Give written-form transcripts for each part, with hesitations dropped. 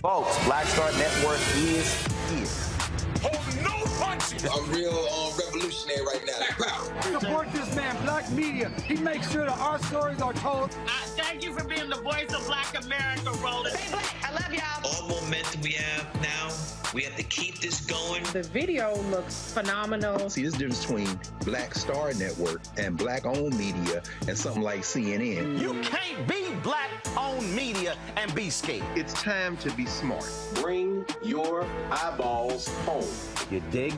Folks, Black Star Network is here. Hold no punches! I'm real revolutionary right now. Support this man, Black Media. He makes sure that our stories are told. Thank you for being the voice of Black America, Roland. Stay black. I love y'all. All momentum we have now, we have to keep this going. The video looks phenomenal. See, there's a difference between Black Star Network and black-owned media and something like CNN. You can't be black-owned media and be scared. It's time to be smart. Bring your eyeballs home. You dig?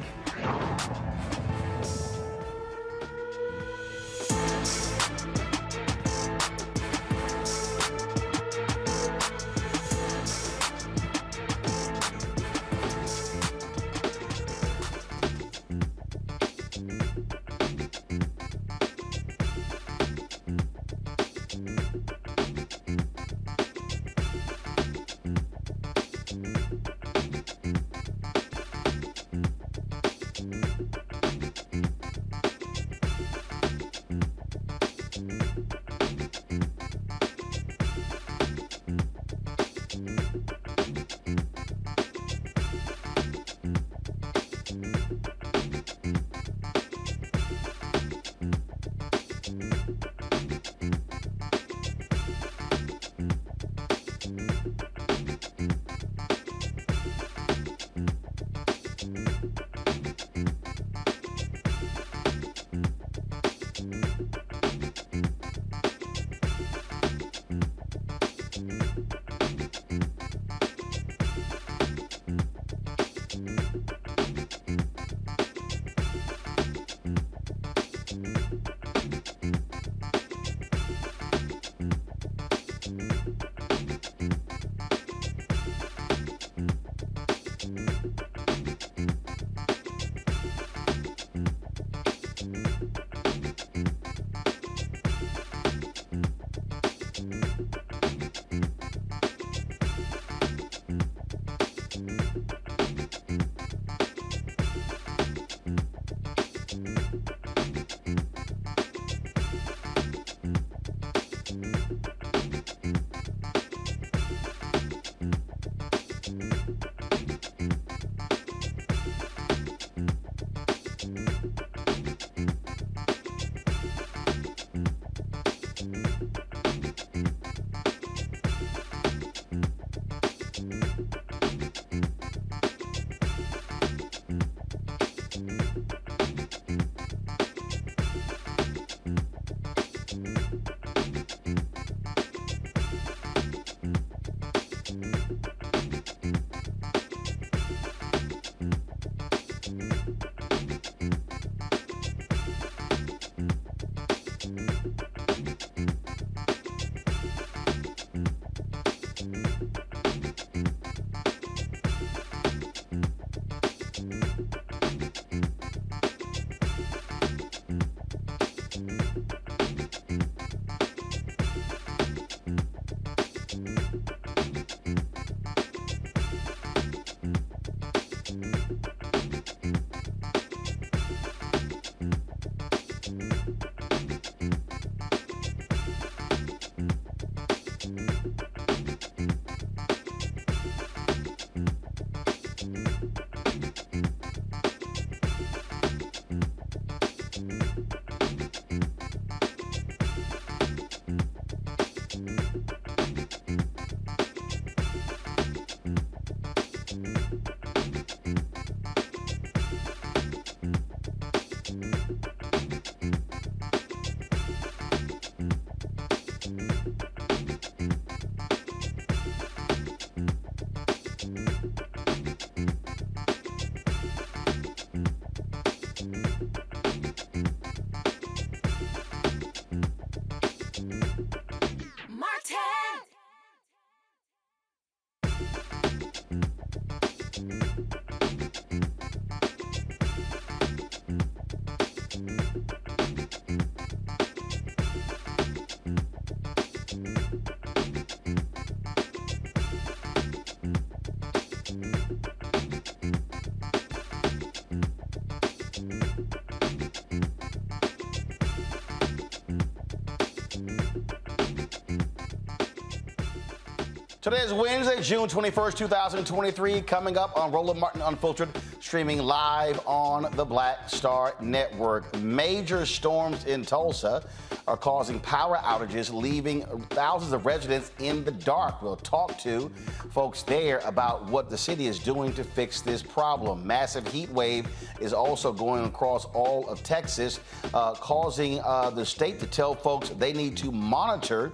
Today is Wednesday, June 21st, 2023. Coming up on Roland Martin Unfiltered, streaming live on the Black Star Network. Major storms in Tulsa are causing power outages, leaving thousands of residents in the dark. We'll talk to folks there about what the city is doing to fix this problem. Massive heat wave is also going across all of Texas, causing the state to tell folks they need to monitor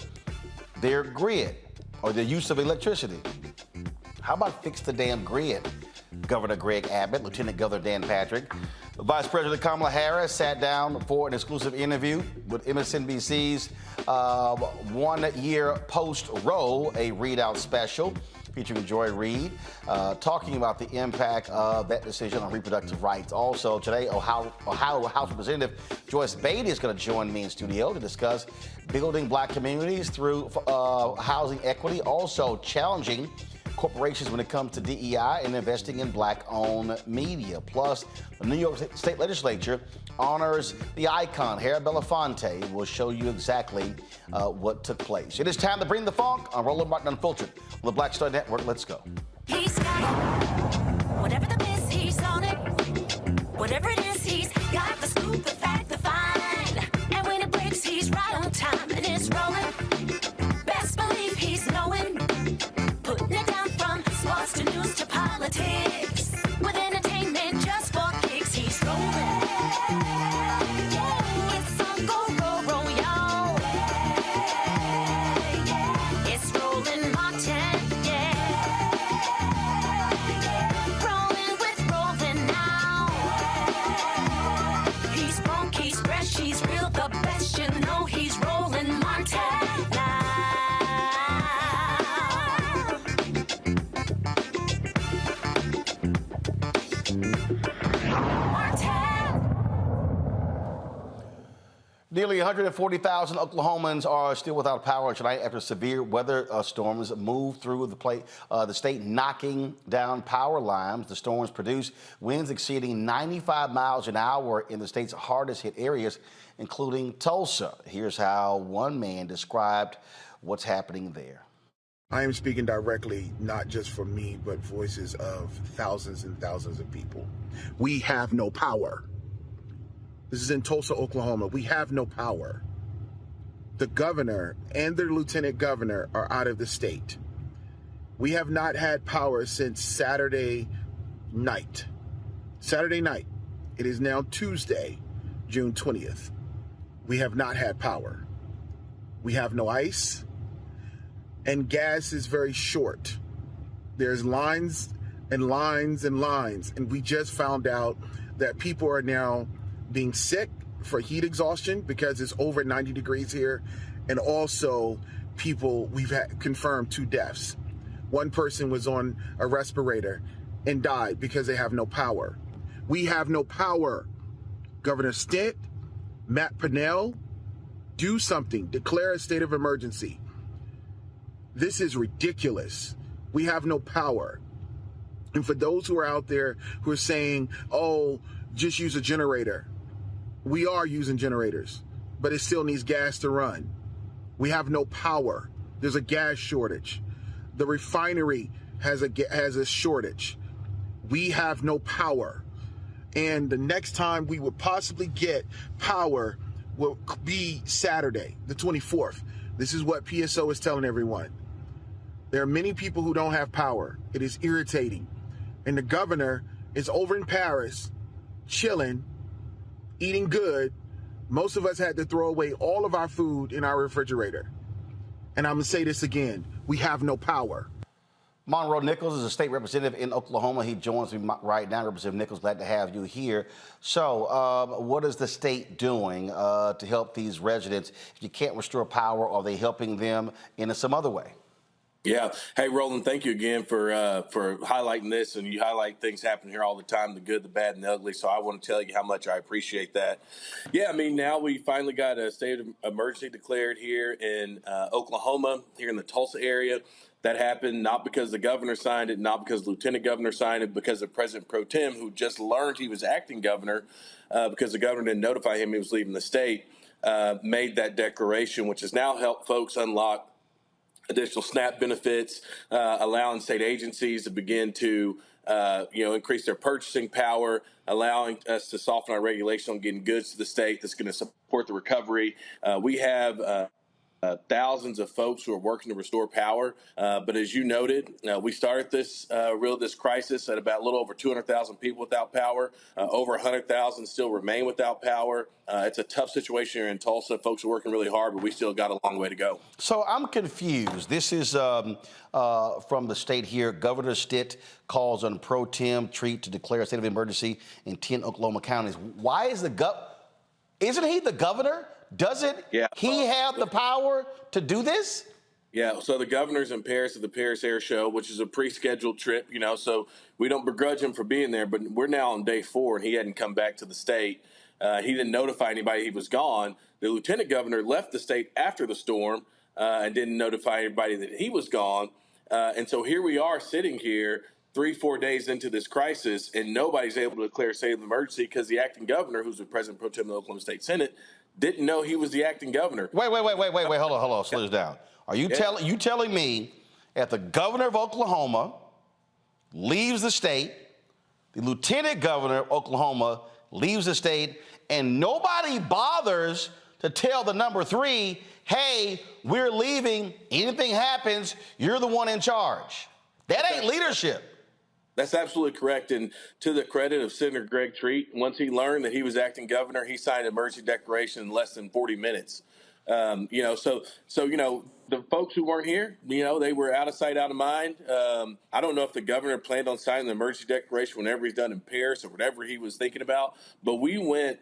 their grid or the use of electricity. How about fix the damn grid? Governor Greg Abbott, Lieutenant Governor Dan Patrick, Vice President Kamala Harris sat down for an exclusive interview with MSNBC's Year Post-Roe, a ReidOut Special featuring Joy Reid, talking about the impact of that decision on reproductive rights. Also today, Ohio House Representative Joyce Beatty is going to join me in studio to discuss building black communities through housing equity, also challenging corporations when it comes to DEI and investing in black-owned media. Plus, the New York State Legislature honors the icon, Belafonte. We'll show you exactly what took place. It is time to bring the funk on Roland Martin Unfiltered on the Black Star Network. Let's go. He's got it. Whatever the miss, he's on it. Whatever it is, he's got the scoop, the fact, the find. And when it breaks, he's right on time and it's rolling. Best believe he's knowing. Putting it down from sports to news to politics. With entertainment just for kicks, he's rolling. It's on Go, roll, y'all. It's Roland Martin, rolling with Roland now. He's funk, he's fresh, he's real, the best, you know he's Roland Martin now. Nearly 140,000 Oklahomans are still without power tonight after severe weather storms moved through the state, knocking down power lines. The storms produced winds exceeding 95 miles an hour in the state's hardest hit areas, including Tulsa. Here's how one man described what's happening there. I am speaking directly, not just for me, but voices of thousands and thousands of people. We have no power. This is in Tulsa, Oklahoma. We have no power. The governor and the lieutenant governor are out of the state. We have not had power since Saturday night. Saturday night. It is now Tuesday, June 20th. We have not had power. We have no ice, and gas is very short. There's lines and lines and lines, and we just found out that people are now being sick for heat exhaustion because it's over 90 degrees here. And also we've had confirmed 2 deaths. One person was on a respirator and died because they have no power. We have no power. Governor Stitt, Matt Pinnell, do something, declare a state of emergency. This is ridiculous. We have no power. And for those who are out there who are saying, oh, just use a generator. We are using generators, but it still needs gas to run. We have no power. There's a gas shortage. The refinery has a shortage. We have no power. And the next time we would possibly get power will be Saturday, the 24th. This is what PSO is telling everyone. There are many people who don't have power. It is irritating. And the governor is over in Paris, chilling, eating good. Most of us had to throw away all of our food in our refrigerator. And I'm going to say this again. We have no power. Monroe Nichols is a state representative in Oklahoma. He joins me right now. Representative Nichols, glad to have you here. So what is the state doing to help these residents? If you can't restore power, are they helping them in some other way? Yeah. Hey, Roland, thank you again for highlighting this. And you highlight things happen here all the time, the good, the bad, and the ugly. So I want to tell you how much I appreciate that. Yeah, I mean, now we finally got a state of emergency declared here in Oklahoma, here in the Tulsa area. That happened not because the governor signed it, not because the lieutenant governor signed it, because of President Pro Tem, who just learned he was acting governor because the governor didn't notify him he was leaving the state, made that declaration, which has now helped folks unlock additional SNAP benefits, allowing state agencies to begin to increase their purchasing power, allowing us to soften our regulation on getting goods to the state that's going to support the recovery. We have thousands of folks who are working to restore power. But as you noted, we started this crisis at about a little over 200,000 people without power. Over 100,000 still remain without power. It's a tough situation here in Tulsa. Folks are working really hard, but we still got a long way to go. So I'm confused. This is from the state here. Governor Stitt calls on Pro Tem Treat to declare a state of emergency in 10 Oklahoma counties. Why is isn't he the governor? Doesn't he have the power to do this? Yeah, so the governor's in Paris at the Paris Air Show, which is a pre-scheduled trip, so we don't begrudge him for being there, but we're now on day 4 and he hadn't come back to the state. He didn't notify anybody he was gone. The lieutenant governor left the state after the storm and didn't notify anybody that he was gone. And so here we are sitting here 3-4 days into this crisis, and nobody's able to declare a state of emergency because the acting governor, who's the President Pro Tem of the Oklahoma State Senate, didn't know he was the acting governor. Wait, hold on, slow this down. Are you telling me that the governor of Oklahoma leaves the state, the lieutenant governor of Oklahoma leaves the state, and nobody bothers to tell the number 3, hey, we're leaving, anything happens, you're the one in charge? That ain't leadership. That's absolutely correct. And to the credit of Senator Greg Treat, once he learned that he was acting governor, he signed an emergency declaration in less than 40 minutes. So the folks who weren't here, they were out of sight, out of mind. I don't know if the governor planned on signing the emergency declaration whenever he's done in Paris or whatever he was thinking about. But we went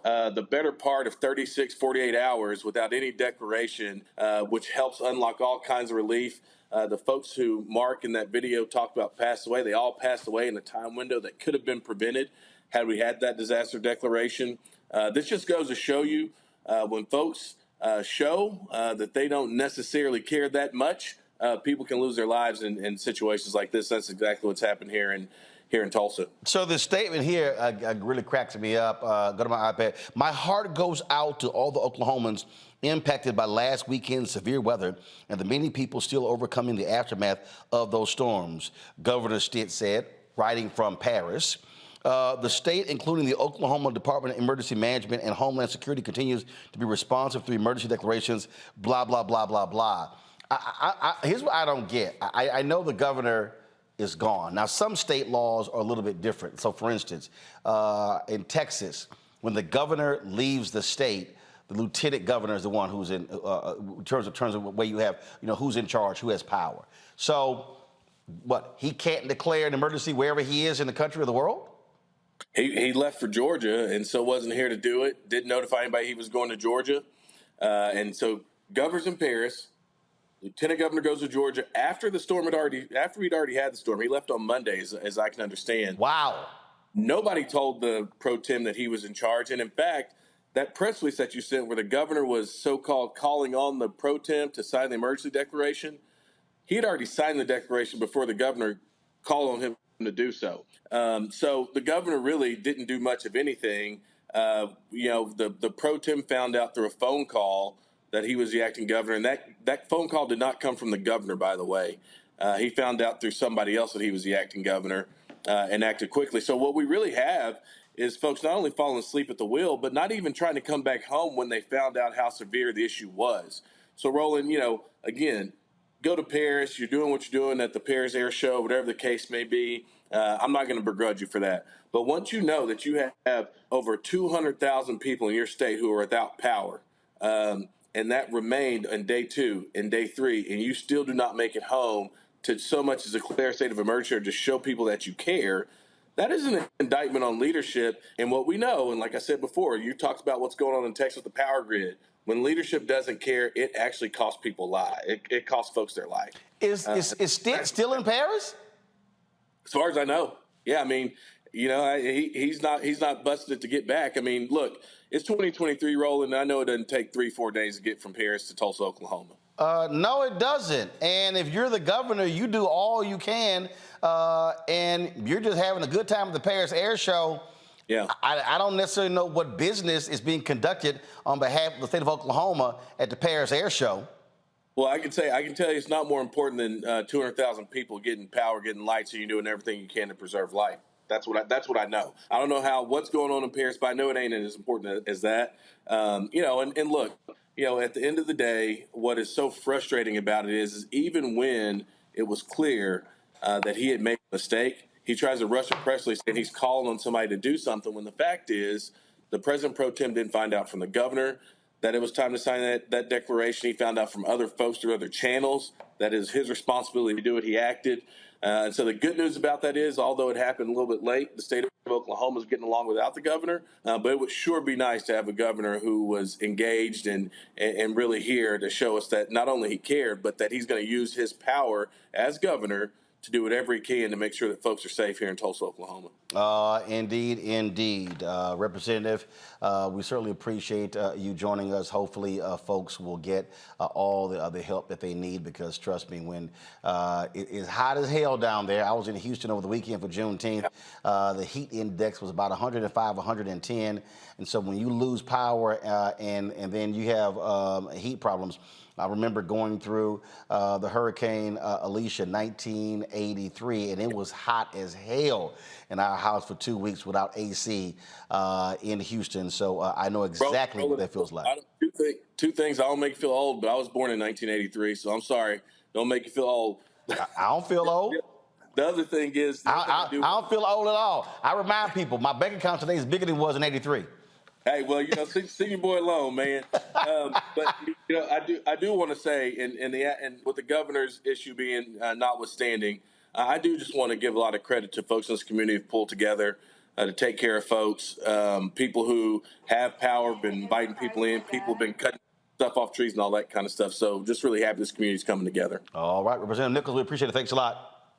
the better part of 36, 48 hours without any declaration, which helps unlock all kinds of relief. The folks who Mark in that video talked about passed away. They all passed away in a time window that could have been prevented had we had that disaster declaration. This just goes to show you when folks show that they don't necessarily care that much, people can lose their lives in situations like this. That's exactly what's happened here in Tulsa. So the statement here really cracks me up. Go to my iPad. My heart goes out to all the Oklahomans impacted by last weekend's severe weather and the many people still overcoming the aftermath of those storms, Governor Stitt said, writing from Paris. The state, including the Oklahoma Department of Emergency Management and Homeland Security, continues to be responsive through emergency declarations, blah, blah, blah, blah, blah. Here's what I don't get. I know the governor is gone. Now, some state laws are a little bit different. So, for instance, in Texas, when the governor leaves the state, the lieutenant governor is the one who's in terms of where you have, who's in charge, who has power. So, what, he can't declare an emergency wherever he is in the country or the world? He left for Georgia, and so wasn't here to do it. Didn't notify anybody he was going to Georgia. And so governor's in Paris. Lieutenant governor goes to Georgia after the storm after we'd already had the storm. He left on Monday, as I can understand. Wow. Nobody told the pro tem that he was in charge. And in fact, that press release that you sent where the governor was so-called calling on the pro tem to sign the emergency declaration, he had already signed the declaration before the governor called on him to do so. So the governor really didn't do much of anything. The pro tem found out through a phone call that he was the acting governor, and that phone call did not come from the governor, by the way. He found out through somebody else that he was the acting governor and acted quickly. So what we really have is folks not only falling asleep at the wheel, but not even trying to come back home when they found out how severe the issue was. So, Roland, again, go to Paris. You're doing what you're doing at the Paris Air Show, whatever the case may be. I'm not going to begrudge you for that. But once you know that you have over 200,000 people in your state who are without power, and that remained in day 2, in day 3, and you still do not make it home, to so much as declare a state of emergency or to show people that you care, that is an indictment on leadership. And what we know, and like I said before, you talked about what's going on in Texas with the power grid. When leadership doesn't care, it actually costs people lives. It costs folks their life. Is Stitt still in Paris? As far as I know, yeah. I mean, he's not busted it to get back. I mean, look, it's 2023 rolling. I know it doesn't take 3-4 days to get from Paris to Tulsa, Oklahoma. No, it doesn't. And if you're the governor, you do all you can, and you're just having a good time at the Paris Air Show. Yeah, I don't necessarily know what business is being conducted on behalf of the state of Oklahoma at the Paris Air Show. Well, I can tell you it's not more important than 200,000 people getting power, getting lights, and you're doing everything you can to preserve life. That's what I know. I don't know what's going on in Paris, but I know it ain't as important as that. And look, at the end of the day, what is so frustrating about it is even when it was clear that he had made a mistake, he tries to rush a press release and he's calling on somebody to do something when the fact is the president pro tem didn't find out from the governor that it was time to sign that declaration. He found out from other folks through other channels that is his responsibility to do it. He acted. And so the good news about that is, although it happened a little bit late, the state of Oklahoma is getting along without the governor. But it would sure be nice to have a governor who was engaged and really here to show us that not only he cared, but that he's going to use his power as governor to do whatever he can to make sure that folks are safe here in Tulsa, Oklahoma. Indeed. Representative, we certainly appreciate you joining us. Hopefully, folks will get all the help that they need because, trust me, when it is hot as hell down there. I was in Houston over the weekend for Juneteenth. The heat index was about 105, 110. And so when you lose power and then you have heat problems, I remember going through the Hurricane Alicia 1983, and it was hot as hell in our house for 2 weeks without AC in Houston. So I know exactly what that feels like. Two things. I don't make you feel old, but I was born in 1983, so I'm sorry. Don't make you feel old. I don't feel old. The other thing is... I don't feel old at all. I remind people, my bank account today is bigger than it was in 83. Hey, well, see your boy alone, man. But I do want to say, and with the governor's issue being notwithstanding, I do just want to give a lot of credit to folks in this community who've pulled together to take care of folks. People who have power, been inviting people in, people have been cutting stuff off trees and all that kind of stuff. So just really happy this community's coming together. All right, Representative Nichols, we appreciate it. Thanks a lot.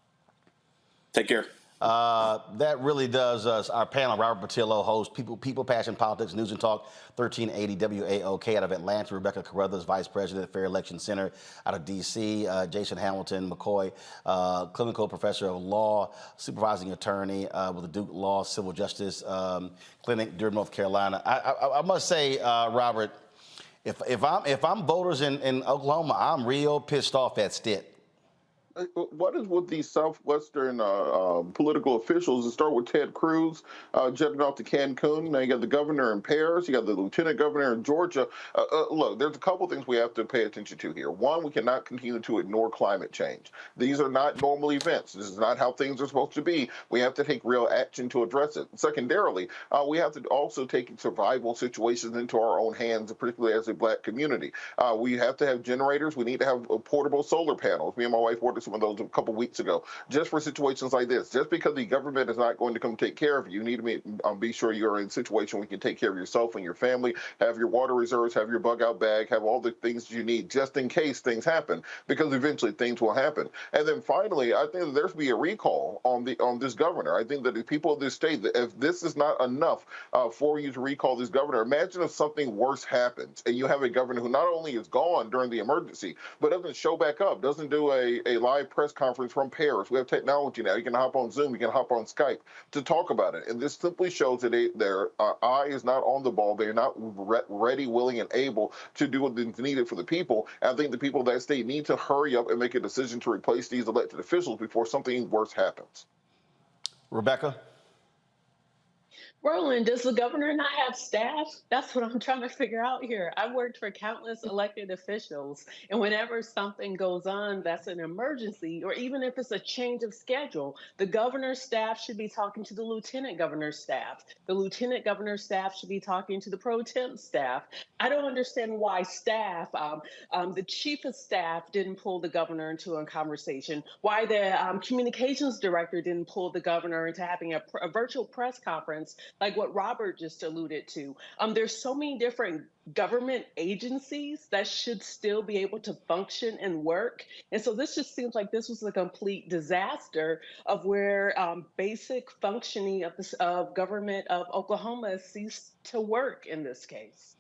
Take care. That really does us. Our panel, Robert Patillo, host, People, Passion, Politics, News and Talk, 1380 WAOK out of Atlanta. Rebecca Carruthers, Vice President at Fair Election Center out of D.C. Jason Hamilton McCoy, clinical professor of law, supervising attorney with the Duke Law Civil Justice Clinic, Durham, North Carolina. I must say, Robert, if I'm voters in Oklahoma, I'm real pissed off at Stitt. What is with these Southwestern political officials? It start with Ted Cruz jetting off to Cancun. Now you got the governor in Paris. You got the lieutenant governor in Georgia. Look, there's a couple things we have to pay attention to here. One, we cannot continue to ignore climate change. These are not normal events. This is not how things are supposed to be. We have to take real action to address it. Secondarily, we have to also take survival situations into our own hands, particularly as a black community. We have to have generators. We need to have portable solar panels. Me and my wife ordered some of those a couple weeks ago, just for situations like this. Just because the government is not going to come take care of you, you need to be sure you're in a situation where you can take care of yourself and your family, have your water reserves, have your bug out bag, have all the things you need just in case things happen, because eventually things will happen. And then finally, I think that there should be a recall on this governor. I think that the people of this state, that if this is not enough for you to recall this governor, imagine if something worse happens and you have a governor who not only is gone during the emergency, but doesn't show back up, doesn't do a live press conference from Paris. We have technology now. You can hop on Zoom. You can hop on Skype to talk about it. And this simply shows that their eye is not on the ball. They're not ready, willing, and able to do what is needed for the people. And I think the people of that state need to hurry up and make a decision to replace these elected officials before something worse happens. Rebecca? Roland, does the governor not have staff? That's what I'm trying to figure out here. I've worked for countless elected officials, and whenever something goes on that's an emergency, or even if it's a change of schedule, the governor's staff should be talking to the lieutenant governor's staff. The lieutenant governor's staff should be talking to the pro temp staff. I don't understand why staff, the chief of staff didn't pull the governor into a conversation, why the communications director didn't pull the governor into having a virtual press conference like what Robert just alluded to. There's so many different government agencies that should still be able to function and work. And so this just seems like this was a complete disaster of where basic functioning of government of Oklahoma ceased to work in this case.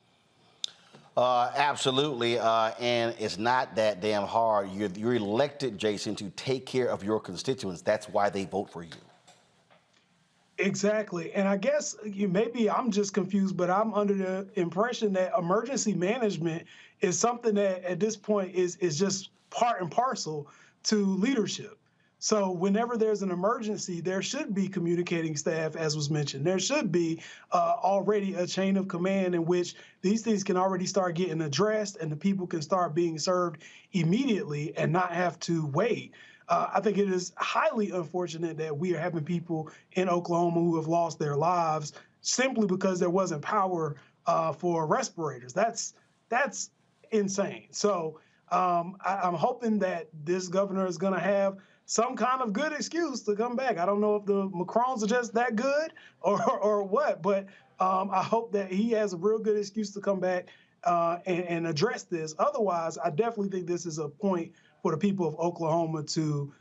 Absolutely, and it's not that damn hard. You're elected, Jason, to take care of your constituents. That's why they vote for you. Exactly. And I guess maybe I'm just confused, but I'm under the impression that emergency management is something that at this point is just part and parcel to leadership. So whenever there's an emergency, there should be communicating staff, as was mentioned. There should be already a chain of command in which these things can already start getting addressed and the people can start being served immediately and not have to wait. I think it is highly unfortunate that we are having people in Oklahoma who have lost their lives simply because there wasn't power for respirators. That's insane. So I'm hoping that this governor is going to have some kind of good excuse to come back. I don't know if the Macrons are just that good or what, but I hope that he has a real good excuse to come back and address this. Otherwise, I definitely think this is a point for the people of Oklahoma to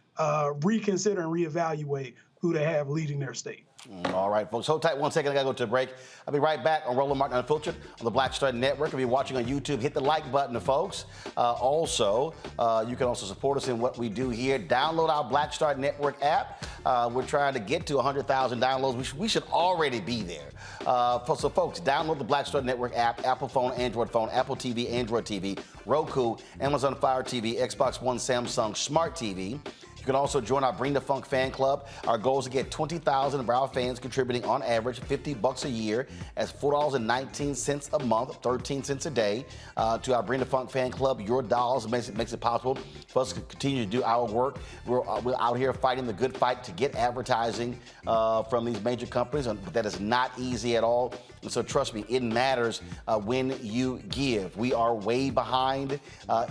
reconsider and reevaluate who they have leading their state. All right, folks. Hold tight 1 second. I got to go to a break. I'll be right back on Roland Martin Unfiltered on the Black Star Network. If you're watching on YouTube, hit the like button, folks. You can also support us in what we do here. Download our Black Star Network app. We're trying to get to 100,000 downloads. We should already be there. So, folks, download the Black Star Network app, Apple phone, Android phone, Apple TV, Android TV, Roku, Amazon Fire TV, Xbox One, Samsung Smart TV. You can also join our Bring the Funk fan club. Our goal is to get 20,000 of our fans contributing on average $50 a year. That's $4.19 a month, 13 cents a day to our Bring the Funk fan club. Your dollars makes it possible for us to continue to do our work. We're out here fighting the good fight to get advertising from these major companies, but that is not easy at all. And so trust me, it matters when you give. We are way behind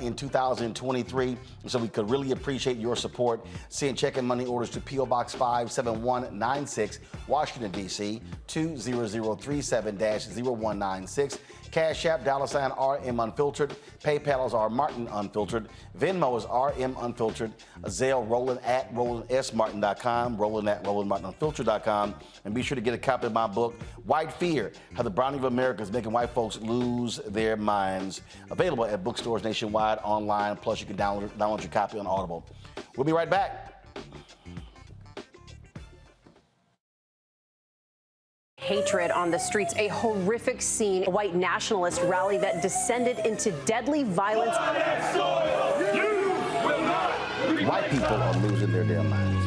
in 2023, and so we could really appreciate your support. Send check and money orders to P.O. Box 57196, Washington, D.C., 20037-0196. Cash App, $RM Unfiltered. PayPal is R Martin Unfiltered. Venmo is RM Unfiltered. Zelle, Roland at RolandSMartin.com. Roland at RolandMartinUnfiltered.com. And be sure to get a copy of my book, White Fear, How the Browning of America is Making White Folks Lose Their Minds. Available at bookstores nationwide, online. Plus, you can download your copy on Audible. We'll be right back. Hatred on the streets, a horrific scene, a white nationalist rally that descended into deadly violence. White people are losing their damn minds.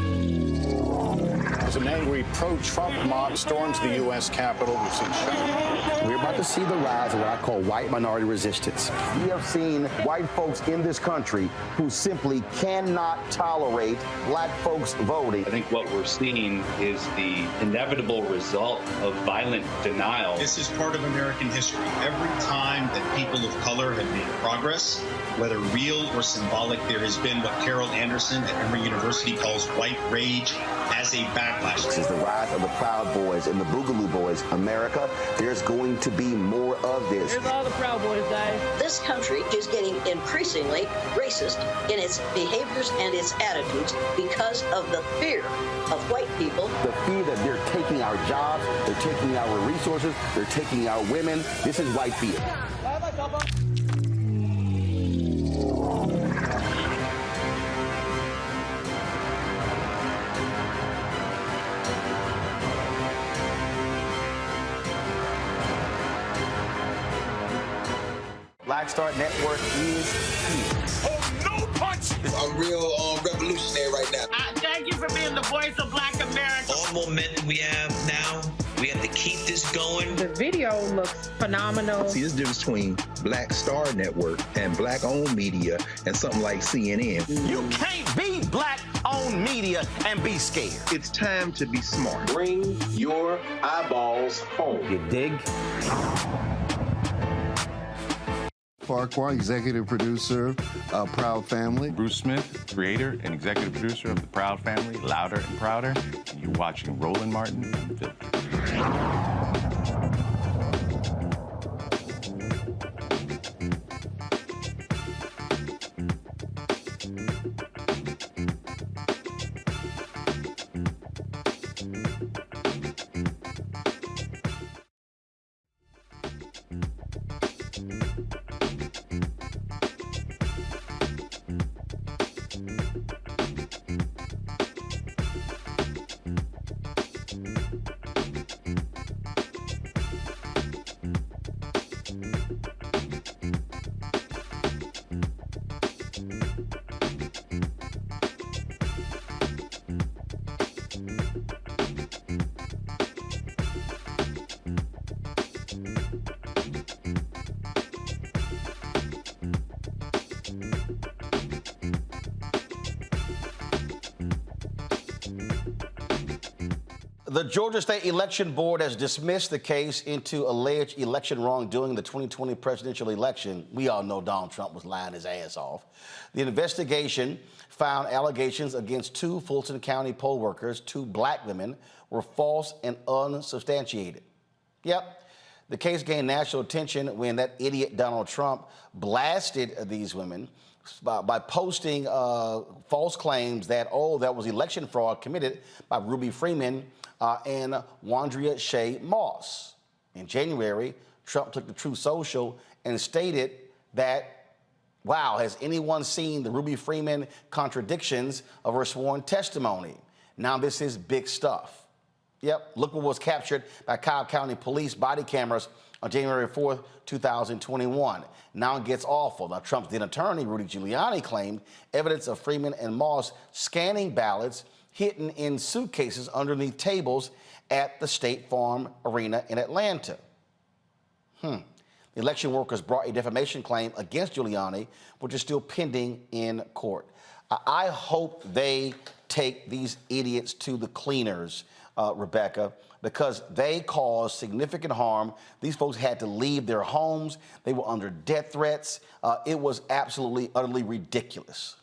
As an angry pro-Trump mob storms the U.S. Capitol, we've seen We're about to see the rise of what I call white minority resistance. We have seen white folks in this country who simply cannot tolerate black folks voting. I think what we're seeing is the inevitable result of violent denial. This is part of American history. Every time that people of color have made progress, whether real or symbolic, there has been what Carol Anderson at Emory University calls white rage as a backlash. This is the rise of the Proud Boys and the Boogaloo Boys. America, there's going to be more of this. Here's all the Proud Boys, Dave. This country is getting increasingly racist in its behaviors and its attitudes because of the fear of white people. The fear that they're taking our jobs, they're taking our resources, they're taking our women. This is white fear. Black Star Network is here. Oh, no punch! I'm real revolutionary right now. Thank you for being the voice of Black America. All momentum we have now, we have to keep keep this going. The video looks phenomenal. See, there's a difference between Black Star Network and Black-owned media and something like CNN. You can't be Black-owned media and be scared. It's time to be smart. Bring your eyeballs home. You dig? Farquhar, executive producer of Proud Family. Bruce Smith, creator and executive producer of The Proud Family, Louder and Prouder. And you're watching Roland Martin Unfiltered. The Georgia State Election Board has dismissed the case into alleged election wrongdoing in the 2020 presidential election. We all know Donald Trump was lying his ass off. The investigation found allegations against two Fulton County poll workers, two black women, were false and unsubstantiated. Yep. The case gained national attention when that idiot Donald Trump blasted these women by posting false claims that, that was election fraud committed by Ruby Freeman and Wandrea Shea Moss. In January, Trump took to Truth Social and stated that, wow, has anyone seen the Ruby Freeman contradictions of her sworn testimony? Now this is big stuff. Yep, look what was captured by Cobb County Police body cameras on January 4th, 2021. Now it gets awful. Now, Trump's then attorney, Rudy Giuliani, claimed evidence of Freeman and Moss scanning ballots hidden in suitcases underneath tables at the State Farm Arena in Atlanta. The election workers brought a defamation claim against Giuliani, which is still pending in court. I hope they take these idiots to the cleaners, Rebecca, because they caused significant harm. These folks had to leave their homes. They were under death threats. It was absolutely, utterly ridiculous.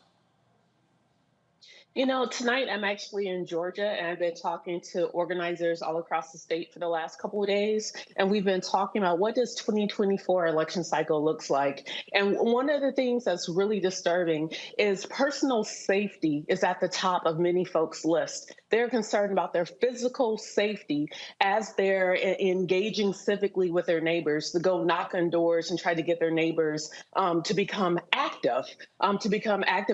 You know, tonight I'm actually in Georgia, and I've been talking to organizers all across the state for the last couple of days, and we've been talking about what does 2024 election cycle looks like. And one of the things that's really disturbing is personal safety is at the top of many folks' list. They're concerned about their physical safety as they're engaging civically with their neighbors, to go knock on doors and try to get their neighbors to become active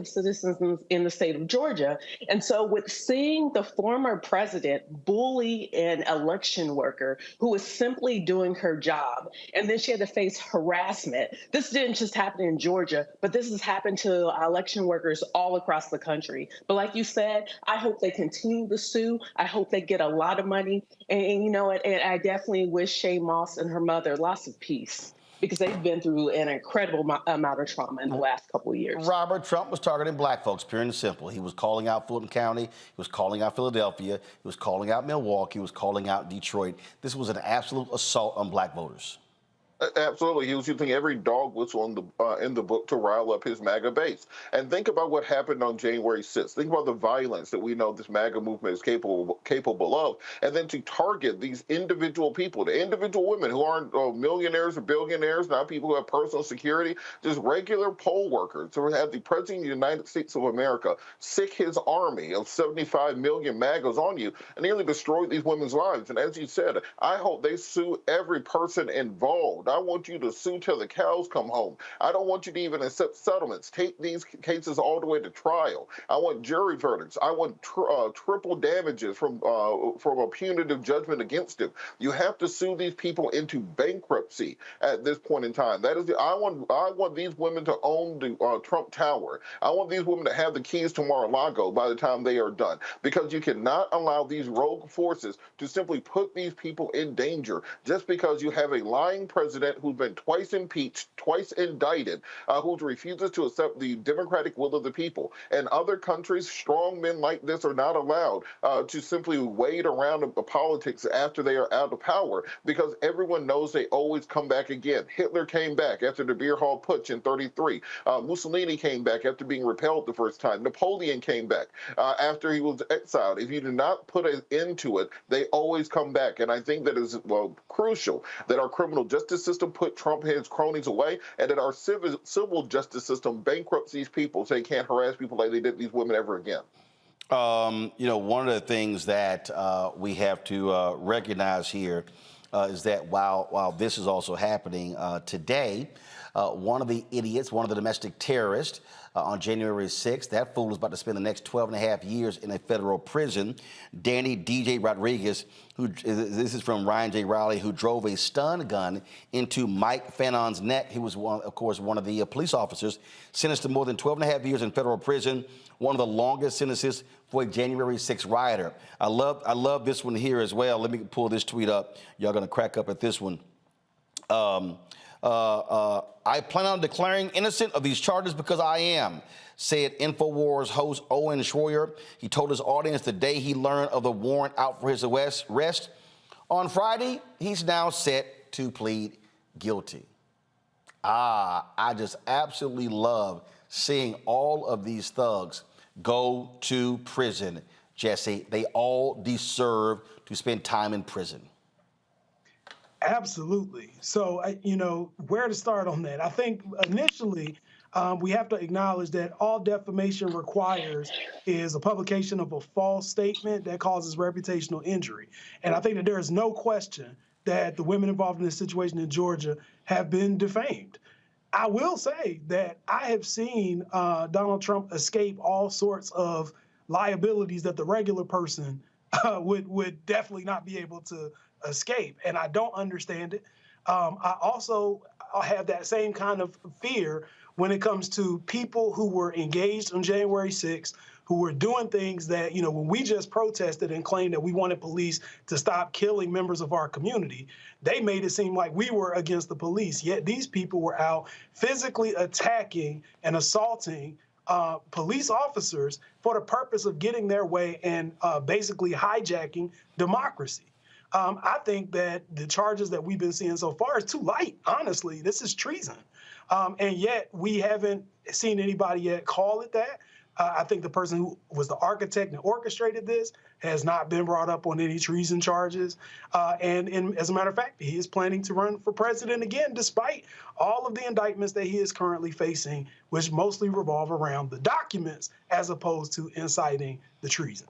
citizens in the state of Georgia. And so with seeing the former president bully an election worker who was simply doing her job, and then she had to face harassment. This didn't just happen in Georgia, but this has happened to election workers all across the country. But like you said, I hope they continue to sue. I hope they get a lot of money. And you know, and I definitely wish Shea Moss and her mother lots of peace, because they've been through an incredible amount of trauma in the last couple of years. Robert, Trump was targeting black folks, pure and simple. He was calling out Fulton County. He was calling out Philadelphia. He was calling out Milwaukee. He was calling out Detroit. This was an absolute assault on black voters. Absolutely. He was using every dog whistle in the book to rile up his MAGA base. And think about what happened on January 6th. Think about the violence that we know this MAGA movement is capable of. And then to target these individual people, the individual women who aren't millionaires or billionaires, not people who have personal security, just regular poll workers who have the President of the United States of America sick his army of 75 million MAGAs on you and nearly destroyed these women's lives. And as you said, I hope they sue every person involved. I want you to sue till the cows come home. I don't want you to even accept settlements. Take these cases all the way to trial. I want jury verdicts. I want triple damages from a punitive judgment against him. You have to sue these people into bankruptcy at this point in time. That is I want these women to own the Trump Tower. I want these women to have the keys to Mar-a-Lago by the time they are done, because you cannot allow these rogue forces to simply put these people in danger just because you have a lying president who's been twice impeached, twice indicted, who refuses to accept the democratic will of the people. In other countries, strong men like this are not allowed to simply wade around the politics after they are out of power, because everyone knows they always come back again. Hitler came back after the beer hall putsch in '33. Mussolini came back after being repelled the first time. Napoleon came back after he was exiled. If you do not put an end to it, they always come back. And I think that is crucial that our criminal justice system put Trump and his cronies away, and that our civil justice system bankrupts these people so they can't harass people like they did these women ever again. One of the things that we have to recognize here is that while this is also happening today, one of the idiots, one of the domestic terrorists on January 6th, that fool is about to spend the next 12 and a half years in a federal prison. Danny DJ Rodriguez, this is from Ryan J. Riley, who drove a stun gun into Mike Fanon's neck. He was, of course, one of the police officers, sentenced to more than 12 and a half years in federal prison, one of the longest sentences for a January 6th rioter. I love this one here as well. Let me pull this tweet up. Y'all gonna crack up at this one. I plan on declaring innocent of these charges because I am, said InfoWars host Owen Schroyer. He told his audience the day he learned of the warrant out for his arrest. On Friday, he's now set to plead guilty. I just absolutely love seeing all of these thugs go to prison, Jesse. They all deserve to spend time in prison. Absolutely. So, where to start on that? I think initially we have to acknowledge that all defamation requires is a publication of a false statement that causes reputational injury. And I think that there is no question that the women involved in this situation in Georgia have been defamed. I will say that I have seen Donald Trump escape all sorts of liabilities that the regular person would definitely not be able to escape, and I don't understand it. I also have that same kind of fear when it comes to people who were engaged on January 6th, who were doing things that, when we just protested and claimed that we wanted police to stop killing members of our community, they made it seem like we were against the police. Yet these people were out physically attacking and assaulting police officers for the purpose of getting their way and basically hijacking democracy. I think that the charges that we've been seeing so far is too light, honestly. This is treason. And yet we haven't seen anybody yet call it that. I think the person who was the architect and orchestrated this has not been brought up on any treason charges. And as a matter of fact, he is planning to run for president again, despite all of the indictments that he is currently facing, which mostly revolve around the documents as opposed to inciting the treason.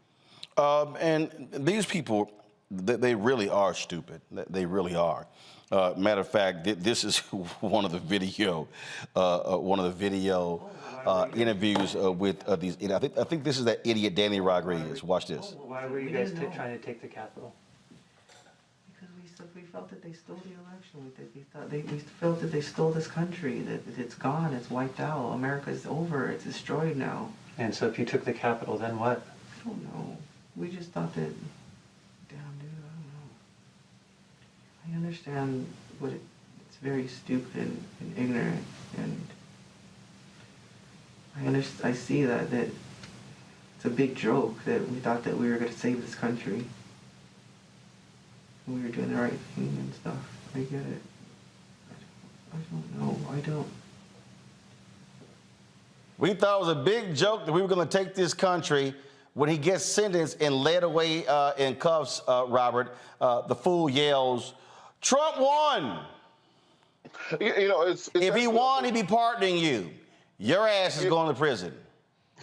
And these people, they really are stupid. They really are. Matter of fact, this is one of the video interviews with these. I think this is that idiot Danny Rodriguez. Watch this. Why were you guys trying to take the Capitol? Because we felt that they stole the election. We felt that they stole this country. That it's gone. It's wiped out. America's over. It's destroyed now. And so, if you took the Capitol, then what? I don't know. We just thought that. I understand it's very stupid and ignorant, and I see that it's a big joke that we thought that we were going to save this country. We were doing the right thing and stuff. I get it. I don't know. We thought it was a big joke that we were going to take this country. When he gets sentenced and led away in cuffs, Robert, the fool yells, "Trump won!" If he won, he'd be pardoning you. Your ass is going to prison.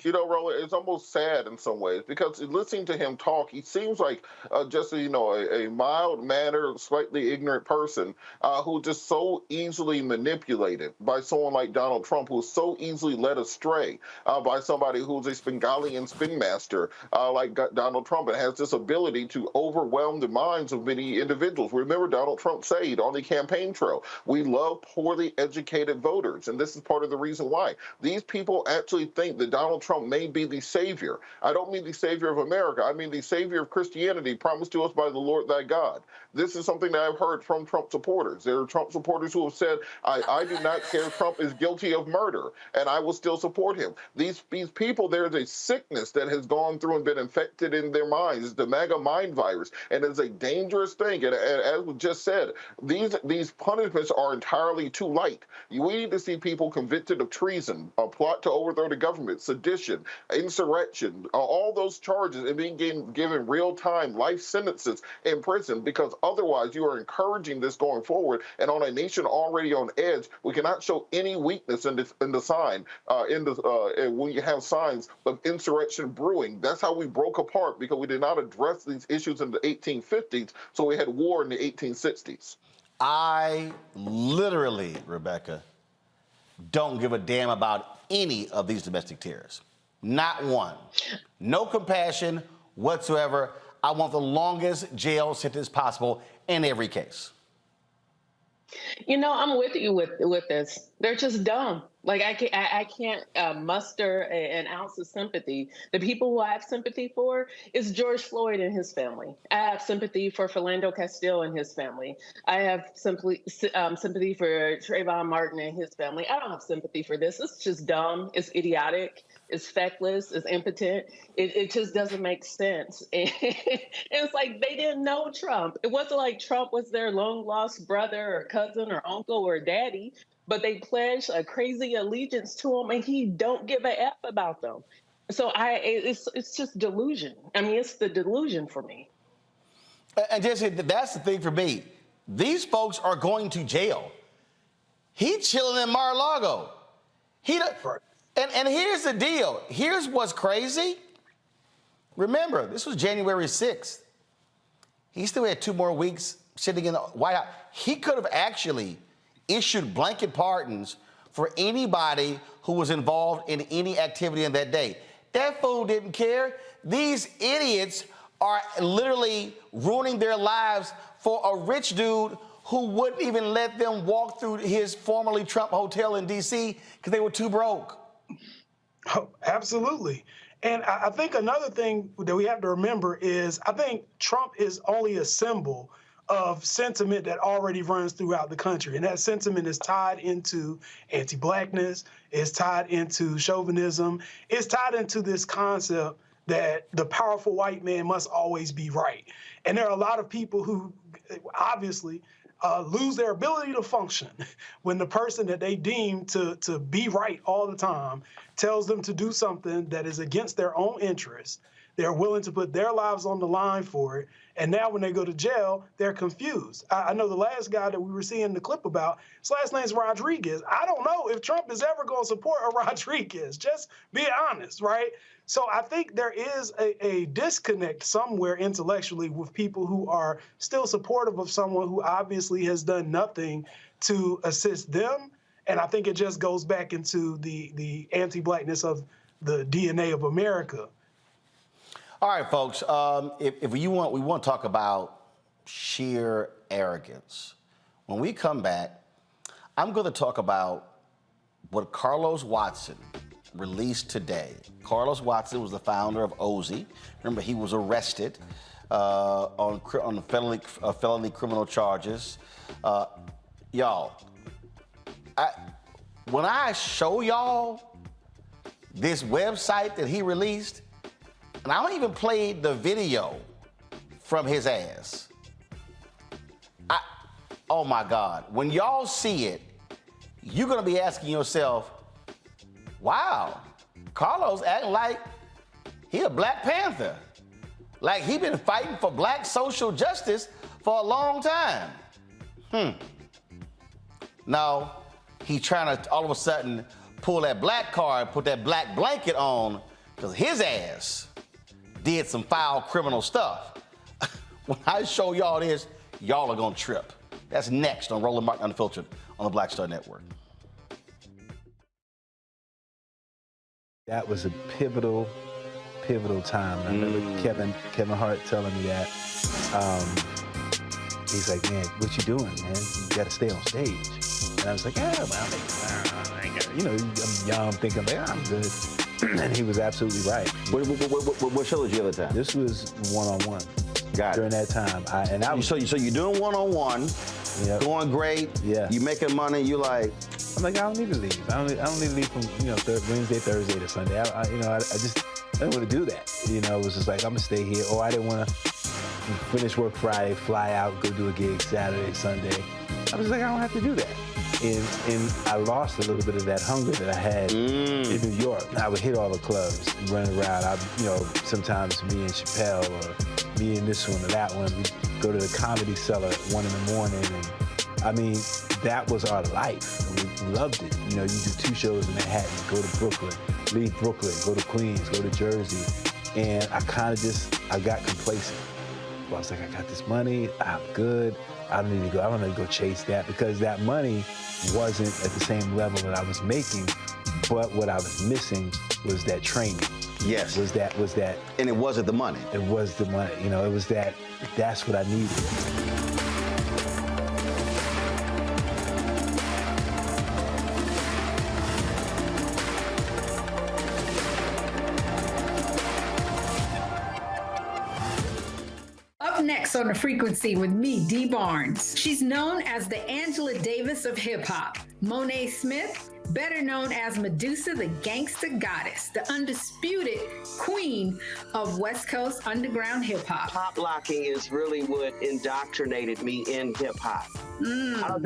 You know, Roland, it's almost sad in some ways because listening to him talk, he seems like just, a mild-mannered, slightly ignorant person who just so easily manipulated by someone like Donald Trump, who's so easily led astray by somebody who's a Spingalian spin master like Donald Trump, and has this ability to overwhelm the minds of many individuals. Remember, Donald Trump said on the campaign trail, we love poorly educated voters, and this is part of the reason why. These people actually think that Donald Trump may be the savior. I don't mean the savior of America. I mean the savior of Christianity promised to us by the Lord thy God. This is something that I've heard from Trump supporters. There are Trump supporters who have said, I do not care if Trump is guilty of murder, and I will still support him. These people, there's a sickness that has gone through and been infected in their minds. It's the MAGA mind virus, and it's a dangerous thing. And as we just said, these punishments are entirely too light. We need to see people convicted of treason, a plot to overthrow the government, sedition, insurrection, all those charges, and being given real-time life sentences in prison, because otherwise you are encouraging this going forward. And on a nation already on edge, we cannot show any weakness in the sign, when you have signs of insurrection brewing. That's how we broke apart, because we did not address these issues in the 1850s, so we had war in the 1860s. I literally, Rebecca, don't give a damn about any of these domestic terrorists. Not one. No compassion whatsoever. I want the longest jail sentence possible in every case. You know, I'm with you with this. They're just dumb. Like I can't muster an ounce of sympathy. The people who I have sympathy for is George Floyd and his family. I have sympathy for Philando Castile and his family. I have sympathy for Trayvon Martin and his family. I don't have sympathy for this. It's just dumb. It's idiotic. It's feckless. It's impotent. It just doesn't make sense. And it's like they didn't know Trump. It wasn't like Trump was their long-lost brother or cousin or uncle or daddy, but they pledged a crazy allegiance to him, and he don't give a F about them. So it's just delusion. I mean, it's the delusion for me. And Jesse, that's the thing for me. These folks are going to jail. He's chilling in Mar-a-Lago. And here's the deal. Here's what's crazy. Remember, this was January 6th. He still had 2 more weeks sitting in the White House. He could have actually issued blanket pardons for anybody who was involved in any activity in that day. That fool didn't care. These idiots are literally ruining their lives for a rich dude who wouldn't even let them walk through his formerly Trump hotel in D.C. because they were too broke. Oh, absolutely. And I think another thing that we have to remember is I think Trump is only a symbol of sentiment that already runs throughout the country. And that sentiment is tied into anti-blackness, it's tied into chauvinism, it's tied into this concept that the powerful white man must always be right. And there are a lot of people who obviously lose their ability to function when the person that they deem to be right all the time tells them to do something that is against their own interests. They're willing to put their lives on the line for it. And now when they go to jail, they're confused. I know the last guy that we were seeing the clip about, his last name's Rodriguez. I don't know if Trump is ever going to support a Rodriguez. Just be honest, right? So I think there is a disconnect somewhere intellectually with people who are still supportive of someone who obviously has done nothing to assist them. And I think it just goes back into the anti-blackness of the DNA of America. All right, folks, if we want to talk about sheer arrogance. When we come back, I'm going to talk about what Carlos Watson released today. Carlos Watson was the founder of OZY. Remember, he was arrested on felony criminal charges. Y'all, when I show y'all this website that he released, and I don't even play the video from his ass. Oh my God. When y'all see it, you're gonna be asking yourself, wow, Carlos acting like he a Black Panther. Like he been fighting for black social justice for a long time. No, he's trying to all of a sudden pull that black card, put that black blanket on, because his ass did some foul criminal stuff. When I show y'all this, y'all are gonna trip. That's next on Roland Martin Unfiltered on the Black Star Network. That was a pivotal time. I remember Kevin Hart telling me that. He's like, man, what you doing, man? You got to stay on stage. And I was like, yeah, well, I'm young, thinking, like, I'm good. And he was absolutely right. What show did you have at the time? This was one-on-one. Got it. During that time. So you're doing one-on-one, going great. Yeah. You making money. You like. I'm like, I don't need to leave. I don't need to leave from Wednesday, Thursday to Sunday. I didn't want to do that. It was just like I'm gonna stay here. Or I didn't want to finish work Friday, fly out, go do a gig Saturday, Sunday. I was like, I don't have to do that. And I lost a little bit of that hunger that I had in New York. I would hit all the clubs, run around. Sometimes me and Chappelle or me and this one or that one, we'd go to the Comedy Cellar at 1 in the morning. And that was our life. We loved it. You do 2 shows in Manhattan, go to Brooklyn, leave Brooklyn, go to Queens, go to Jersey. And I got complacent. I was like, I got this money, I'm good. I don't need to go chase that, because that money wasn't at the same level that I was making, but what I was missing was that training. Yes. Was that. And it wasn't the money. It was the money. It was that's what I needed. Next on The Frequency with me, Dee Barnes. She's known as the Angela Davis of hip-hop. Monet Smith, better known as Medusa, the gangsta goddess, the undisputed queen of West Coast underground hip-hop. Pop locking is really what indoctrinated me in hip-hop. I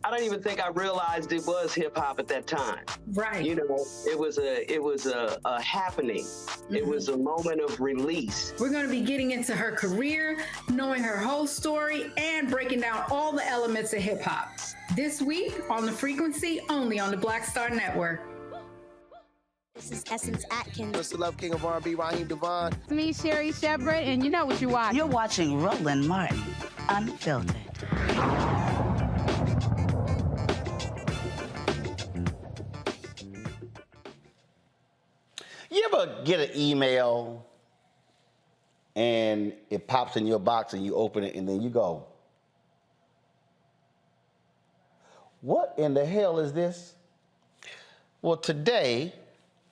don't even think I realized it was hip-hop at that time. Right. It was a happening. Mm-hmm. It was a moment of release. We're going to be getting into her career, knowing her whole story, and breaking down all the elements of hip-hop. This week on The Frequency, only on the Black Star Network. This is Essence Atkins. It's the Love King of R&B, Raheem Devon. It's me, Sherry Shepherd, and you know what you're watching. You're watching Roland Martin Unfiltered. You ever get an email and it pops in your box and you open it and then you go, what in the hell is this? Well, today,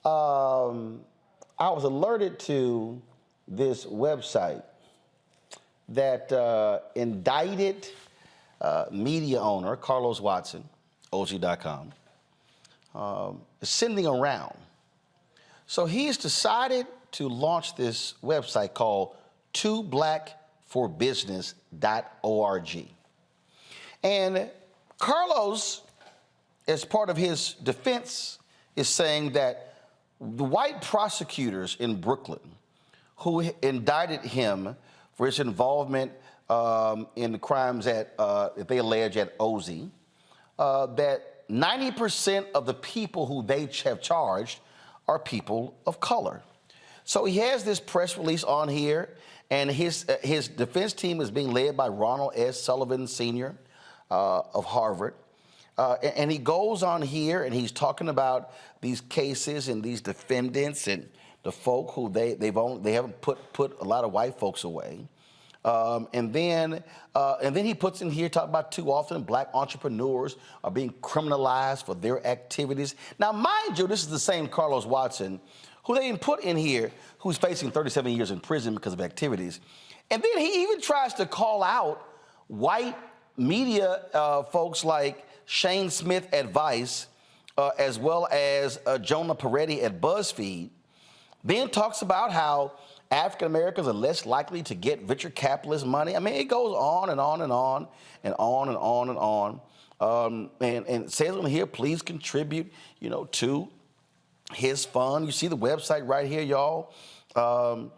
I was alerted to this website that indicted media owner Carlos Watson, OG.com, is sending around. So he's decided to launch this website called twoblackforbusiness.org. And Carlos, as part of his defense, is saying that the white prosecutors in Brooklyn who indicted him for his involvement in the crimes that they allege at OZ, that 90% of the people who they have charged are people of color. So he has this press release on here, and his defense team is being led by Ronald S. Sullivan, Sr. Of Harvard. And he goes on here and he's talking about these cases and these defendants and the folk who they haven't put a lot of white folks away. And then he puts in here, talking about too often black entrepreneurs are being criminalized for their activities. Now, mind you, this is the same Carlos Watson who they put in here, who's facing 37 years in prison because of activities. And then he even tries to call out white media folks like Shane Smith at Vice, as well as Jonah Peretti at BuzzFeed. Then talks about how African Americans are less likely to get venture capitalist money. I mean, it goes on and on and on and on and on and on. And says on here, please contribute, to his fund. You see the website right here, y'all. The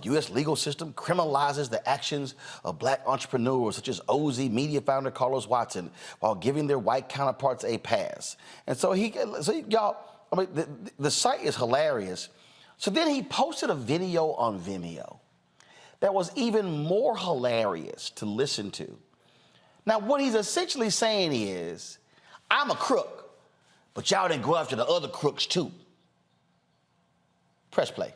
U.S. legal system criminalizes the actions of black entrepreneurs such as OZ Media founder Carlos Watson while giving their white counterparts a pass. And so y'all, I mean, the site is hilarious. So then he posted a video on Vimeo that was even more hilarious to listen to. Now, what he's essentially saying is, I'm a crook, but y'all didn't go after the other crooks too. Press play.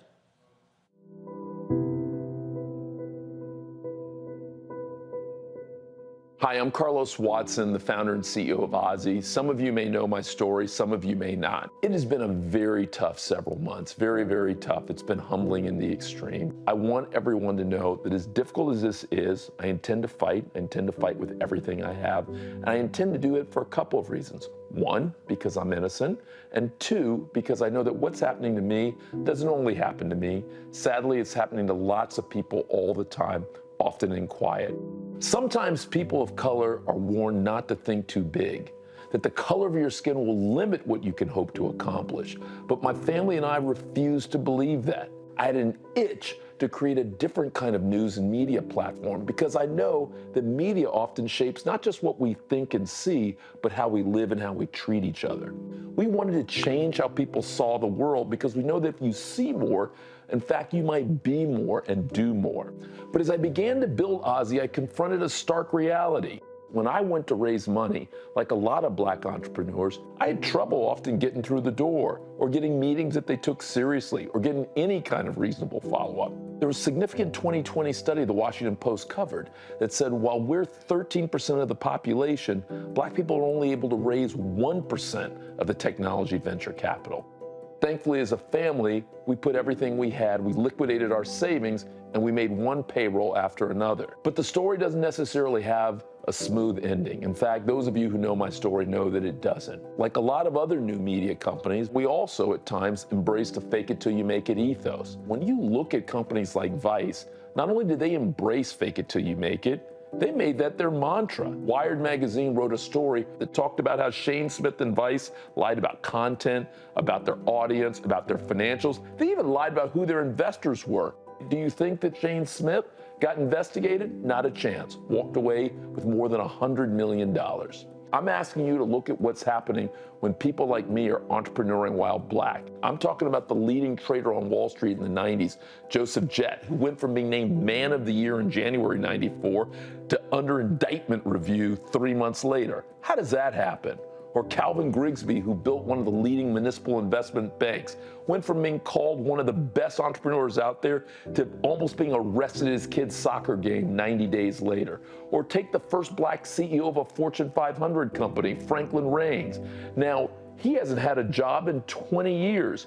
Hi, I'm Carlos Watson, the founder and CEO of Ozzy. Some of you may know my story, some of you may not. It has been a very tough several months, very, very tough. It's been humbling in the extreme. I want everyone to know that as difficult as this is, I intend to fight. I intend to fight with everything I have. And I intend to do it for a couple of reasons. One, because I'm innocent, and two, because I know that what's happening to me doesn't only happen to me. Sadly, it's happening to lots of people all the time, often in quiet. Sometimes people of color are warned not to think too big, that the color of your skin will limit what you can hope to accomplish. But my family and I refuse to believe that. I had an itch to create a different kind of news and media platform because I know that media often shapes not just what we think and see, but how we live and how we treat each other. We wanted to change how people saw the world because we know that if you see more, in fact, you might be more and do more. But as I began to build Ozzy, I confronted a stark reality. When I went to raise money, like a lot of black entrepreneurs, I had trouble often getting through the door or getting meetings that they took seriously or getting any kind of reasonable follow-up. There was a significant 2020 study the Washington Post covered that said while we're 13% of the population, black people are only able to raise 1% of the technology venture capital. Thankfully, as a family, we put everything we had, we liquidated our savings, and we made one payroll after another. But the story doesn't necessarily have a smooth ending. In fact, those of you who know my story know that it doesn't. Like a lot of other new media companies, we also at times embrace the fake it till you make it ethos. When you look at companies like Vice, not only did they embrace fake it till you make it, they made that their mantra. Wired magazine wrote a story that talked about how Shane Smith and Vice lied about content, about their audience, about their financials. They even lied about who their investors were. Do you think that Shane Smith got investigated? Not a chance. Walked away with more than $100 million. I'm asking you to look at what's happening when people like me are entrepreneuring while black. I'm talking about the leading trader on Wall Street in the 90s, Joseph Jett, who went from being named Man of the Year in January '94 to under indictment review 3 months later. How does that happen? Or Calvin Grigsby, who built one of the leading municipal investment banks, went from being called one of the best entrepreneurs out there to almost being arrested at his kid's soccer game 90 days later. Or take the first black CEO of a Fortune 500 company, Franklin Raines. Now, he hasn't had a job in 20 years.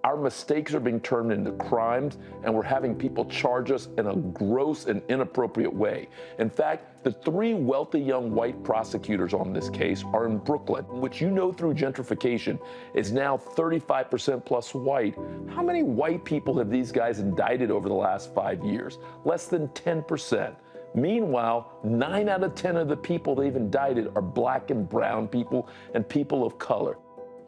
Our mistakes are being turned into crimes, and we're having people charge us in a gross and inappropriate way. In fact, the 3 wealthy young white prosecutors on this case are in Brooklyn, which you know through gentrification is now 35% plus white. How many white people have these guys indicted over the last 5 years? Less than 10%. Meanwhile, 9 out of 10 of the people they've indicted are black and brown people and people of color.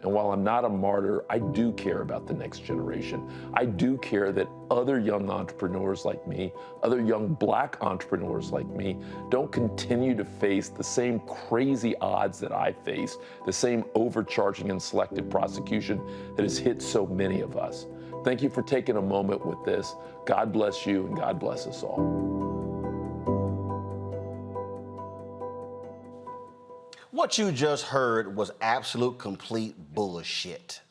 And while I'm not a martyr, I do care about the next generation. I do care that other young entrepreneurs like me, other young black entrepreneurs like me, don't continue to face the same crazy odds that I face, the same overcharging and selective prosecution that has hit so many of us. Thank you for taking a moment with this. God bless you and God bless us all. What you just heard was absolute complete bullshit.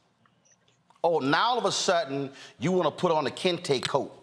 Oh, now all of a sudden you want to put on a kente coat.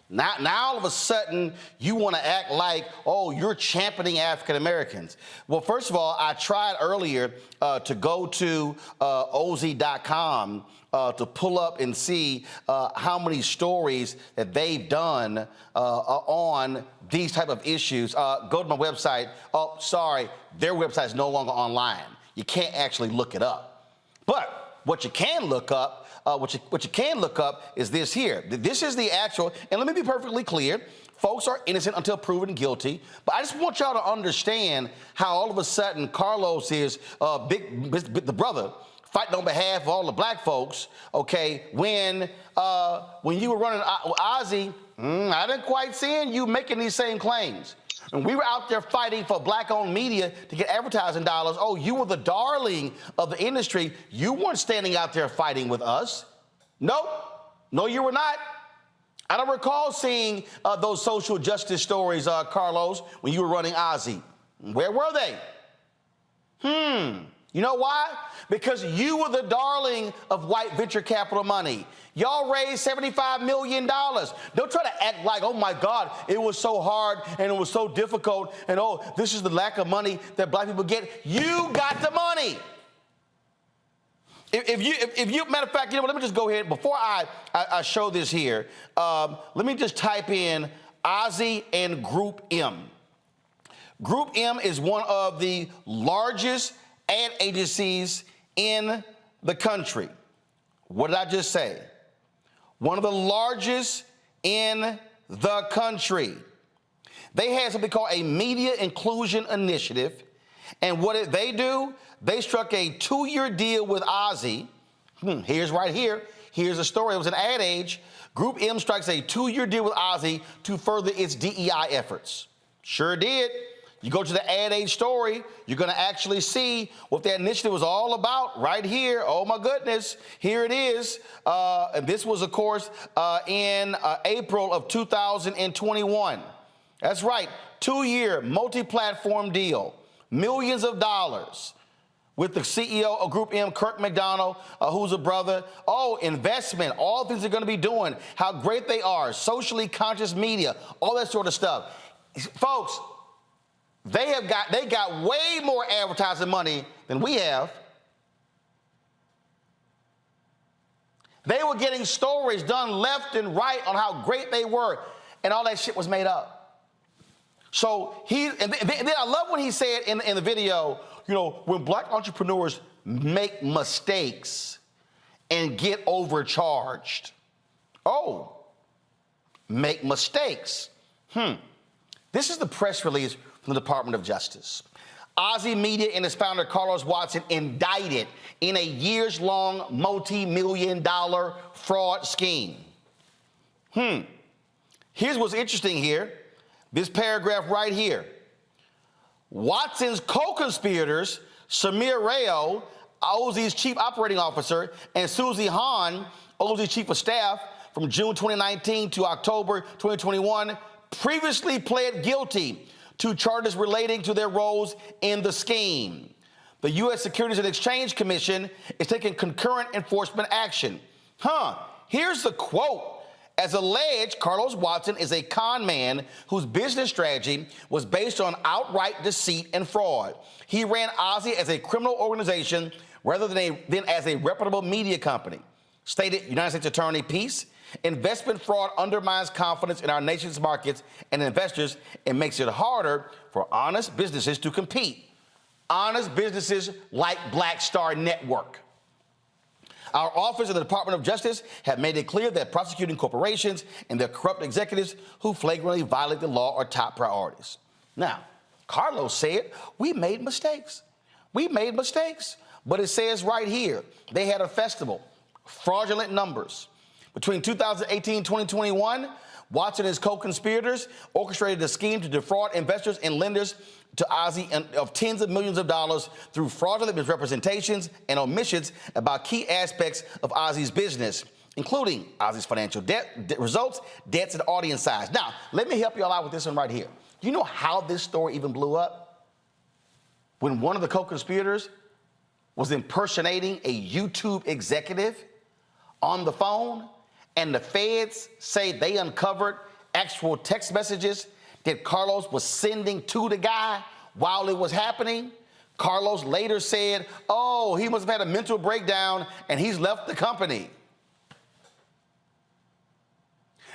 Now all of a sudden you want to act like, oh, you're championing African Americans. Well, first of all, I tried earlier to go to OZ.com to pull up and see how many stories that they've done on these type of issues. Go to my website. Oh, sorry, their website is no longer online. You can't actually look it up. But what you can look up, what you can look up is this here. This is the actual, and let me be perfectly clear, folks are innocent until proven guilty, but I just want y'all to understand how all of a sudden Carlos is the brother fighting on behalf of all the black folks, okay, when you were running Ozzy, I didn't quite see you making these same claims. And we were out there fighting for black-owned media to get advertising dollars. Oh, you were the darling of the industry. You weren't standing out there fighting with us. Nope. No, you were not. I don't recall seeing those social justice stories, Carlos, when you were running Ozzy. Where were they? You know why? Because you were the darling of white venture capital money. Y'all raised $75 million. Don't try to act like, oh my God, it was so hard and it was so difficult and oh, this is the lack of money that black people get. You got the money. If you, matter of fact, you know what, let me just go ahead, before I show this here, let me just type in Ozzy and Group M. Group M is one of the largest ad agencies in the country. What did I just say? One of the largest in the country. They had something called a media inclusion initiative. And what did they do? They struck a 2-year deal with Ozzy. Here's right here. Here's the story. It was an ad age. Group M strikes a 2-year deal with Ozzy to further its DEI efforts. Sure did. You go to the ad age story, you're going to actually see what that initiative was all about right here. Oh, my goodness. Here it is. And this was, of course, in April of 2021. That's right. 2-year multi-platform deal. Millions of dollars with the CEO of Group M, Kirk McDonald, who's a brother. Oh, investment, all things they're going to be doing, how great they are, socially conscious media, all that sort of stuff. Folks, they got way more advertising money than we have. They were getting stories done left and right on how great they were, and all that shit was made up. So then I love when he said in the video, you know, when black entrepreneurs make mistakes and get overcharged. Oh, make mistakes. This is the press release from the Department of Justice. Ozzy Media and its founder, Carlos Watson, indicted in a years-long multi-million-dollar fraud scheme. Here's what's interesting here. This paragraph right here. Watson's co-conspirators, Samir Rao, Ozzy's chief operating officer, and Susie Hahn, Ozzy's chief of staff, from June 2019 to October 2021, previously pled guilty to charges relating to their roles in the scheme. The U.S. Securities and Exchange Commission is taking concurrent enforcement action. Here's the quote. As alleged, Carlos Watson is a con man whose business strategy was based on outright deceit and fraud. He ran Ozzy as a criminal organization rather than as a reputable media company. Stated United States Attorney Peace, investment fraud undermines confidence in our nation's markets and investors and makes it harder for honest businesses to compete. Honest businesses like Black Star Network. Our office of the Department of Justice have made it clear that prosecuting corporations and their corrupt executives who flagrantly violate the law are top priorities. Now, Carlos said, we made mistakes. We made mistakes. But it says right here, they had a festival, fraudulent numbers. Between 2018 and 2021, Watson and his co-conspirators orchestrated a scheme to defraud investors and lenders to Ozzy of tens of millions of dollars through fraudulent misrepresentations and omissions about key aspects of Ozzy's business, including Ozzy's financial results, debts, and audience size. Now, let me help you all out with this one right here. Do you know how this story even blew up? When one of the co-conspirators was impersonating a YouTube executive on the phone, and the feds say they uncovered actual text messages that Carlos was sending to the guy while it was happening. Carlos later said, oh, he must have had a mental breakdown and he's left the company.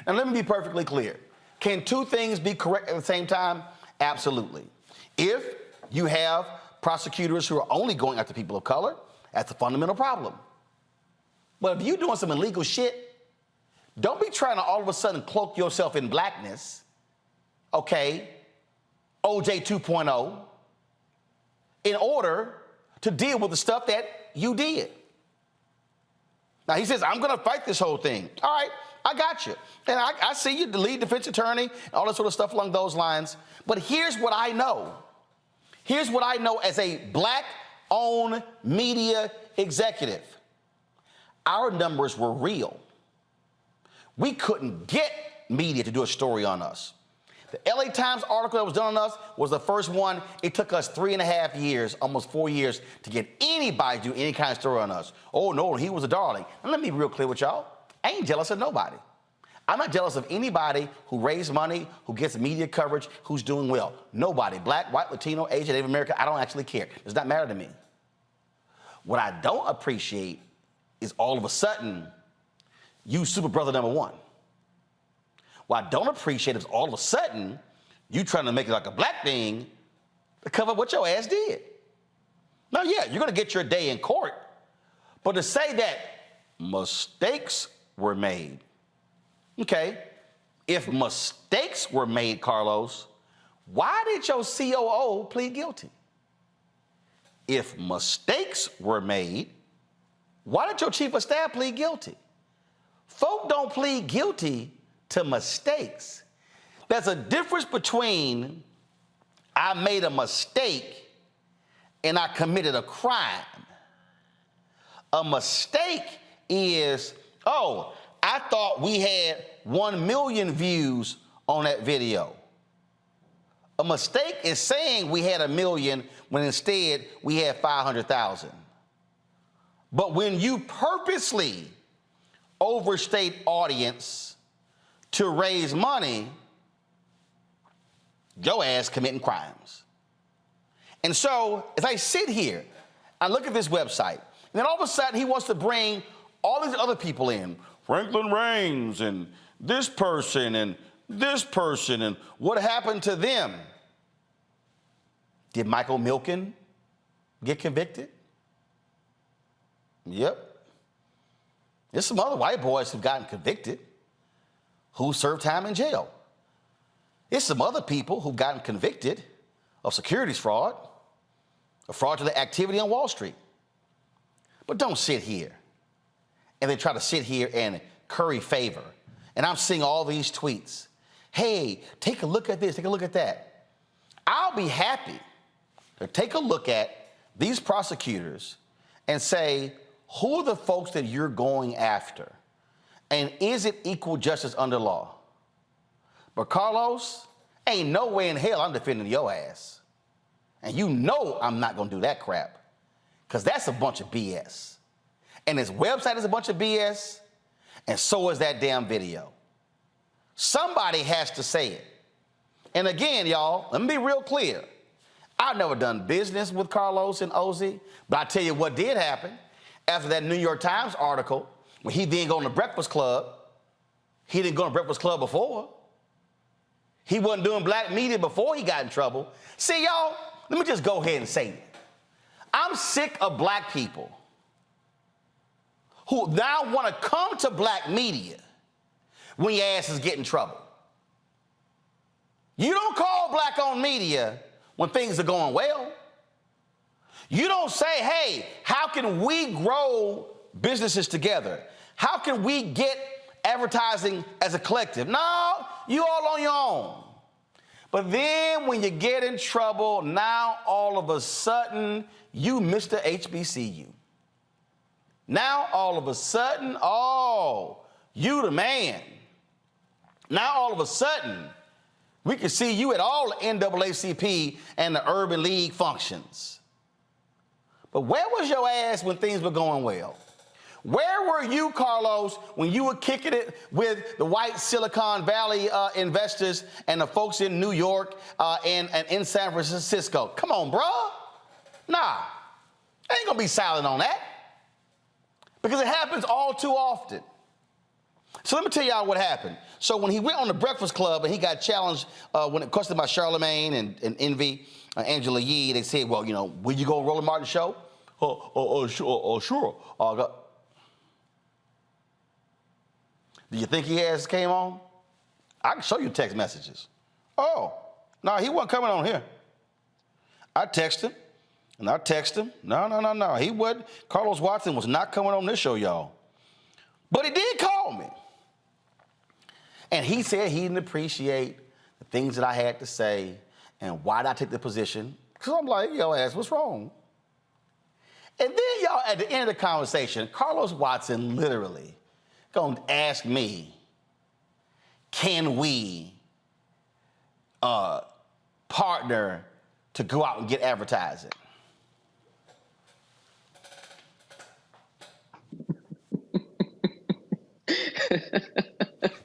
And let me be perfectly clear. Can two things be correct at the same time? Absolutely. If you have prosecutors who are only going after people of color, that's a fundamental problem. But if you're doing some illegal shit, don't be trying to all of a sudden cloak yourself in blackness. Okay, OJ 2.0, in order to deal with the stuff that you did. Now, he says, I'm going to fight this whole thing. All right, I got you. And I see you, the lead defense attorney, all that sort of stuff along those lines. But here's what I know. Here's what I know as a black-owned media executive. Our numbers were real. We couldn't get media to do a story on us. The LA Times article that was done on us was the first one. It took us 3.5 years, almost 4 years, to get anybody to do any kind of story on us. Oh, no, he was a darling. And let me be real clear with y'all. I ain't jealous of nobody. I'm not jealous of anybody who raised money, who gets media coverage, who's doing well. Nobody. Black, white, Latino, Asian, Native American, I don't actually care. It does not matter to me. What I don't appreciate is all of a sudden, you super brother number one. What I don't appreciate is all of a sudden, you trying to make it like a black thing to cover what your ass did. Now, yeah, you're gonna get your day in court, but to say that mistakes were made, okay, if mistakes were made, Carlos, why did your COO plead guilty? If mistakes were made, why did your chief of staff plead guilty? Folk don't plead guilty to mistakes. There's a difference between I made a mistake and I committed a crime. A mistake is, oh, I thought we had 1 million views on that video. A mistake is saying we had 1 million when instead we had 500,000. But when you purposely overstate audience to raise money, your ass committing crimes. And so, as I sit here, I look at this website, and then all of a sudden he wants to bring all these other people in, Franklin Raines and this person and this person, and what happened to them? Did Michael Milken get convicted? Yep. There's some other white boys who've gotten convicted, who served time in jail. There's some other people who've gotten convicted of securities fraud, of fraudulent activity on Wall Street. But don't sit here and then try to sit here and curry favor. And I'm seeing all these tweets. Hey, take a look at this, take a look at that. I'll be happy to take a look at these prosecutors and say, who are the folks that you're going after? And is it equal justice under law? But Carlos, ain't no way in hell I'm defending your ass. And you know I'm not gonna do that crap, because that's a bunch of BS. And his website is a bunch of BS, and so is that damn video. Somebody has to say it. And again, y'all, let me be real clear. I've never done business with Carlos and Ozzy, but I tell you what did happen. After that New York Times article, when he didn't go on the Breakfast Club, he didn't go on the Breakfast Club before. He wasn't doing black media before he got in trouble. See, y'all, let me just go ahead and say it. I'm sick of black people who now want to come to black media when your ass is getting in trouble. You don't call black-owned media when things are going well. You don't say, hey, how can we grow businesses together? How can we get advertising as a collective? No, you all on your own. But then when you get in trouble, now all of a sudden, you Mr. HBCU. Now all of a sudden, oh, you the man. Now all of a sudden, we can see you at all the NAACP and the Urban League functions. But where was your ass when things were going well? Where were you, Carlos, when you were kicking it with the white Silicon Valley investors and the folks in New York and in San Francisco? Come on, bro. Nah, I ain't gonna be silent on that, because it happens all too often. So let me tell y'all what happened. So when he went on the Breakfast Club and he got challenged when it questioned by Charlemagne and Envy, Angela Yee, they said, well, you know, will you go on Roland Martin's show? Sure. Do you think he has came on? I can show you text messages. Oh, no, he wasn't coming on here. I text him, and I text him. No. He wasn't. Carlos Watson was not coming on this show, y'all. But he did call me. And he said he didn't appreciate the things that I had to say and why did I take the position. Because I'm like, yo, ass, what's wrong? And then, y'all, at the end of the conversation, Carlos Watson literally gonna ask me, can we partner to go out and get advertising?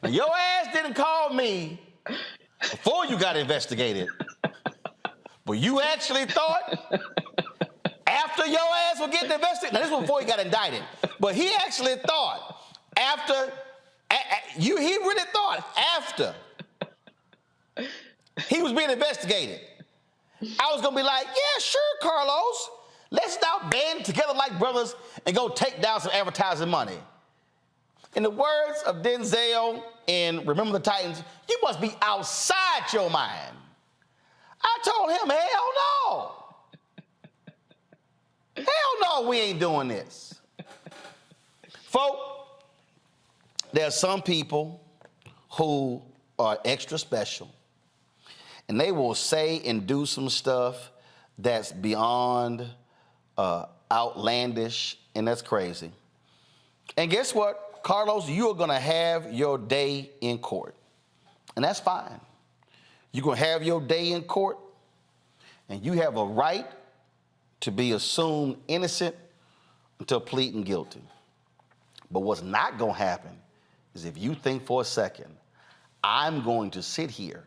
Now, your ass didn't call me before you got investigated, but you actually thought after your ass was getting investigated. Now, this was before he got indicted, but he actually thought after he really thought after he was being investigated, I was gonna be like, yeah, sure, Carlos, let's now band together like brothers and go take down some advertising money. In the words of Denzel in Remember the Titans, you must be outside your mind. I told him, hell no. Hell no, we ain't doing this. Folk, there are some people who are extra special, and they will say and do some stuff that's beyond outlandish, and that's crazy. And guess what? Carlos, you are going to have your day in court, and that's fine. You're going to have your day in court, and you have a right to be assumed innocent until pleading guilty. But what's not going to happen is if you think for a second, I'm going to sit here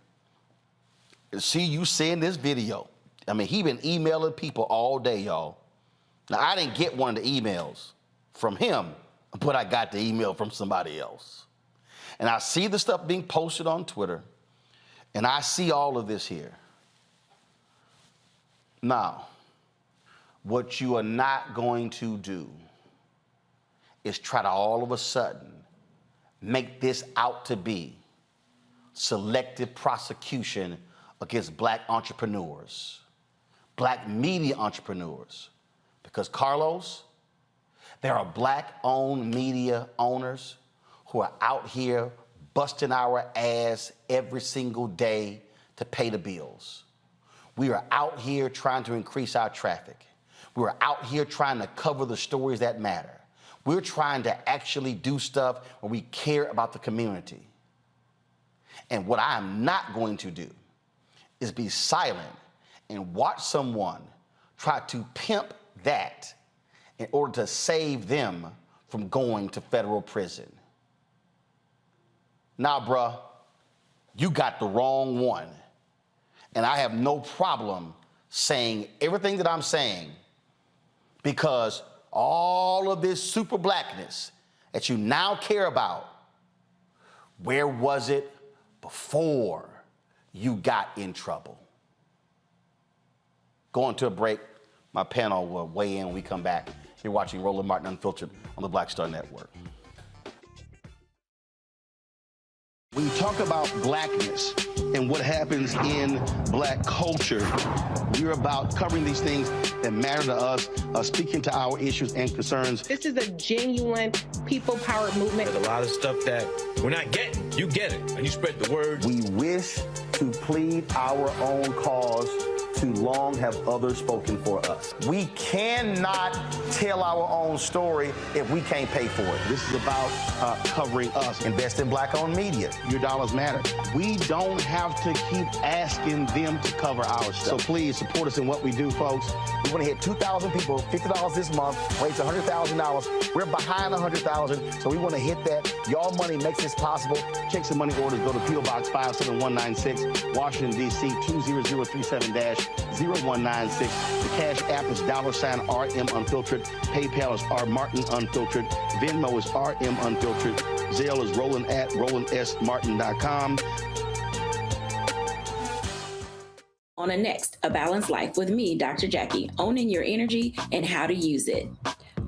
and see you seeing this video. I mean, he been emailing people all day, y'all. Now, I didn't get one of the emails from him, but I got the email from somebody else. And I see the stuff being posted on Twitter, and I see all of this here. Now, what you are not going to do is try to all of a sudden make this out to be selective prosecution against black entrepreneurs, black media entrepreneurs. Because, Carlos, there are black-owned media owners who are out here busting our ass every single day to pay the bills. We are out here trying to increase our traffic. We're out here trying to cover the stories that matter. We're trying to actually do stuff where we care about the community. And what I am not going to do is be silent and watch someone try to pimp that in order to save them from going to federal prison. Now, bruh, you got the wrong one. And I have no problem saying everything that I'm saying, because all of this super blackness that you now care about, where was it before you got in trouble? Going to a break. My panel will weigh in when we come back. You're watching Roland Martin Unfiltered on the Black Star Network. When you talk about blackness and what happens in black culture, we're about covering these things that matter to us, speaking to our issues and concerns. This is a genuine people-powered movement. There's a lot of stuff that we're not getting. You get it, and you spread the word. We wish to plead our own cause. Too long have others spoken for us. We cannot tell our own story if we can't pay for it. This is about covering us. Invest in black-owned media. Your dollars matter. We don't have to keep asking them to cover our stuff. So please support us in what we do, folks. We want to hit 2,000 people, $50 this month, raise $100,000. We're behind 100,000, so we want to hit that. Y'all money makes this possible. Check some money orders. Go to P.O. Box 57196, Washington, D.C. 20037-0196. The Cash App is $RM Unfiltered. PayPal is R Martin Unfiltered. Venmo is RM Unfiltered. Zelle is Roland@RolandSMartin.com. On the next, A Balanced Life with me, Dr. Jackie, owning your energy and how to use it.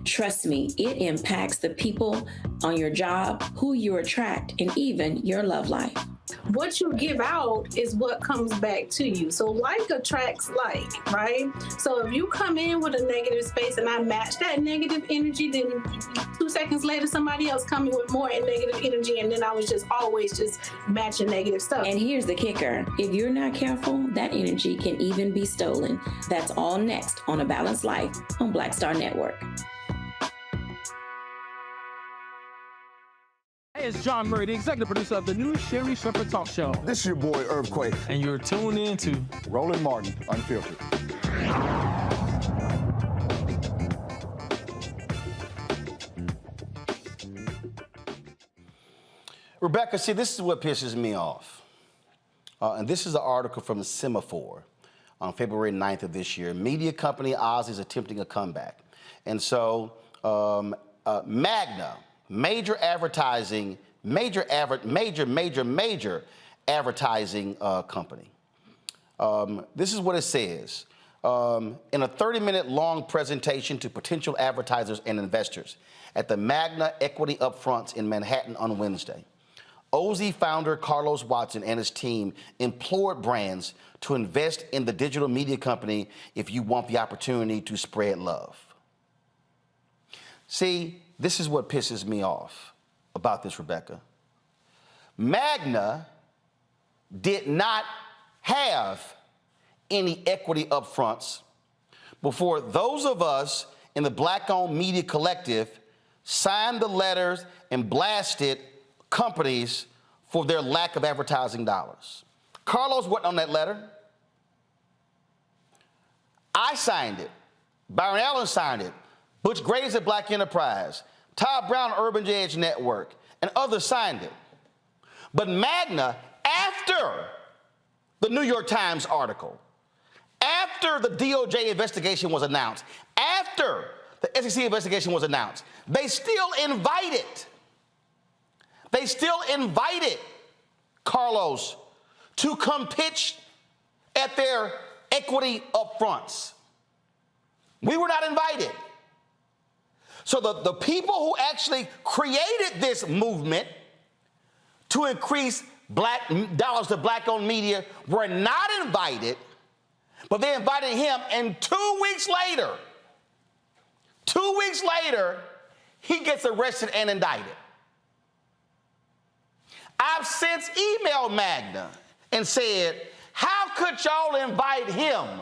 Trust me, it impacts the people on your job, who you attract, and even your love life. What you give out is what comes back to you. So like attracts like, right? So if you come in with a negative space and I match that negative energy, then 2 seconds later, somebody else coming with more negative energy, and then I was just always just matching negative stuff. And here's the kicker. If you're not careful, that energy can even be stolen. That's all next on A Balanced Life on Black Star Network. Hey, it's John Murray, the executive producer of the new Sherry Shepherd Talk Show. This is your boy, Earthquake. And you're tuned in to Roland Martin, Unfiltered. Rebecca, see, this is what pisses me off. And this is an article from Semaphore on February 9th of this year. Media company Oz is attempting a comeback. And so Magna, major advertising company. This is what it says. In a 30-minute long presentation to potential advertisers and investors at the Magna Equity Upfronts in Manhattan on Wednesday, OZ founder Carlos Watson and his team implored brands to invest in the digital media company if you want the opportunity to spread love. See, this is what pisses me off about this, Rebecca. Magna did not have any equity upfronts before those of us in the Black-owned media collective signed the letters and blasted companies for their lack of advertising dollars. Carlos wasn't on that letter. I signed it. Byron Allen signed it. Butch Graves at Black Enterprise, Todd Brown, Urban Edge Network, and others signed it. But Magna, after the New York Times article, after the DOJ investigation was announced, after the SEC investigation was announced, they still invited Carlos to come pitch at their equity upfronts. We were not invited. So the people who actually created this movement to increase dollars to Black-owned media were not invited, but they invited him, and 2 weeks later, he gets arrested and indicted. I've since emailed Magna and said, how could y'all invite him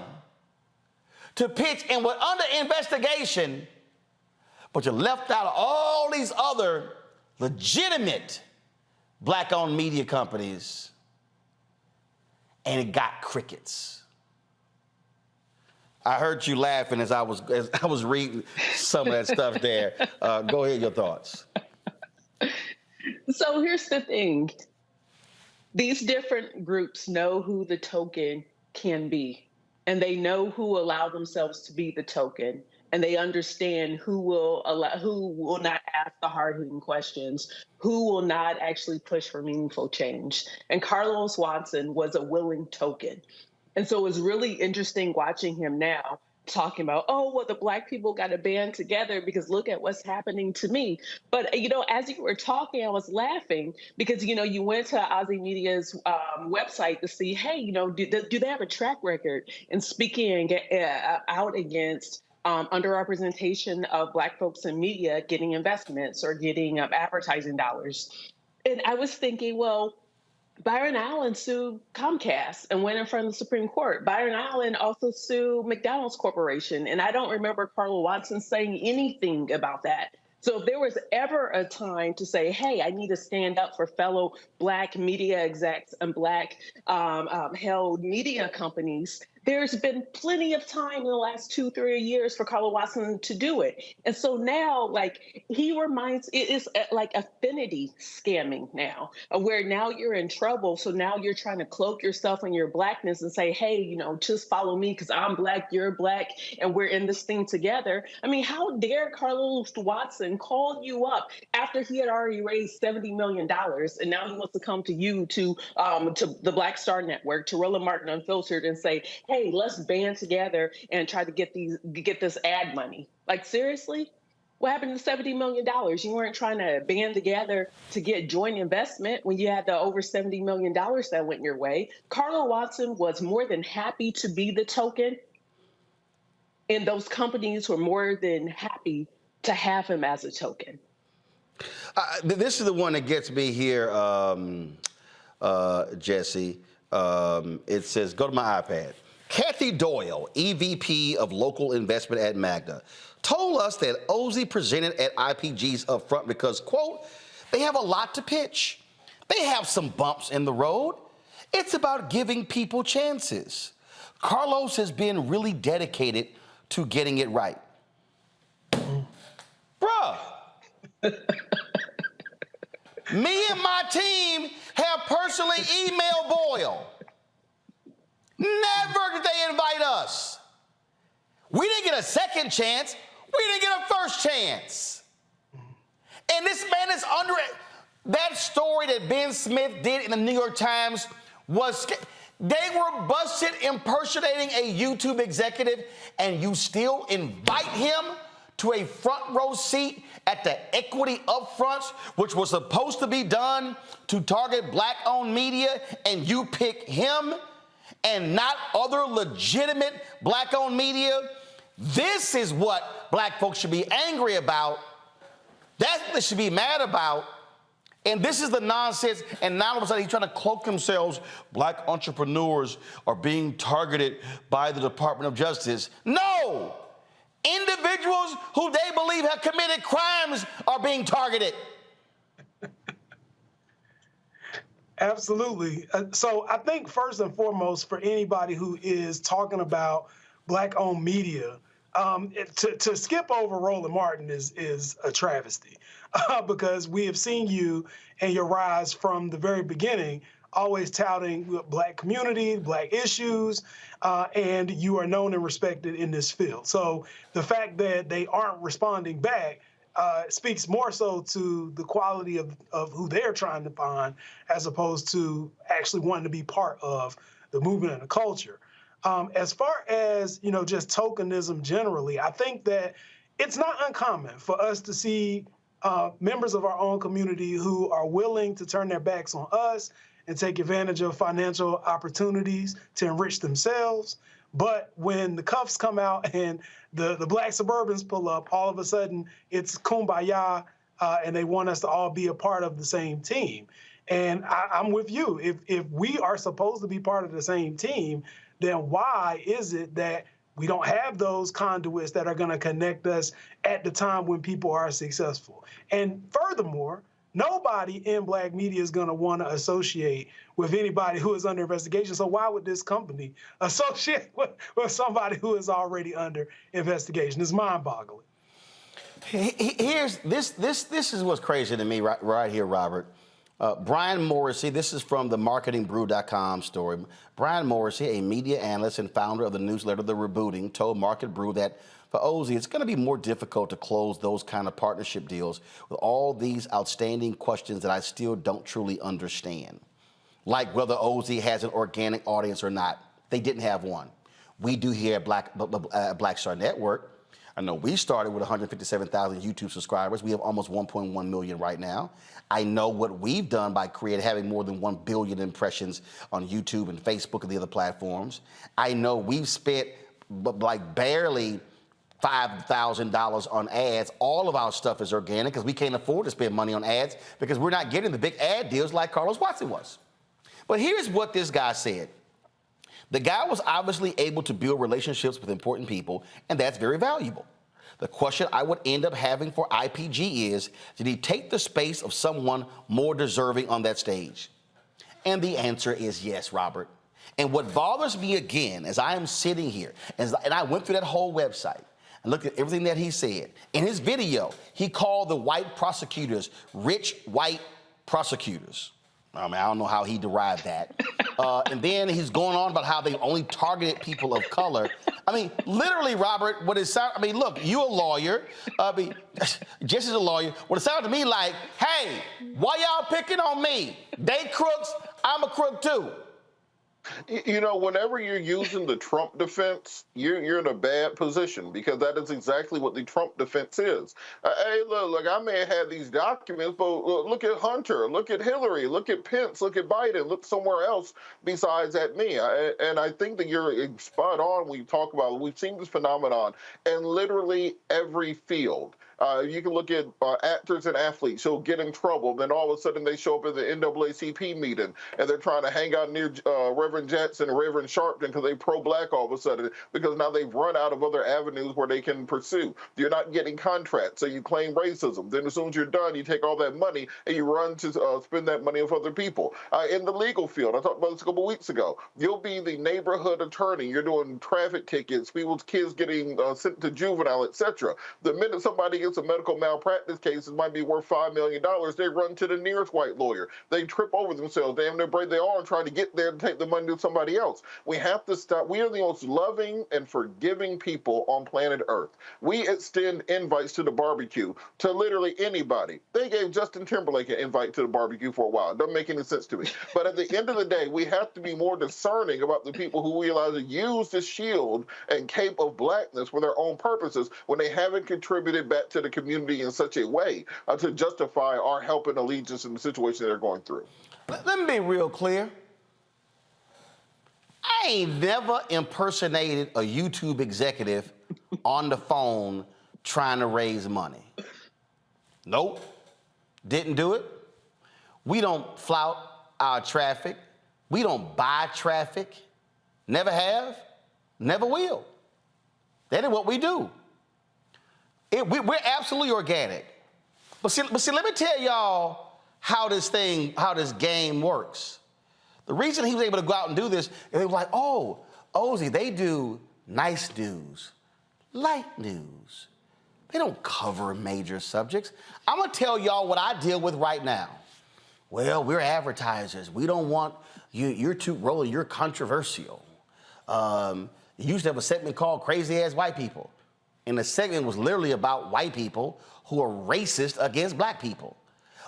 to pitch and we're under investigation, but you left out all these other legitimate Black-owned media companies, and it got crickets. I heard you laughing as I was reading some of that stuff there. Go ahead, your thoughts. So here's the thing. These different groups know who the token can be, and they know who allow themselves to be the token, and they understand who will not ask the hard-hitting questions, who will not actually push for meaningful change. And Carlos Watson was a willing token. And so it was really interesting watching him now talking about, oh, well, the Black people got to band together because look at what's happening to me. But, as you were talking, I was laughing because, you went to Aussie Media's website to see, hey, do they have a track record in speaking out against underrepresentation of Black folks in media getting investments or getting advertising dollars? And I was thinking, well, Byron Allen sued Comcast and went in front of the Supreme Court. Byron Allen also sued McDonald's Corporation, and I don't remember Carlos Watson saying anything about that. So if there was ever a time to say, hey, I need to stand up for fellow Black media execs and Black held media companies, there's been plenty of time in the last 2-3 years for Carlos Watson to do it. And so now, he reminds, it is like affinity scamming now, where now you're in trouble. So now you're trying to cloak yourself in your Blackness and say, hey, just follow me because I'm Black, you're Black, and we're in this thing together. I mean, how dare Carlos Watson call you up after he had already raised $70 million, and now he wants to come to you, to the Black Star Network, to Roland Martin Unfiltered, and say, hey, let's band together and try to get this ad money. Seriously? What happened to $70 million? You weren't trying to band together to get joint investment when you had the over $70 million that went your way. Carlo Watson was more than happy to be the token, and those companies were more than happy to have him as a token. This is the one that gets me here, Jesse. It says, go to my iPad. Kathy Doyle, EVP of Local Investment at Magna, told us that Ozzie presented at IPG's upfront because, quote, they have a lot to pitch. They have some bumps in the road. It's about giving people chances. Carlos has been really dedicated to getting it right. Bruh. Me and my team have personally emailed Boyle. Never did they invite us. We didn't get a second chance. We didn't get a first chance. And this man is under it. That story that Ben Smith did in the New York Times was, they were busted impersonating a YouTube executive, and you still invite him to a front row seat at the equity upfronts, which was supposed to be done to target black-owned media, and you pick him and not other legitimate black-owned media. This is what black folks should be angry about. That's what they should be mad about. And this is the nonsense, and now all of a sudden he's trying to cloak themselves. Black entrepreneurs are being targeted by the Department of Justice. No! Individuals who they believe have committed crimes are being targeted. Absolutely. So I think first and foremost, for anybody who is talking about black-owned media, to skip over Roland Martin is a travesty because we have seen you and your rise from the very beginning, always touting black community, black issues, and you are known and respected in this field. So the fact that they aren't responding back speaks more so to the quality of who they're trying to find as opposed to actually wanting to be part of the movement and the culture. As far as, just tokenism generally, I think that it's not uncommon for us to see members of our own community who are willing to turn their backs on us and take advantage of financial opportunities to enrich themselves. But when the cuffs come out and the black Suburbans pull up, all of a sudden it's kumbaya, and they want us to all be a part of the same team. And I'm with you. If we are supposed to be part of the same team, then why is it that we don't have those conduits that are going to connect us at the time when people are successful? And furthermore, nobody in black media is going to want to associate with anybody who is under investigation. So why would this company associate with somebody who is already under investigation? It's mind-boggling. Here's this is what's crazy to me right here, Robert. Brian Morrissey, this is from the marketingbrew.com story. Brian Morrissey, a media analyst and founder of the newsletter The Rebooting, told Market Brew that for Ozzie, it's going to be more difficult to close those kind of partnership deals with all these outstanding questions that I still don't truly understand. Like whether Ozzie has an organic audience or not. They didn't have one. We do here at Black Star Network. I know we started with 157,000 YouTube subscribers. We have almost 1.1 million right now. I know what we've done by having more than 1 billion impressions on YouTube and Facebook and the other platforms. I know we've spent like barely $5,000 on ads. All of our stuff is organic because we can't afford to spend money on ads because we're not getting the big ad deals like Carlos Watson was. But here's what this guy said. The guy was obviously able to build relationships with important people, and that's very valuable. The question I would end up having for IPG is, did he take the space of someone more deserving on that stage? And the answer is yes, Robert. And what bothers me again, as I am sitting here, and I went through that whole website and looked at everything that he said. In his video, he called the white prosecutors rich white prosecutors. I mean, I don't know how he derived that. And then he's going on about how they only targeted people of color. I mean, literally, Robert, what it sounds, I mean, look, you a lawyer. Jesse's a lawyer. What it sounded to me like, hey, why y'all picking on me? They crooks, I'm a crook too. You know, whenever you're using the Trump defense, you're in a bad position because that is exactly what the Trump defense is. Hey, look, I may have had these documents, but look at Hunter, look at Hillary, look at Pence, look at Biden, look somewhere else besides at me. And I think that you're spot on when you talk about it. We've seen this phenomenon in literally every field. You can look at actors and athletes who'll get in trouble, then all of a sudden they show up at the NAACP meeting and they're trying to hang out near Reverend Jackson and Reverend Sharpton because they're pro-black all of a sudden, because now they've run out of other avenues where they can pursue. You're not getting contracts, so you claim racism. Then as soon as you're done, you take all that money and you run to spend that money with other people. In the legal field, I talked about this a couple weeks ago, you'll be the neighborhood attorney. You're doing traffic tickets, people's kids getting sent to juvenile, etc. The minute somebody gets a medical malpractice case that might be worth $5 million, they run to the nearest white lawyer. They trip over themselves, damn near break their arm trying to get there and take the money to somebody else. We have to stop. We are the most loving and forgiving people on planet Earth. We extend invites to the barbecue to literally anybody. They gave Justin Timberlake an invite to the barbecue for a while. It doesn't make any sense to me. But at the end of the day, we have to be more discerning about the people who realize to use the shield and cape of blackness for their own purposes when they haven't contributed back to the community in such a way to justify our help and allegiance in the situation they're going through. Let me be real clear. I ain't never impersonated a YouTube executive on the phone trying to raise money. Nope. Didn't do it. We don't flout our traffic. We don't buy traffic. Never have, never will. That is what we do. We're absolutely organic. But see, let me tell y'all how this game works. The reason he was able to go out and do this, and they were like, oh, Ozzy, they do nice news, light news. They don't cover major subjects. I'm gonna tell y'all what I deal with right now. Well, we're advertisers. We don't want you're too rolling, you're controversial. You used to have a segment called Crazy Ass White People. And the segment was literally about white people who are racist against black people.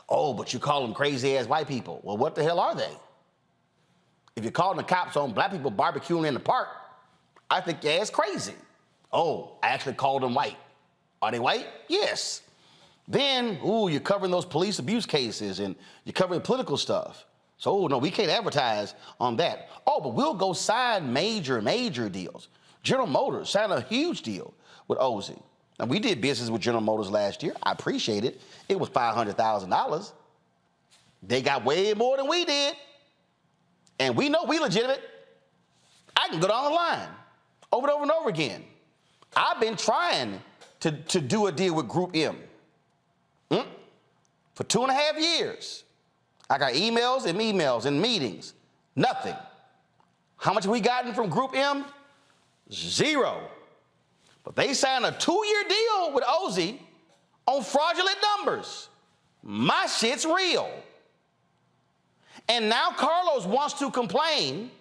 Oh, but you call them crazy ass white people. Well, what the hell are they? If you're calling the cops on black people barbecuing in the park, I think your ass crazy. Oh, I actually called them white. Are they white? Yes. Then, ooh, you're covering those police abuse cases and you're covering political stuff. So, no, we can't advertise on that. Oh, but we'll go sign major deals. General Motors signed a huge deal with Ozzy. And we did business with General Motors last year. I appreciate it. It was $500,000. They got way more than we did. And we know we legitimate. I can go down the line over and over again. I've been trying to do a deal with Group M for 2.5 years. I got emails and meetings. Nothing. How much have we gotten from Group M? Zero. But they signed a 2-year deal with Ozzy on fraudulent numbers. My shit's real. And now Carlos wants to complain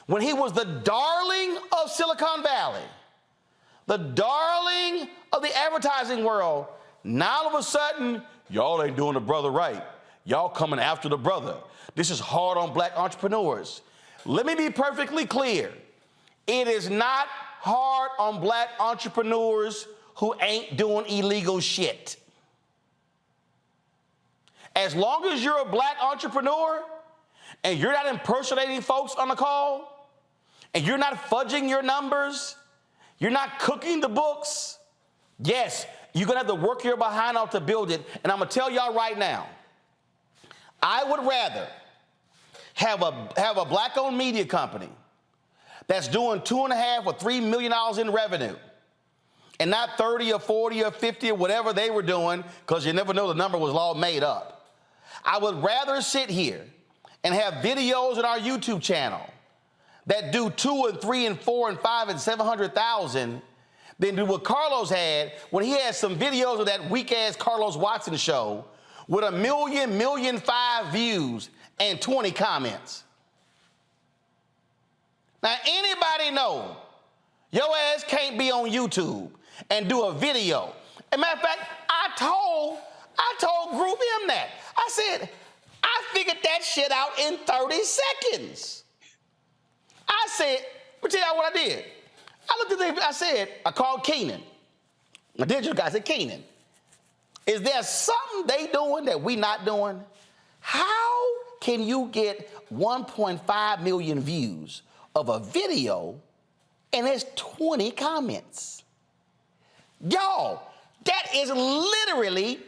when he was the darling of Silicon Valley, the darling of the advertising world. Now all of a sudden, y'all ain't doing the brother right. Y'all coming after the brother. This is hard on black entrepreneurs. Let me be perfectly clear. It is not hard on black entrepreneurs who ain't doing illegal shit. As long as you're a black entrepreneur and you're not impersonating folks on the call and you're not fudging your numbers, you're not cooking the books, yes, you're gonna have to work your behind out to build it. And I'm gonna tell y'all right now, I would rather have a black-owned media company that's doing $2.5 or $3 million in revenue, and not 30 or 40 or 50 or whatever they were doing, because you never know, the number was all made up. I would rather sit here and have videos on our YouTube channel that do 2 and 3 and 4 and 5 and 700,000 than do what Carlos had when he had some videos of that weak-ass Carlos Watson show with 1 million, 1.5 million views and 20 comments. Now, anybody know your ass can't be on YouTube and do a video. As a matter of fact, I told Group M that. I said, I figured that shit out in 30 seconds. said, let me tell y'all what I did. I looked at them, I called Keenan. My digital guy said, Keenan, is there something they doing that we not doing? How can you get 1.5 million views of a video and there's 20 comments? Y'all, that is literally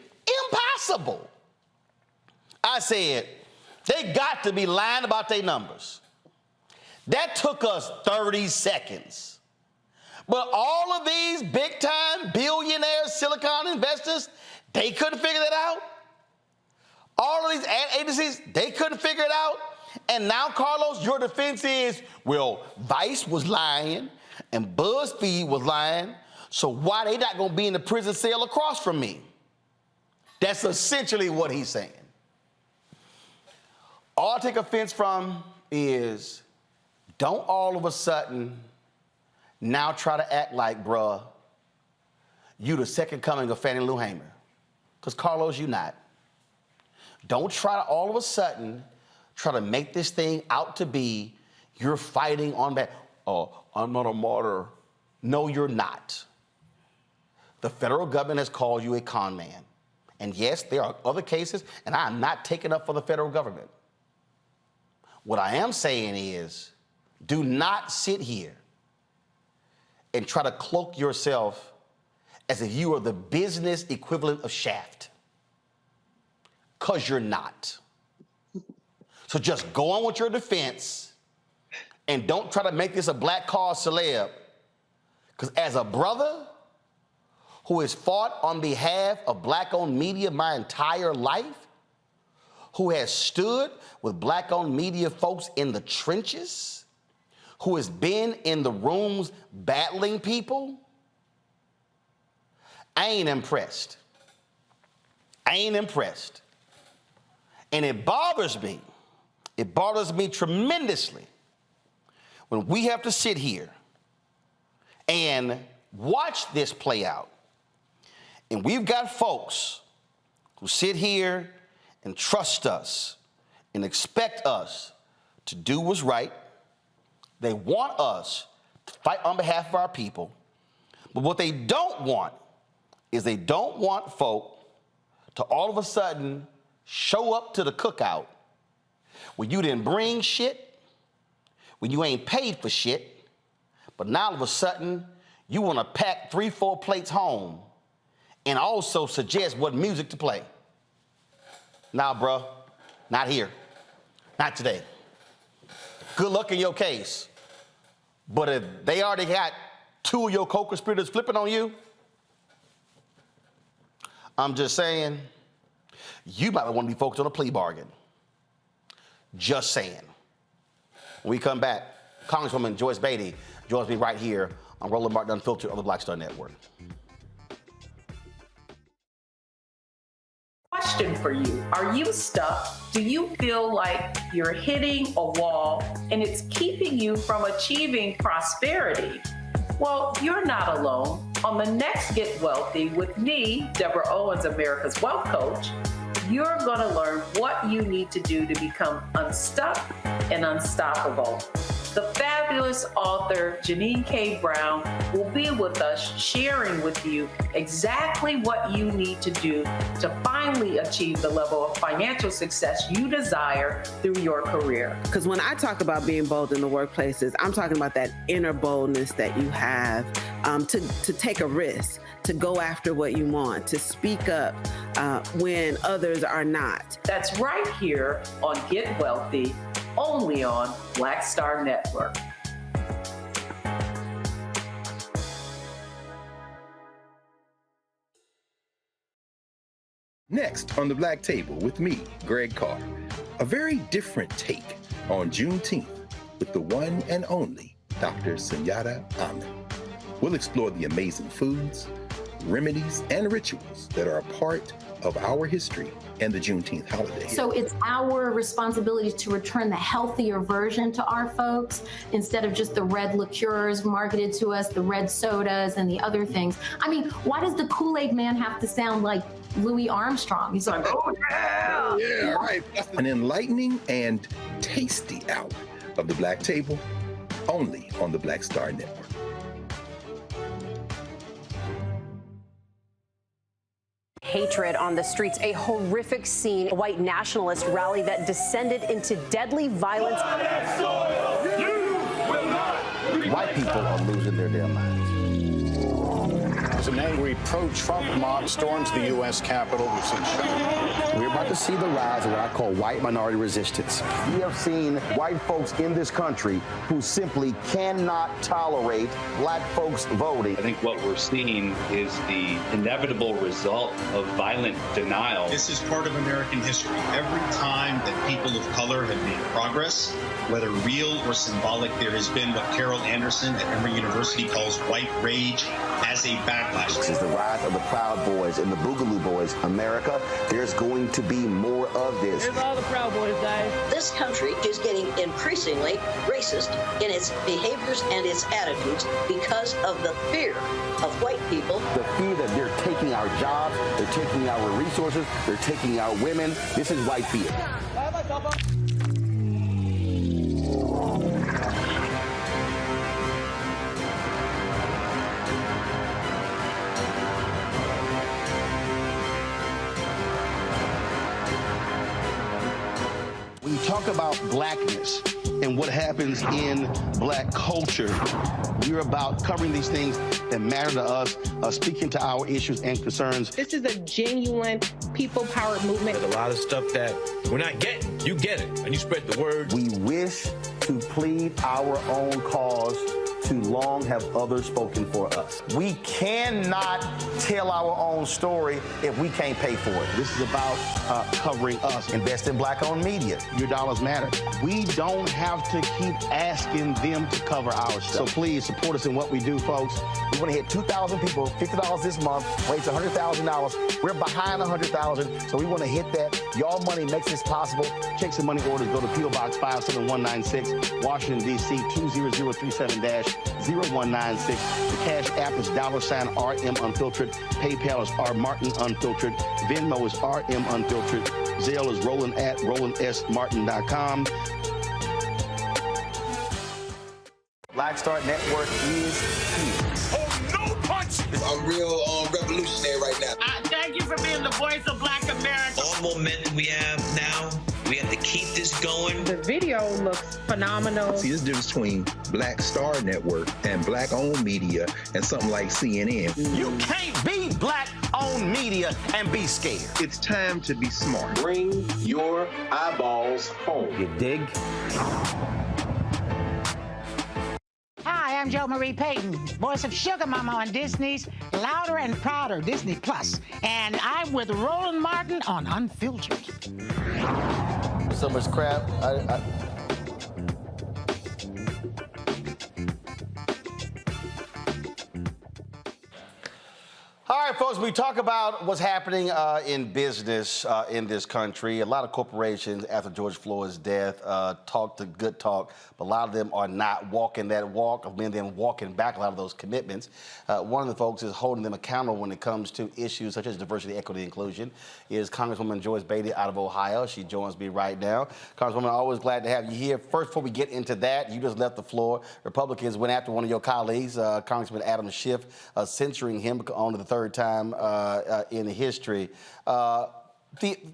impossible. I said, they got to be lying about their numbers. That took us 30 seconds. But all of these big-time billionaire Silicon investors, they couldn't figure that out. All of these ad agencies, they couldn't figure it out. And now, Carlos, your defense is, well, Vice was lying and BuzzFeed was lying, so why they not gonna be in the prison cell across from me? That's essentially what he's saying. All I take offense from is, don't all of a sudden now try to act like, bruh, you the second coming of Fannie Lou Hamer. Because Carlos, you not. Don't try to all of a sudden try to make this thing out to be you're fighting on that. Oh, I'm not a martyr. No, you're not. The federal government has called you a con man. And yes, there are other cases, and I am not taking up for the federal government. What I am saying is, do not sit here and try to cloak yourself as if you are the business equivalent of Shaft. Because you're not. So just go on with your defense and don't try to make this a black cause celeb. Because as a brother who has fought on behalf of black-owned media my entire life, who has stood with black-owned media folks in the trenches, who has been in the rooms battling people, I ain't impressed. I ain't impressed. And it bothers me. It bothers me tremendously when we have to sit here and watch this play out. And we've got folks who sit here and trust us and expect us to do what's right. They want us to fight on behalf of our people. But what they don't want is they don't want folk to all of a sudden show up to the cookout when you didn't bring shit, when you ain't paid for shit, but now all of a sudden you want to pack 3-4 plates home and also suggest what music to play. Nah, bruh, not here, not today. Good luck in your case, but if they already got 2 of your co-conspirators flipping on you, I'm just saying, you might want to be focused on a plea bargain. Just saying. When we come back, Congresswoman Joyce Beatty joins me right here on Roland Martin Unfiltered on the Black Star Network. Question for you. Are you stuck? Do you feel like you're hitting a wall and it's keeping you from achieving prosperity? Well, you're not alone. On the next Get Wealthy with me, Deborah Owens, America's Wealth Coach, you're going to learn what you need to do to become unstuck and unstoppable. The fabulous author Janine K. Brown will be with us sharing with you exactly what you need to do to finally achieve the level of financial success you desire through your career. Because when I talk about being bold in the workplaces, I'm talking about that inner boldness that you have to take a risk, to go after what you want, to speak up when others are not. That's right here on Get Wealthy, only on Black Star Network. Next on the Black Table with me, Greg Carr, a very different take on Juneteenth with the one and only Dr. Sunyata Ahmed. We'll explore the amazing foods, remedies, and rituals that are a part of our history and the Juneteenth holiday. So it's our responsibility to return the healthier version to our folks instead of just the red liqueurs marketed to us, the red sodas and the other things. I mean, why does the Kool-Aid man have to sound like Louis Armstrong? He's like, oh yeah! Yeah, right. An enlightening and tasty hour of the Black Table, only on the Black Star Network. Hatred on the streets, a horrific scene, a white nationalist rally that descended into deadly violence. White people are losing their damn minds. An angry pro-Trump mob storms the U.S. Capitol. We've seen We're about to see the rise of what I call white minority resistance. We have seen white folks in this country who simply cannot tolerate black folks voting. I think what we're seeing is the inevitable result of violent denial. This is part of American history. Every time that people of color have made progress, whether real or symbolic, there has been what Carol Anderson at Emory University calls white rage as a backlash. This is the rise of the Proud Boys and the Boogaloo Boys. America, there's going to be more of this. Here's all the Proud Boys, guys. This country is getting increasingly racist in its behaviors and its attitudes because of the fear of white people. The fear that they're taking our jobs, they're taking our resources, they're taking our women. This is white fear. When you talk about blackness and what happens in black culture, we're about covering these things that matter to us, speaking to our issues and concerns. This is a genuine people-powered movement. There's a lot of stuff that we're not getting. You get it, and you spread the word. We wish to plead our own cause. Too long have others spoken for us. We cannot tell our own story if we can't pay for it. This is about covering us. Invest in black-owned media. Your dollars matter. We don't have to keep asking them to cover our stuff. So please support us in what we do, folks. We want to hit 2,000 people, $50 this month, raise $100,000. We're behind 100,000, so we want to hit that. Y'all money makes this possible. Check some money orders. Go to P.O. Box 57196, Washington, D.C. 20037-0196. The Cash App is $RM Unfiltered. PayPal is R Martin Unfiltered. Venmo is RM Unfiltered. Zelle is Roland at RolandSMartin.com. Black Star Network is here. Oh, no punch! I'm real revolutionary right now. Thank you for being the voice of Black America. All momentum we have now, we have to keep this going. The video looks phenomenal. See, this difference between Black Star Network and black-owned media and something like CNN. You can't be black-owned media and be scared. It's time to be smart. Bring your eyeballs home. You dig? Hi, I'm Jo Marie Payton, voice of Sugar Mama on Disney's Louder and Prouder Disney Plus, and I'm with Roland Martin on Unfiltered. So much crap. All right, folks, we talk about what's happening in business in this country. A lot of corporations, after George Floyd's death, talk the good talk, but a lot of them are not walking that walk, of many of them walking back a lot of those commitments. One of the folks is holding them accountable when it comes to issues such as diversity, equity, inclusion, is Congresswoman Joyce Beatty out of Ohio. She joins me right now. Congresswoman, always glad to have you here. First, before we get into that, you just left the floor. Republicans went after one of your colleagues, Congressman Adam Schiff, censoring him on the third time in history. More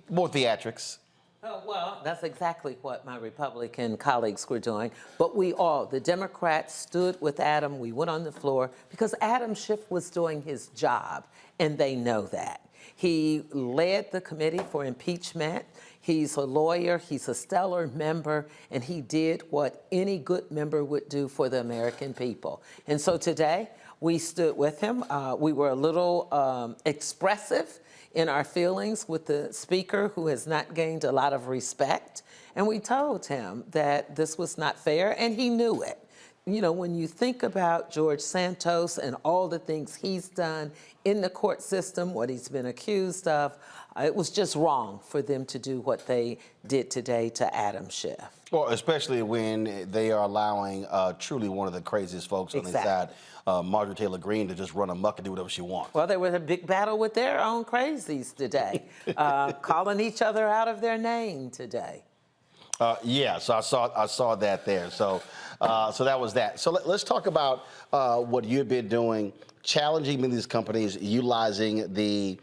theatrics. Oh, well, that's exactly what my Republican colleagues were doing. But we all, the Democrats, stood with Adam. We went on the floor because Adam Schiff was doing his job, and they know that. He led the committee for impeachment. He's a lawyer, he's a stellar member, and he did what any good member would do for the American people. And so today, we stood with him. We were a little expressive in our feelings with the speaker, who has not gained a lot of respect. And we told him that this was not fair, and he knew it. You know, when you think about George Santos and all the things he's done in the court system, what he's been accused of, it was just wrong for them to do what they did today to Adam Schiff. Well, especially when they are allowing truly one of the craziest folks on the side, Marjorie Taylor Greene, to just run amok and do whatever she wants. Well, there was a big battle with their own crazies today, calling each other out of their name today. Yeah, so I saw that there. So that was that. So let's talk about what you've been doing, challenging many of these companies, utilizing the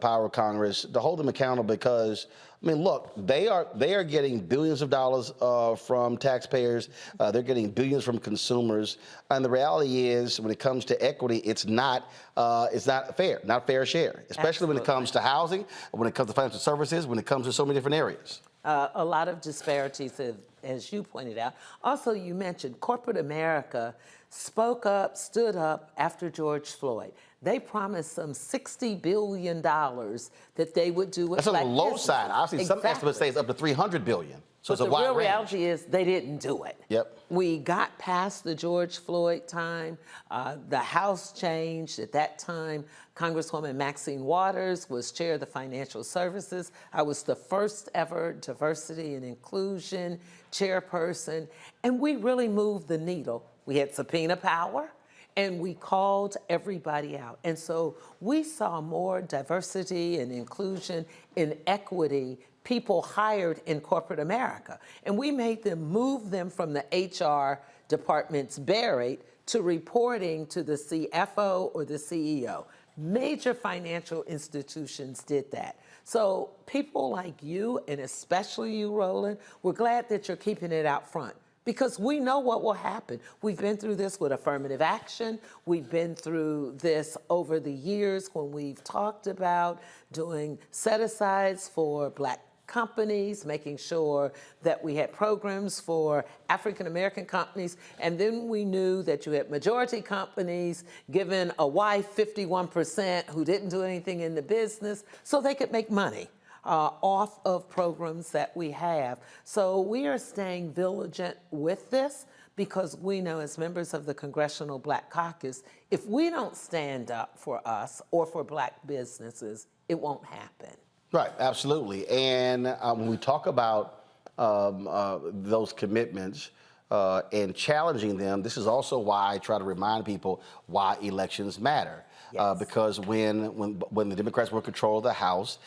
power of Congress to hold them accountable. Because I mean, look, they are getting billions of dollars from taxpayers. They're getting billions from consumers. And the reality is, when it comes to equity, it's not fair, not fair share, especially when it comes to housing, when it comes to financial services, when it comes to so many different areas. A lot of disparities, as you pointed out. Also, you mentioned corporate America spoke up, stood up after George Floyd. They promised some $60 billion that they would do with That's on the black low business. side. I've seen some estimates say it's up to $300 billion. So But it's a the wide real range. reality is they didn't do it. Yep. We got past the George Floyd time. The House changed. At that time, Congresswoman Maxine Waters was chair of the Financial Services. I was the first ever diversity and inclusion chairperson, and we really moved the needle. We had subpoena power, and we called everybody out. And so we saw more diversity and inclusion and equity people hired in corporate America. And we made them move them from the HR departments buried to reporting to the CFO or the CEO. Major financial institutions did that. So people like you, and especially you, Roland, we're glad that you're keeping it out front, because we know what will happen. We've been through this with affirmative action. We've been through this over the years when we've talked about doing set-asides for black companies, making sure that we had programs for African-American companies, and then we knew that you had majority companies giving a wife 51% who didn't do anything in the business so they could make money off of programs that we have. So we are staying vigilant with this, because we know, as members of the Congressional Black Caucus, if we don't stand up for us or for black businesses, it won't happen. Right, absolutely. And when we talk about those commitments and challenging them, this is also why I try to remind people why elections matter. Yes. Because when the Democrats were in control of the House,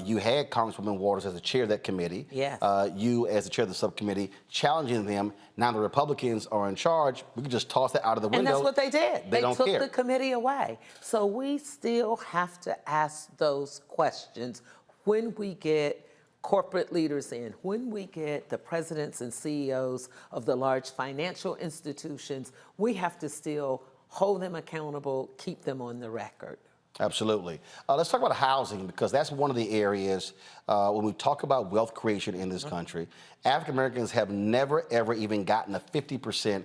you had Congresswoman Waters as the chair of that committee. Yes. You as the chair of the subcommittee challenging them. Now the Republicans are in charge. We can just toss that out of the window. And that's what they did. They don't took care. the committee away. So we still have to ask those questions when we get corporate leaders in, when we get the presidents and CEOs of the large financial institutions. We have to still hold them accountable, keep them on the record. Absolutely. Let's talk about housing, because that's one of the areas when we talk about wealth creation in this country. African Americans have never, ever even gotten a 50%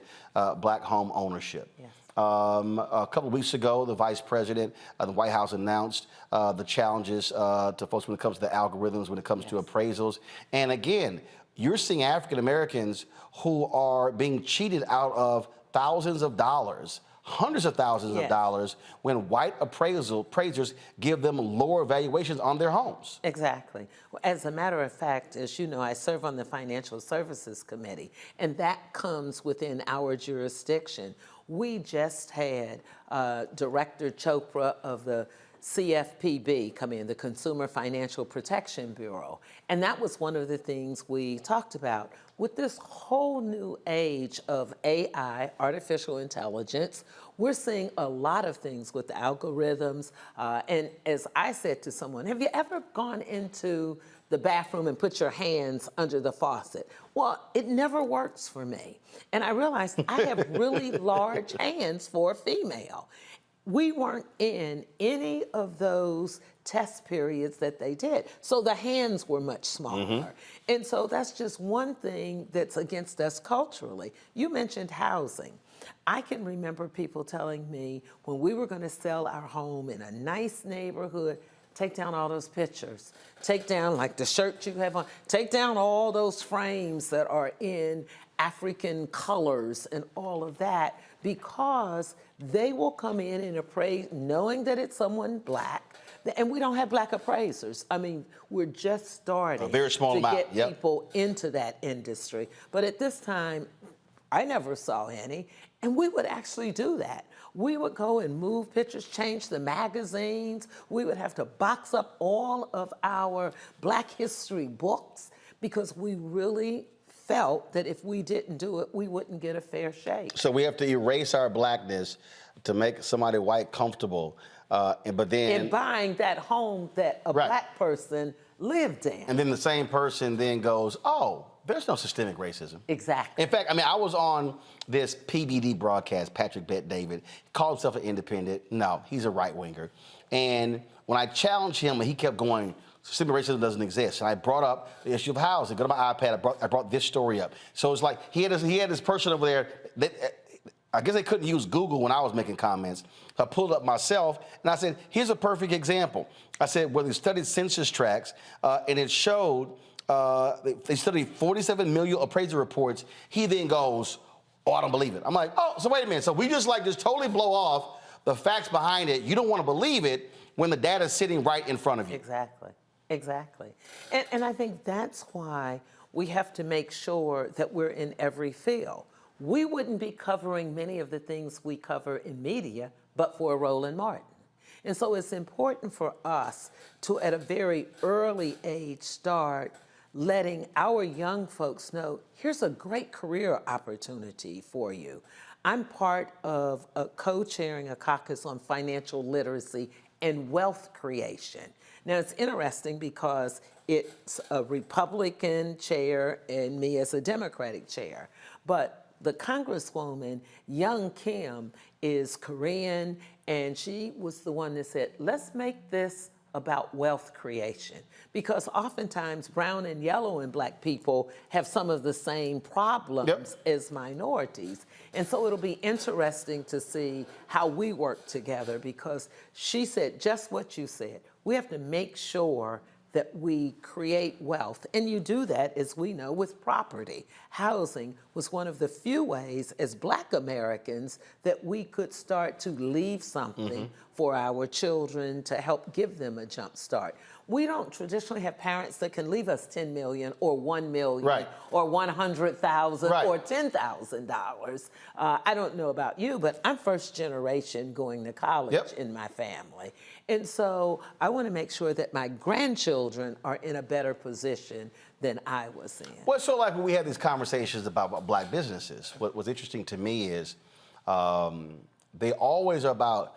black home ownership. Yes. A couple of weeks ago, the vice president of the White House announced the challenges to folks when it comes to the algorithms, when it comes to appraisals. And again, you're seeing African Americans who are being cheated out of thousands of dollars, hundreds of thousands of dollars, when white appraisers give them lower valuations on their homes. Exactly. As a matter of fact, as you know, I serve on the Financial Services Committee, and that comes within our jurisdiction. We just had Director Chopra of the CFPB come in, the Consumer Financial Protection Bureau. And that was one of the things we talked about. With this whole new age of AI, artificial intelligence, we're seeing a lot of things with the algorithms. And as I said to someone, have you ever gone into the bathroom and put your hands under the faucet? Well, it never works for me. And I realized I have really large hands for a female. We weren't in any of those test periods that they did. So the hands were much smaller. Mm-hmm. And so that's just one thing that's against us culturally. You mentioned housing. I can remember people telling me when we were going to sell our home in a nice neighborhood, take down all those pictures. Take down, like the shirt you have on, take down all those frames that are in African colors and all of that, because they will come in and appraise knowing that it's someone black. And we don't have black appraisers. I mean, we're just starting a very small amount. To get people into that industry. But at this time, I never saw any. And we would actually do that. We would go and move pictures, change the magazines. We would have to box up all of our Black history books, because we really felt that if we didn't do it, we wouldn't get a fair shake. So we have to erase our blackness to make somebody white comfortable, but then in buying that home that a black person lived in. And then the same person then goes, oh, there's no systemic racism. Exactly. In fact, I mean, I was on this PBD broadcast, Patrick Bet David, called himself an independent. No, he's a right-winger. And when I challenged him, he kept going, systemic racism doesn't exist. And I brought up the issue of housing. Go to my iPad, I brought this story up. So it's like he had this person over there that, I guess they couldn't use Google when I was making comments. I pulled up myself, and I said, here's a perfect example. I said, well, they studied census tracts, and it showed, they studied 47 million appraisal reports. He then goes, oh, I don't believe it. I'm like, oh, so wait a minute. So we just totally blow off the facts behind it. You don't want to believe it when the data's sitting right in front of you. Exactly, exactly. And I think that's why we have to make sure that we're in every field. We wouldn't be covering many of the things we cover in media, but for Roland Martin. And so it's important for us to, at a very early age, start letting our young folks know, here's a great career opportunity for you. I'm part of co-chairing a caucus on financial literacy and wealth creation. Now, it's interesting because it's a Republican chair and me as a Democratic chair, but the Congresswoman, Young Kim, is Korean, and she was the one that said, let's make this about wealth creation, because oftentimes brown and yellow and black people have some of the same problems as minorities. And so it'll be interesting to see how we work together, because she said just what you said. We have to make sure that we create wealth. And you do that, as we know, with property. Housing was one of the few ways as Black Americans that we could start to leave something for our children to help give them a jump start. We don't traditionally have parents that can leave us $10 million or $1 million or $100,000 or $10,000. I don't know about you, but I'm first generation going to college in my family. And so I want to make sure that my grandchildren are in a better position than I was in. Well, so like when we have these conversations about black businesses, what's interesting to me is they always are about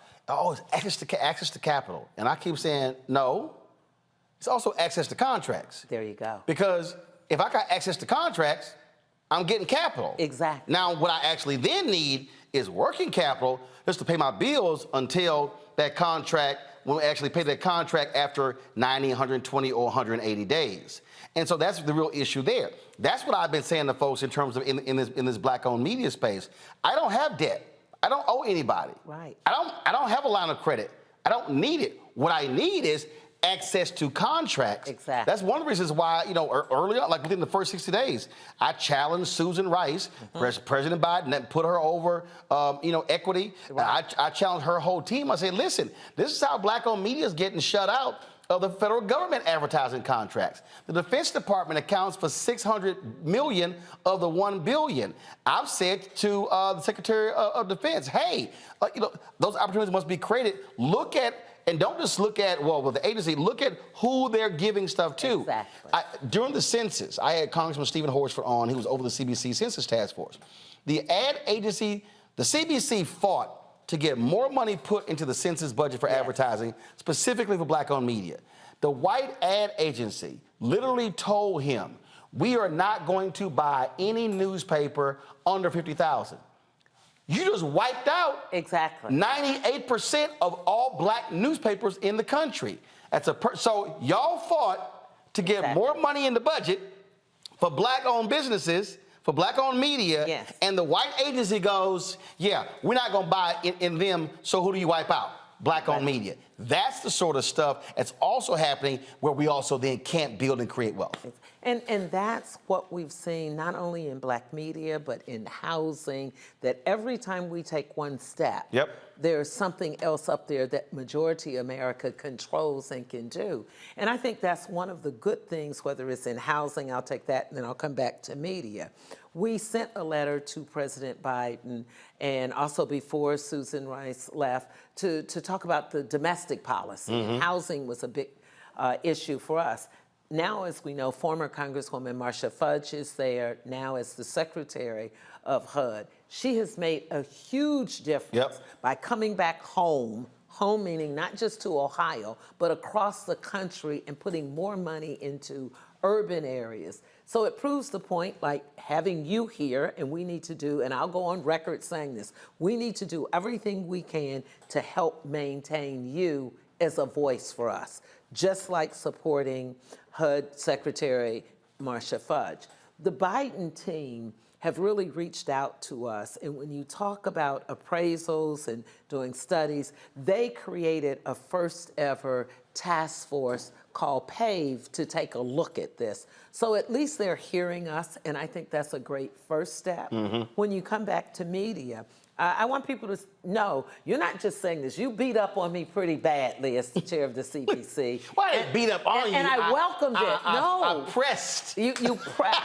access to capital. And I keep saying, no, it's also access to contracts. There you go. Because if I got access to contracts, I'm getting capital. Exactly. Now, what I actually then need is working capital just to pay my bills until that contract, when we actually pay that contract after 90, 120, or 180 days. And so that's the real issue there. That's what I've been saying to folks in terms of in this black-owned media space. I don't have debt. I don't owe anybody. Right. I don't have a line of credit. I don't need it. What I need is access to contracts. Exactly. That's one of the reasons why, early on, like within the first 60 days, I challenged Susan Rice, President Biden, that put her over, equity. Right. I challenged her whole team. I said, listen, this is how black-owned media is getting shut out of the federal government advertising contracts. The Defense Department accounts for $600 million of the $1 billion. I've said to the Secretary of Defense, hey, those opportunities must be created. Look at, and don't just look at, with the agency, look at who they're giving stuff to. Exactly. During the census, I had Congressman Stephen Horsford on, he was over the CBC Census Task Force. The ad agency, the CBC fought to get more money put into the census budget for advertising, specifically for black-owned media. The white ad agency literally told him, we are not going to buy any newspaper under 50,000. You just wiped out 98% of all black newspapers in the country. So y'all fought to get more money in the budget for black-owned businesses, for black-owned media, and the white agency goes, yeah, we're not going to buy in them, so who do you wipe out? Black-owned media. That's the sort of stuff that's also happening where we also then can't build and create wealth. And that's what we've seen not only in black media, but in housing, that every time we take one step, there's something else up there that majority America controls and can do. And I think that's one of the good things, whether it's in housing, I'll take that, and then I'll come back to media. We sent a letter to President Biden, and also before Susan Rice left, to talk about the domestic policy. And housing was a big issue for us. now, as we know, former Congresswoman Marcia Fudge is there now as the Secretary of HUD. She has made a huge difference by coming back home meaning not just to Ohio, but across the country, and putting more money into urban areas. So it proves the point, like having you here, and we need to do, and I'll go on record saying this, we need to do everything we can to help maintain you as a voice for us, just like supporting HUD Secretary Marcia Fudge. The Biden team have really reached out to us, and when you talk about appraisals and doing studies, they created a first ever task force called PAVE to take a look at this. So at least they're hearing us, and I think that's a great first step. When you come back to media, I want people to know, you're not just saying this. You beat up on me pretty badly as the chair of the CPC. Why did I beat up on you? And I welcomed it. I pressed. You pressed.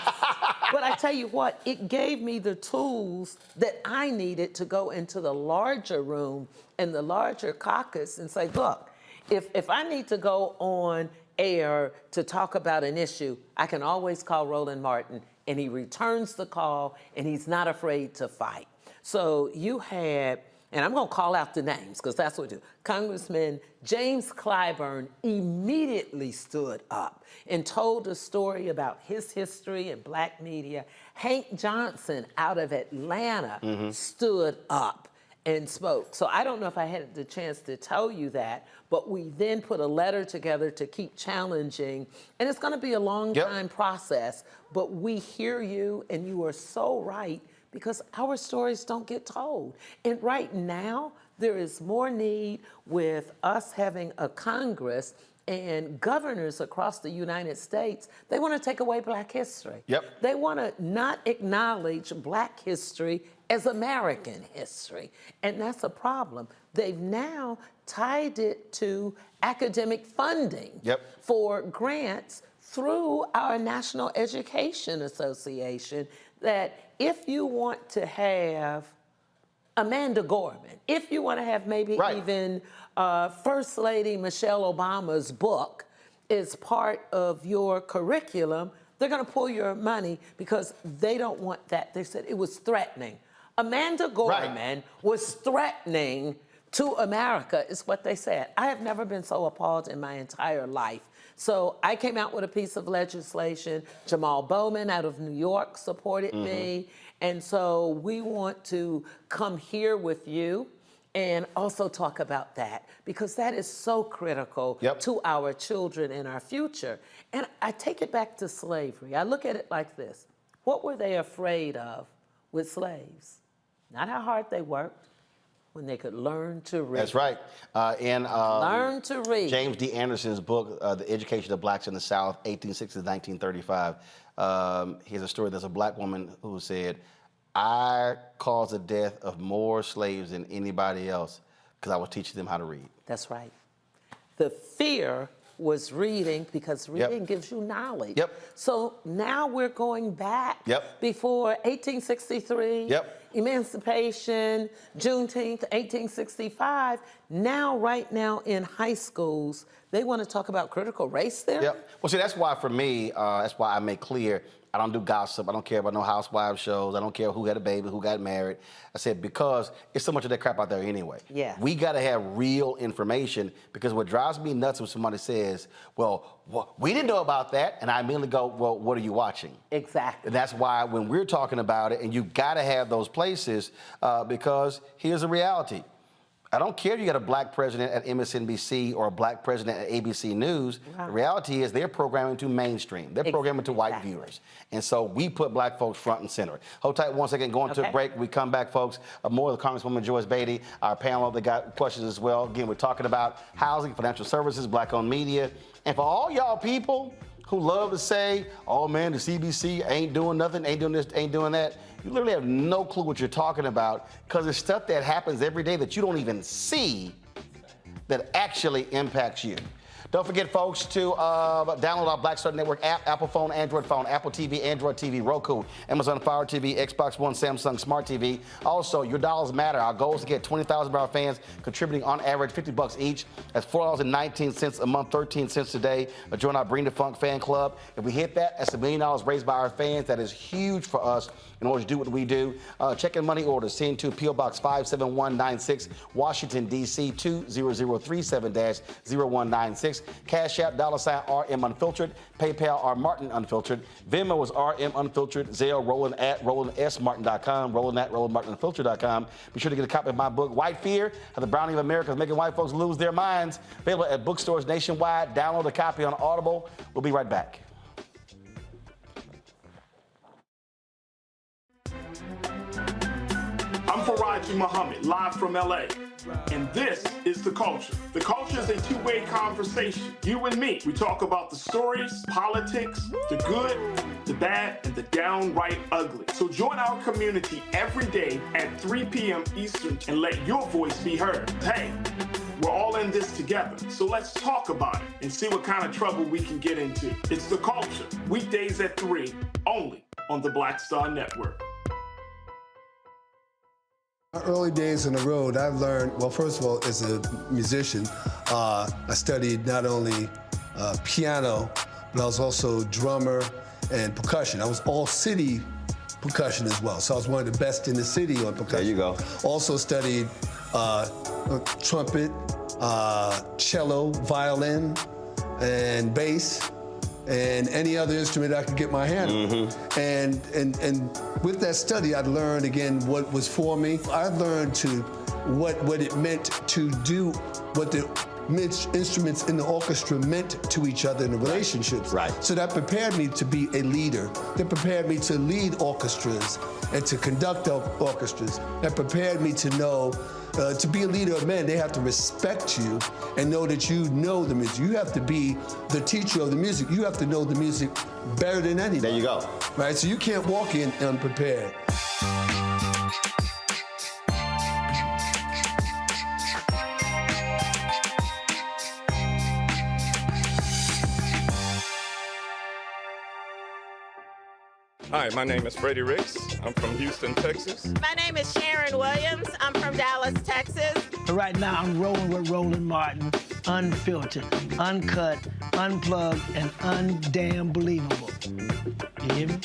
But I tell you what, it gave me the tools that I needed to go into the larger room and the larger caucus and say, look, if I need to go on air to talk about an issue, I can always call Roland Martin, and he returns the call, and he's not afraid to fight. So you had, and I'm going to call out the names because that's what we do. Congressman James Clyburn immediately stood up and told a story about his history in black media. Hank Johnson out of Atlanta stood up and spoke. So I don't know if I had the chance to tell you that, but we then put a letter together to keep challenging, and it's going to be a long time process, but we hear you, and you are so right, because our stories don't get told. And right now, there is more need with us having a Congress and governors across the United States. They want to take away Black history. They want to not acknowledge Black history as American history. And that's a problem. They've now tied it to academic funding for grants through our National Education Association, that if you want to have Amanda Gorman, if you want to have maybe even First Lady Michelle Obama's book as part of your curriculum, they're going to pull your money because they don't want that. They said it was threatening. Amanda Gorman was threatening to America, is what they said. I have never been so appalled in my entire life. So I came out with a piece of legislation. Jamal Bowman out of New York supported me. And so we want to come here with you and also talk about that, because that is so critical to our children and our future. And I take it back to slavery. I look at it like this. What were they afraid of with slaves? Not how hard they worked, when they could learn to read. That's right. Learn to read. James D. Anderson's book, The Education of Blacks in the South, 1860 to 1935. Here's a story. There's a black woman who said, I caused the death of more slaves than anybody else because I was teaching them how to read. That's right. The fear was reading, because reading gives you knowledge. So now we're going back before 1863, Emancipation, Juneteenth, 1865. Now, right now in high schools, they want to talk about critical race theory. Well, see, that's why for me, that's why I make clear, I don't do gossip. I don't care about no housewives shows. I don't care who had a baby, who got married. I said, because it's so much of that crap out there anyway. We got to have real information, because what drives me nuts when somebody says, well, we didn't know about that. And I immediately go, well, what are you watching? Exactly. And that's why when we're talking about it, and you got to have those places, because here's the reality. I don't care if you got a black president at MSNBC or a black president at ABC News. The reality is they're programming to mainstream. They're programming to white viewers. And so we put black folks front and center. Hold tight 1 second, going to a break. We come back, folks. More of the Congresswoman Joyce Beatty, our panel, they got questions as well. Again, we're talking about housing, financial services, black-owned media. And for all y'all people who love to say, oh man, the CBC ain't doing nothing, ain't doing this, ain't doing that, you literally have no clue what you're talking about, because it's stuff that happens every day that you don't even see that actually impacts you. Don't forget, folks, to download our Black Star Network app, Apple phone, Android phone, Apple TV, Android TV, Roku, Amazon Fire TV, Xbox One, Samsung Smart TV. Also, your dollars matter. Our goal is to get 20,000 of our fans contributing on average $50 each. That's $4.19 a month, 13 cents today. Join our Bring the Funk fan club. If we hit that, that's $1 million raised by our fans. That is huge for us in order to do what we do. Check in money orders, seen to P.O. Box 57196, Washington, D.C. 20037-0196. Cash App, $RM Unfiltered. PayPal, R Martin Unfiltered. Venmo is RM Unfiltered. Zelle, RolandSMartin.com. Roland@RolandMartinUnfiltered.com. Be sure to get a copy of my book, White Fear, How the Browning of America is Making White Folks Lose Their Minds. Available at bookstores nationwide. Download a copy on Audible. We'll be right back. I'm Faraji Muhammad, live from LA. And this is The Culture. The Culture is a two-way conversation. You and me. We talk about the stories, politics, the good, the bad, and the downright ugly. So join our community every day at 3 p.m. Eastern and let your voice be heard. Hey, we're all in this together. So let's talk about it and see what kind of trouble we can get into. It's The Culture, weekdays at 3, only on the Black Star Network. My early days on the road, I've learned, well, first of all, as a musician, I studied not only piano, but I was also drummer and percussion. I was all city percussion as well. So I was one of the best in the city on percussion. There you go. Also studied trumpet, cello, violin, and bass, and any other instrument I could get my hand on. And with that study, I learned again what was for me. I learned what it meant to do, what the instruments in the orchestra meant to each other in the relationships. Right. So that prepared me to be a leader. That prepared me to lead orchestras and to conduct orchestras. That prepared me to know to be a leader of men, they have to respect you and know that you know the music. You have to be the teacher of the music. You have to know the music better than anybody. There you go. Right, so you can't walk in unprepared. Hi, my name is Freddie Ricks. I'm from Houston, Texas. My name is Sharon Williams. I'm from Dallas, Texas. Right now, I'm rolling with Roland Martin, unfiltered, uncut, unplugged, and undamn believable. You hear me?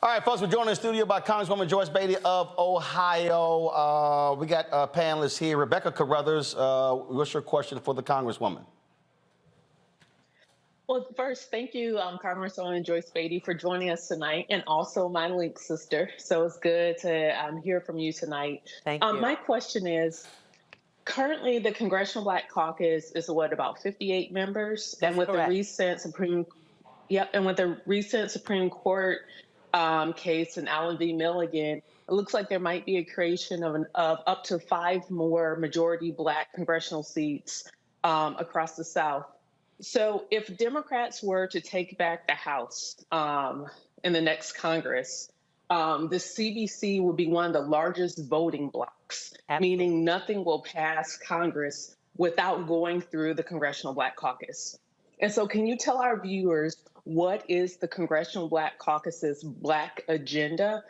All right, folks, we're joined in the studio by Congresswoman Joyce Beatty of Ohio. We got panelists here. Rebecca Carruthers, what's your question for the Congresswoman? Well, first, thank you, Congresswoman Joyce Beatty, for joining us tonight, and also my Link sister. So it's good to hear from you tonight. Thank you. My question is, currently the Congressional Black Caucus is about 58 members, That's and with correct. the recent Supreme Court case in Allen v. Milligan, it looks like there might be a creation of up to 5 more majority Black congressional seats across the South. So if Democrats were to take back the House in the next Congress, the CBC will be one of the largest voting blocks, meaning nothing will pass Congress without going through the Congressional Black Caucus. And so can you tell our viewers what is the Congressional Black Caucus's Black agenda?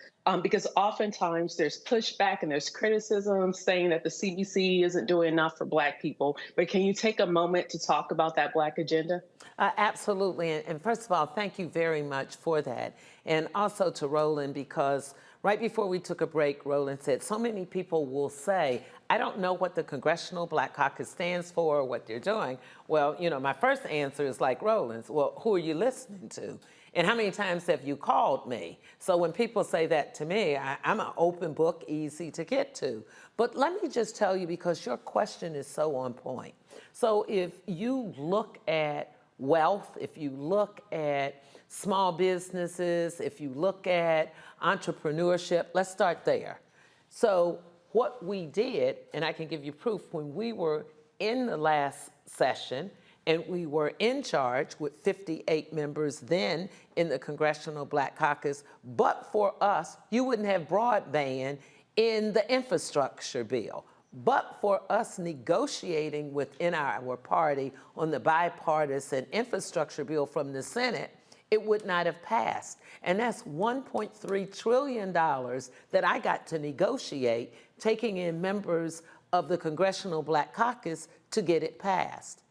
Because oftentimes there's pushback and there's criticism saying that the CBC isn't doing enough for Black people. But can you take a moment to talk about that Black agenda? Absolutely. And first of all, thank you very much for that. And also to Roland, because right before we took a break, Roland said, so many people will say, I don't know what the Congressional Black Caucus stands for or what they're doing. Well, you know, my first answer is like Roland's. Well, who are you listening to? And how many times have you called me? So when people say that to me, I'm an open book, easy to get to. But let me just tell you, because your question is so on point. So if you look at wealth, if you look at small businesses, if you look at entrepreneurship, let's start there. So what we did, and I can give you proof, when we were in the last session and we were in charge with 58 members then in the Congressional Black Caucus, but for us, you wouldn't have broadband in the infrastructure bill. But for us negotiating within our party on the bipartisan infrastructure bill from the Senate, it would not have passed. And that's $1.3 trillion that I got to negotiate, taking in members of the Congressional Black Caucus to get it passed.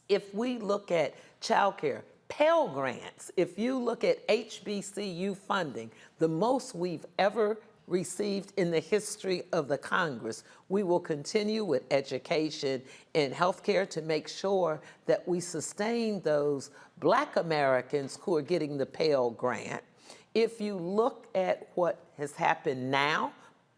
If we look at childcare, Pell Grants, if you look at HBCU funding, the most we've ever received in the history of the Congress. We will continue with education and healthcare to make sure that we sustain those Black Americans who are getting the Pell Grant. If you look at what has happened now,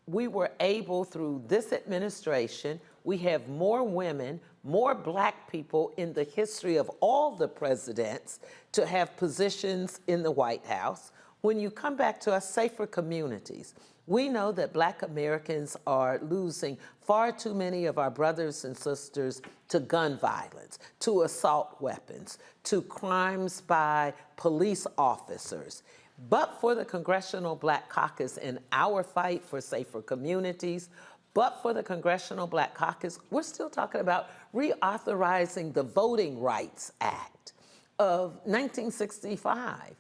we were able, through this administration, we have more women, more Black people in the history of all the presidents to have positions in the White House. When you come back to us, safer communities, we know that Black Americans are losing far too many of our brothers and sisters to gun violence, to assault weapons, to crimes by police officers. But for the Congressional Black Caucus and our fight for safer communities, but for the Congressional Black Caucus, we're still talking about reauthorizing the Voting Rights Act of 1965.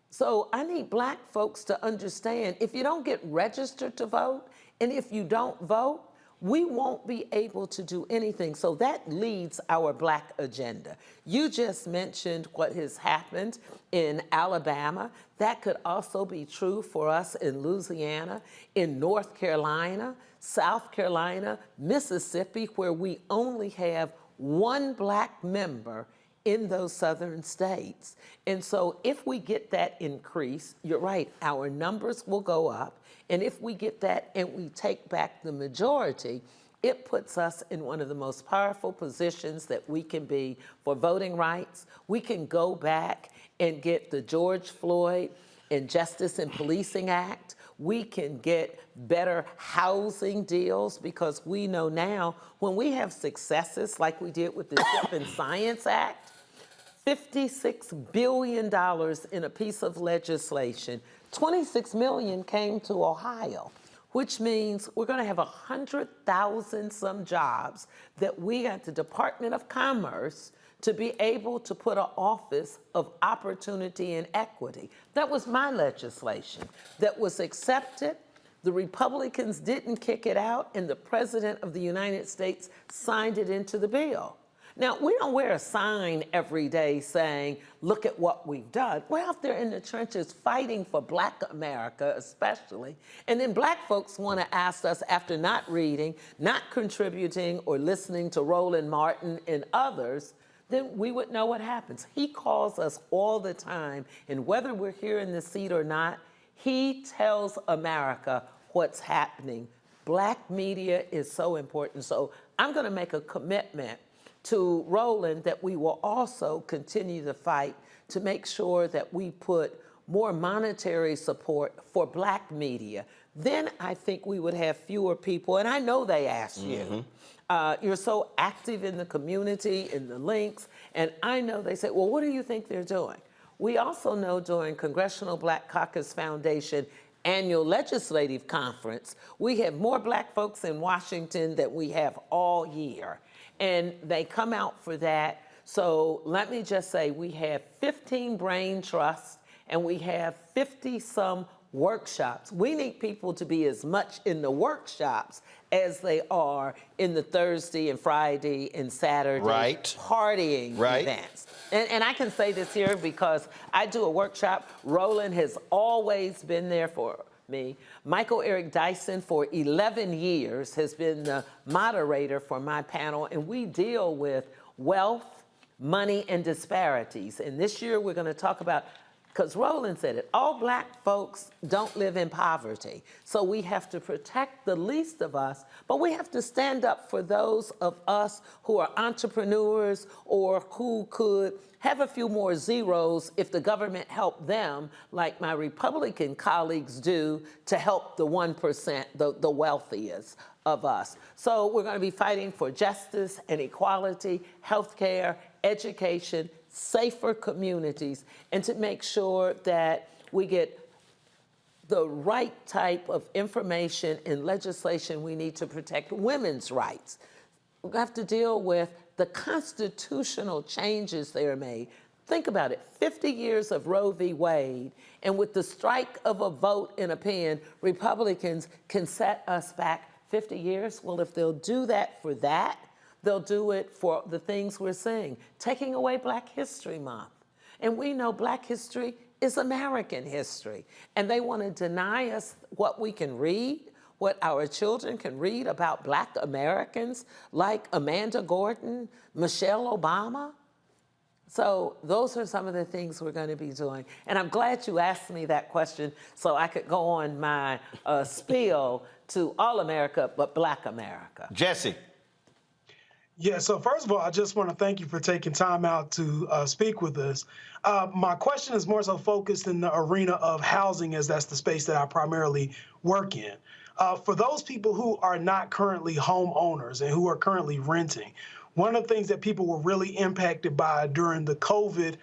So I need Black folks to understand, if you don't get registered to vote, and if you don't vote, we won't be able to do anything. So that leads our Black agenda. You just mentioned what has happened in Alabama. That could also be true for us in Louisiana, in North Carolina, South Carolina, Mississippi, where we only have one Black member in those southern states. And so if we get that increase, you're right, our numbers will go up. And if we get that and we take back the majority, it puts us in one of the most powerful positions that we can be for voting rights. We can go back and get the George Floyd and Justice in Policing Act. We can get better housing deals, because we know now when we have successes like we did with the Chip and Science Act, $56 billion in a piece of legislation, 26 million came to Ohio, which means we're going to have 100,000 some jobs that we at the Department of Commerce to be able to put an office of opportunity and equity. That was my legislation that was accepted. The Republicans didn't kick it out, and the President of the United States signed it into the bill. Now, we don't wear a sign every day saying, look at what we've done. We're out there in the trenches fighting for Black America, especially. And then Black folks want to ask us, after not reading, not contributing, or listening to Roland Martin and others, then we would know what happens. He calls us all the time, and whether we're here in the seat or not, he tells America what's happening. Black media is so important. So I'm going to make a commitment to Roland that we will also continue to fight to make sure that we put more monetary support for Black media. Then I think we would have fewer people, and I know they ask you. You're so active in the community, in the links, and I know they say, well, what do you think they're doing? We also know during Congressional Black Caucus Foundation annual legislative conference, we have more black folks in Washington than we have all year. And they come out for that. So let me just say, we have 15 brain trusts and we have 50-some workshops. We need people to be as much in the workshops as they are in the Thursday and Friday and Saturday partying events. And I can say this here because I do a workshop. Roland has always been there for me. Michael Eric Dyson for 11 years has been the moderator for my panel, and we deal with wealth, money, and disparities. And this year we're going to talk about, because Roland said it, all black folks don't live in poverty. So we have to protect the least of us, but we have to stand up for those of us who are entrepreneurs or who could have a few more zeros if the government helped them, like my Republican colleagues do, to help the 1%, the wealthiest of us. So we're going to be fighting for justice and equality, healthcare, education, safer communities, and to make sure that we get the right type of information and legislation we need to protect women's rights. We have to deal with the constitutional changes that are made. Think about it, 50 years of Roe v. Wade, and with the strike of a vote in a pen, Republicans can set us back 50 years. Well, if they'll do that for that, they'll do it for the things we're saying, taking away Black History Month. And we know Black history is American history. And they want to deny us what we can read, what our children can read about Black Americans, like Amanda Gorton, Michelle Obama. So those are some of the things we're going to be doing. And I'm glad you asked me that question so I could go on my spiel to all America, but Black America. Jesse. Yeah, so first of all, I just want to thank you for taking time out to speak with us. My question is more so focused in the arena of housing, as that's the space that I primarily work in. For those people who are not currently homeowners and who are currently renting, one of the things that people were really impacted by during the COVID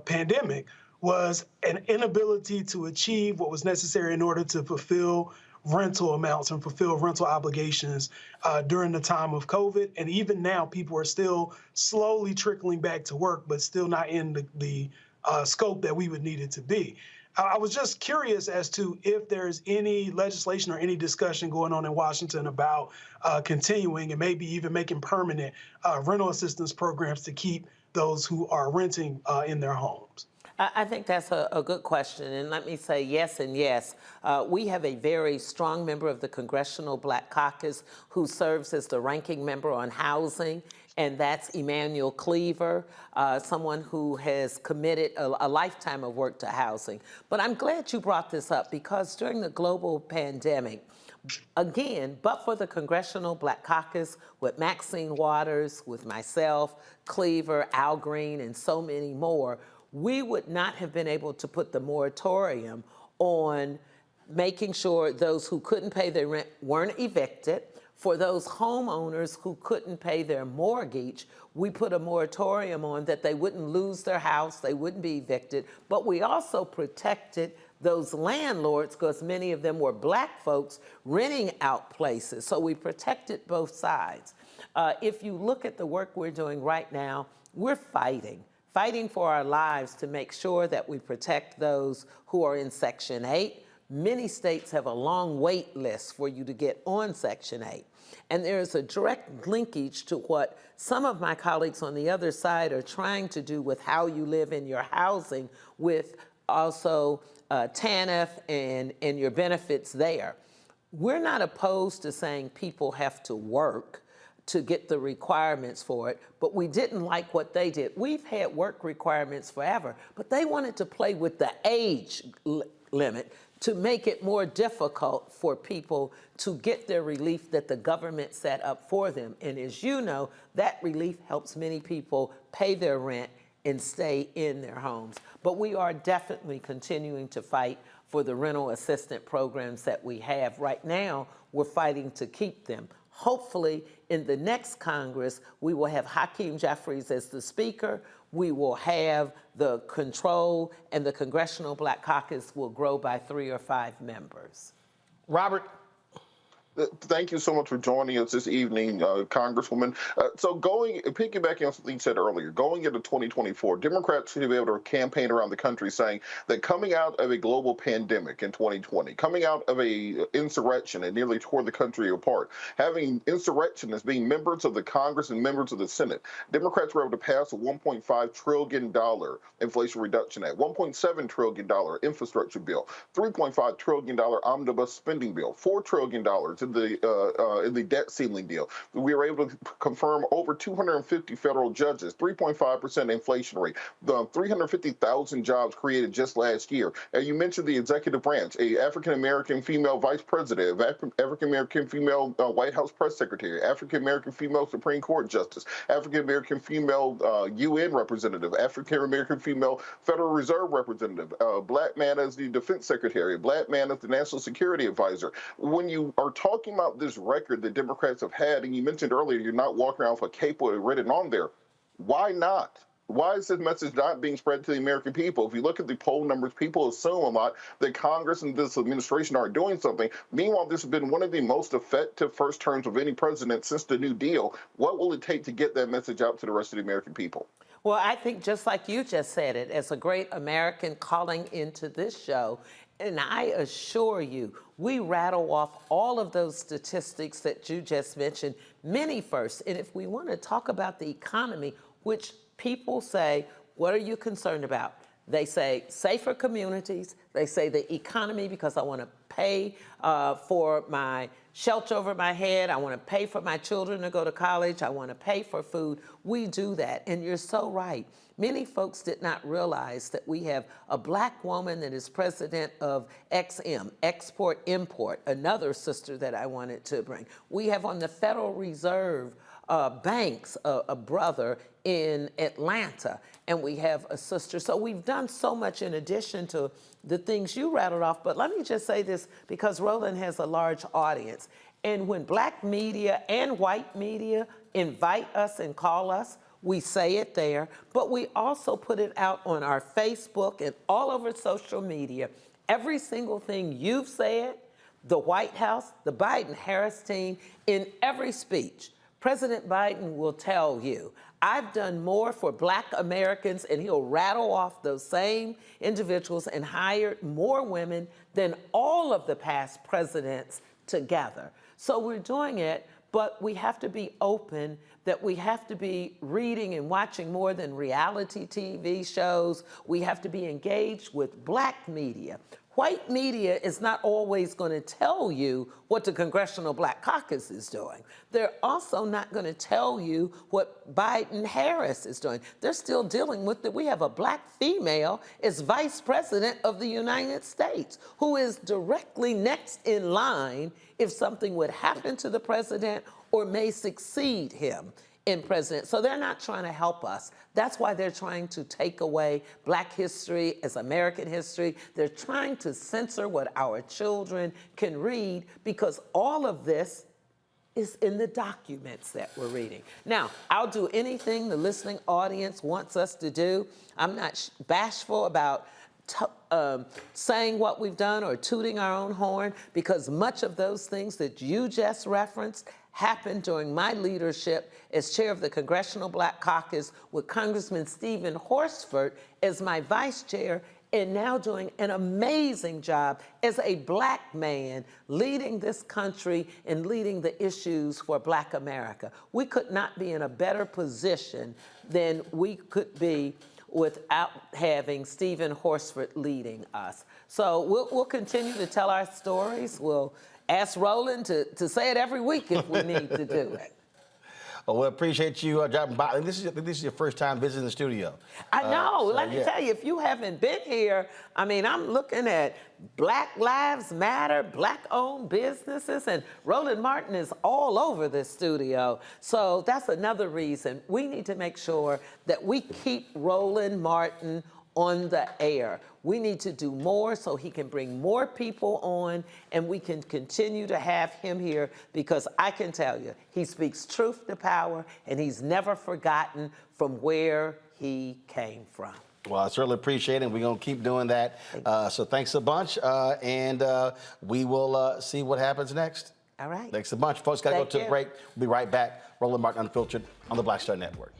pandemic was an inability to achieve what was necessary in order to fulfill rental amounts and fulfill rental obligations during the time of COVID. And even now, people are still slowly trickling back to work, but still not in the scope that we would need it to be. I was just curious as to if there's any legislation or any discussion going on in Washington about continuing and maybe even making permanent rental assistance programs to keep those who are renting in their homes. I think that's a good question, and let me say yes and yes. We have a very strong member of the Congressional Black Caucus who serves as the ranking member on housing, and that's Emanuel Cleaver, someone who has committed a lifetime of work to housing. But I'm glad you brought this up because during the global pandemic, again, but for the Congressional Black Caucus with Maxine Waters, with myself, Cleaver, Al Green, and so many more, we would not have been able to put the moratorium on making sure those who couldn't pay their rent weren't evicted. For those homeowners who couldn't pay their mortgage, we put a moratorium on that they wouldn't lose their house, they wouldn't be evicted, but we also protected those landlords because many of them were Black folks renting out places. So we protected both sides. If you look at the work we're doing right now, we're fighting for our lives to make sure that we protect those who are in Section 8. Many states have a long wait list for you to get on Section 8. And there is a direct linkage to what some of my colleagues on the other side are trying to do with how you live in your housing with also TANF and your benefits there. We're not opposed to saying people have to work to get the requirements for it, but we didn't like what they did. We've had work requirements forever, but they wanted to play with the age limit to make it more difficult for people to get their relief that the government set up for them. And as you know, that relief helps many people pay their rent and stay in their homes. But we are definitely continuing to fight for the rental assistance programs that we have. Right now, we're fighting to keep them. Hopefully, in the next Congress, we will have Hakeem Jeffries as the Speaker. We will have the control, and the Congressional Black Caucus will grow by 3 or 5 members. Robert? Thank you so much for joining us this evening, Congresswoman. So piggybacking on something you said earlier, going into 2024, Democrats should be able to campaign around the country saying that coming out of a global pandemic in 2020, coming out of a insurrection that nearly tore the country apart, having insurrectionists being members of the Congress and members of the Senate, Democrats were able to pass a $1.5 trillion Inflation Reduction Act, $1.7 trillion infrastructure bill, $3.5 trillion omnibus spending bill, $4 trillion in the debt ceiling deal. We were able to confirm over 250 federal judges, 3.5% inflation rate, the 350,000 jobs created just last year. You mentioned the executive branch, a African-American female vice president, African-American female White House press secretary, African-American female Supreme Court justice, African-American female UN representative, African-American female Federal Reserve representative, black man as the defense secretary, black man as the national security advisor. When you are talking about this record that Democrats have had, and you mentioned earlier you're not walking around with a cape written on there, why not? Why is this message not being spread to the American people? If you look at the poll numbers, people assume a lot that Congress and this administration aren't doing something. Meanwhile, this has been one of the most effective first terms of any president since the New Deal. What will it take to get that message out to the rest of the American people? Well, I think just like you just said it, as a great American calling into this show, and I assure you, we rattle off all of those statistics that you just mentioned, many first. And if we want to talk about the economy, which people say, what are you concerned about? They say safer communities. They say the economy because I want to pay for my shelter over my head. I want to pay for my children to go to college. I want to pay for food. We do that. And you're so right. Many folks did not realize that we have a black woman that is president of XM, Export Import, another sister that I wanted to bring. We have on the Federal Reserve banks, a brother in Atlanta, and we have a sister. So we've done so much in addition to the things you rattled off. But let me just say this, because Roland has a large audience. And when black media and white media invite us and call us, we say it there, but we also put it out on our Facebook and all over social media. Every single thing you've said, the White House, the Biden-Harris team, in every speech, President Biden will tell you, I've done more for black Americans, and he'll rattle off those same individuals and hired more women than all of the past presidents together. So we're doing it, but we have to be open, that we have to be reading and watching more than reality TV shows. We have to be engaged with black media. White media is not always going to tell you what the Congressional Black Caucus is doing. They're also not going to tell you what Biden-Harris is doing. They're still dealing with it. We have a black female as vice president of the United States who is directly next in line if something would happen to the president or may succeed him in president. So they're not trying to help us. That's why they're trying to take away black history as American history. They're trying to censor what our children can read, because all of this is in the documents that we're reading. Now, I'll do anything the listening audience wants us to do. I'm not bashful about saying what we've done or tooting our own horn, because much of those things that you just referenced happened during my leadership as chair of the Congressional Black Caucus, with Congressman Stephen Horsford as my vice chair, and now doing an amazing job as a black man leading this country and leading the issues for black America. We could not be in a better position than we could be without having Stephen Horsford leading us. So we'll continue to tell our stories. We'll ask Roland to say it every week if we need to do it. Well, we appreciate you dropping by. This is your first time visiting the studio. I know. Let me tell you, if you haven't been here, I mean, I'm looking at Black Lives Matter, black-owned businesses, and Roland Martin is all over this studio. So that's another reason we need to make sure that we keep Roland Martin on the air. We need to do more so he can bring more people on and we can continue to have him here, because I can tell you, he speaks truth to power and he's never forgotten from where he came from. Well, I certainly appreciate it, and we're going to keep doing that. So thanks a bunch, and we will see what happens next. All right. Thanks a bunch. Folks, got to go to the break. We'll be right back. Roland Martin Unfiltered on the Black Star Network.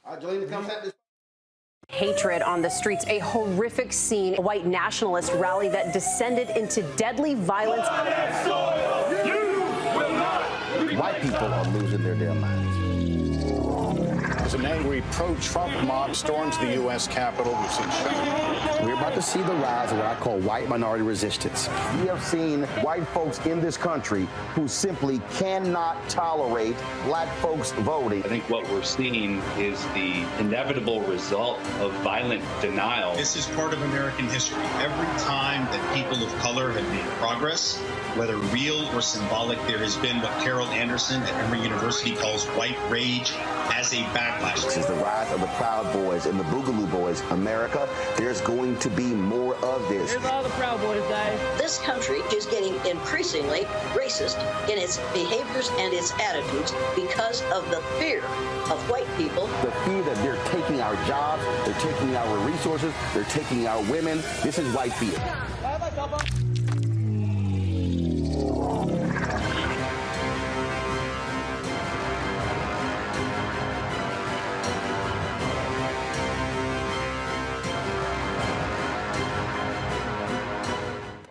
Jolene, come set this. Hatred on the streets, a horrific scene, a white nationalist rally that descended into deadly violence. White people are losing their damn minds. As an angry pro-Trump mob storms the U.S. Capitol, we've seen shooting. We're about to see the rise of what I call white minority resistance. We have seen white folks in this country who simply cannot tolerate black folks voting. I think what we're seeing is the inevitable result of violent denial. This is part of American history. Every time that people of color have made progress, whether real or symbolic, there has been what Carol Anderson at Emory University calls white rage as a backlash. This is the rise of the Proud Boys and the Boogaloo Boys. America, there's going to be more of this. Here's all the Proud Boys, guys. This country is getting increasingly racist in its behaviors and its attitudes because of the fear of white people. The fear that they're taking our jobs, they're taking our resources, they're taking our women. This is white fear.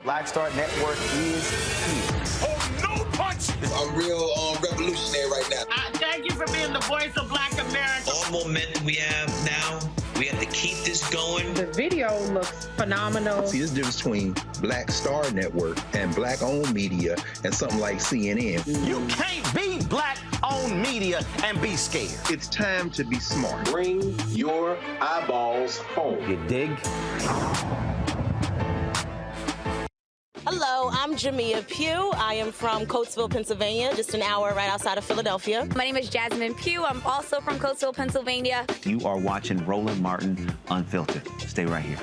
Black Star Network is here. Oh, no punch! I'm real revolutionary right now. Thank you for being the voice of Black America. All momentum we have now, we have to keep this going. The video looks phenomenal. See, there's a difference between Black Star Network and black-owned media and something like CNN. You can't be black-owned media and be scared. It's time to be smart. Bring your eyeballs home. You dig? Hello, I'm Jamia Pugh. I am from Coatesville, Pennsylvania, just an hour right outside of Philadelphia. My name is Jasmine Pugh. I'm also from Coatesville, Pennsylvania. You are watching Roland Martin Unfiltered. Stay right here.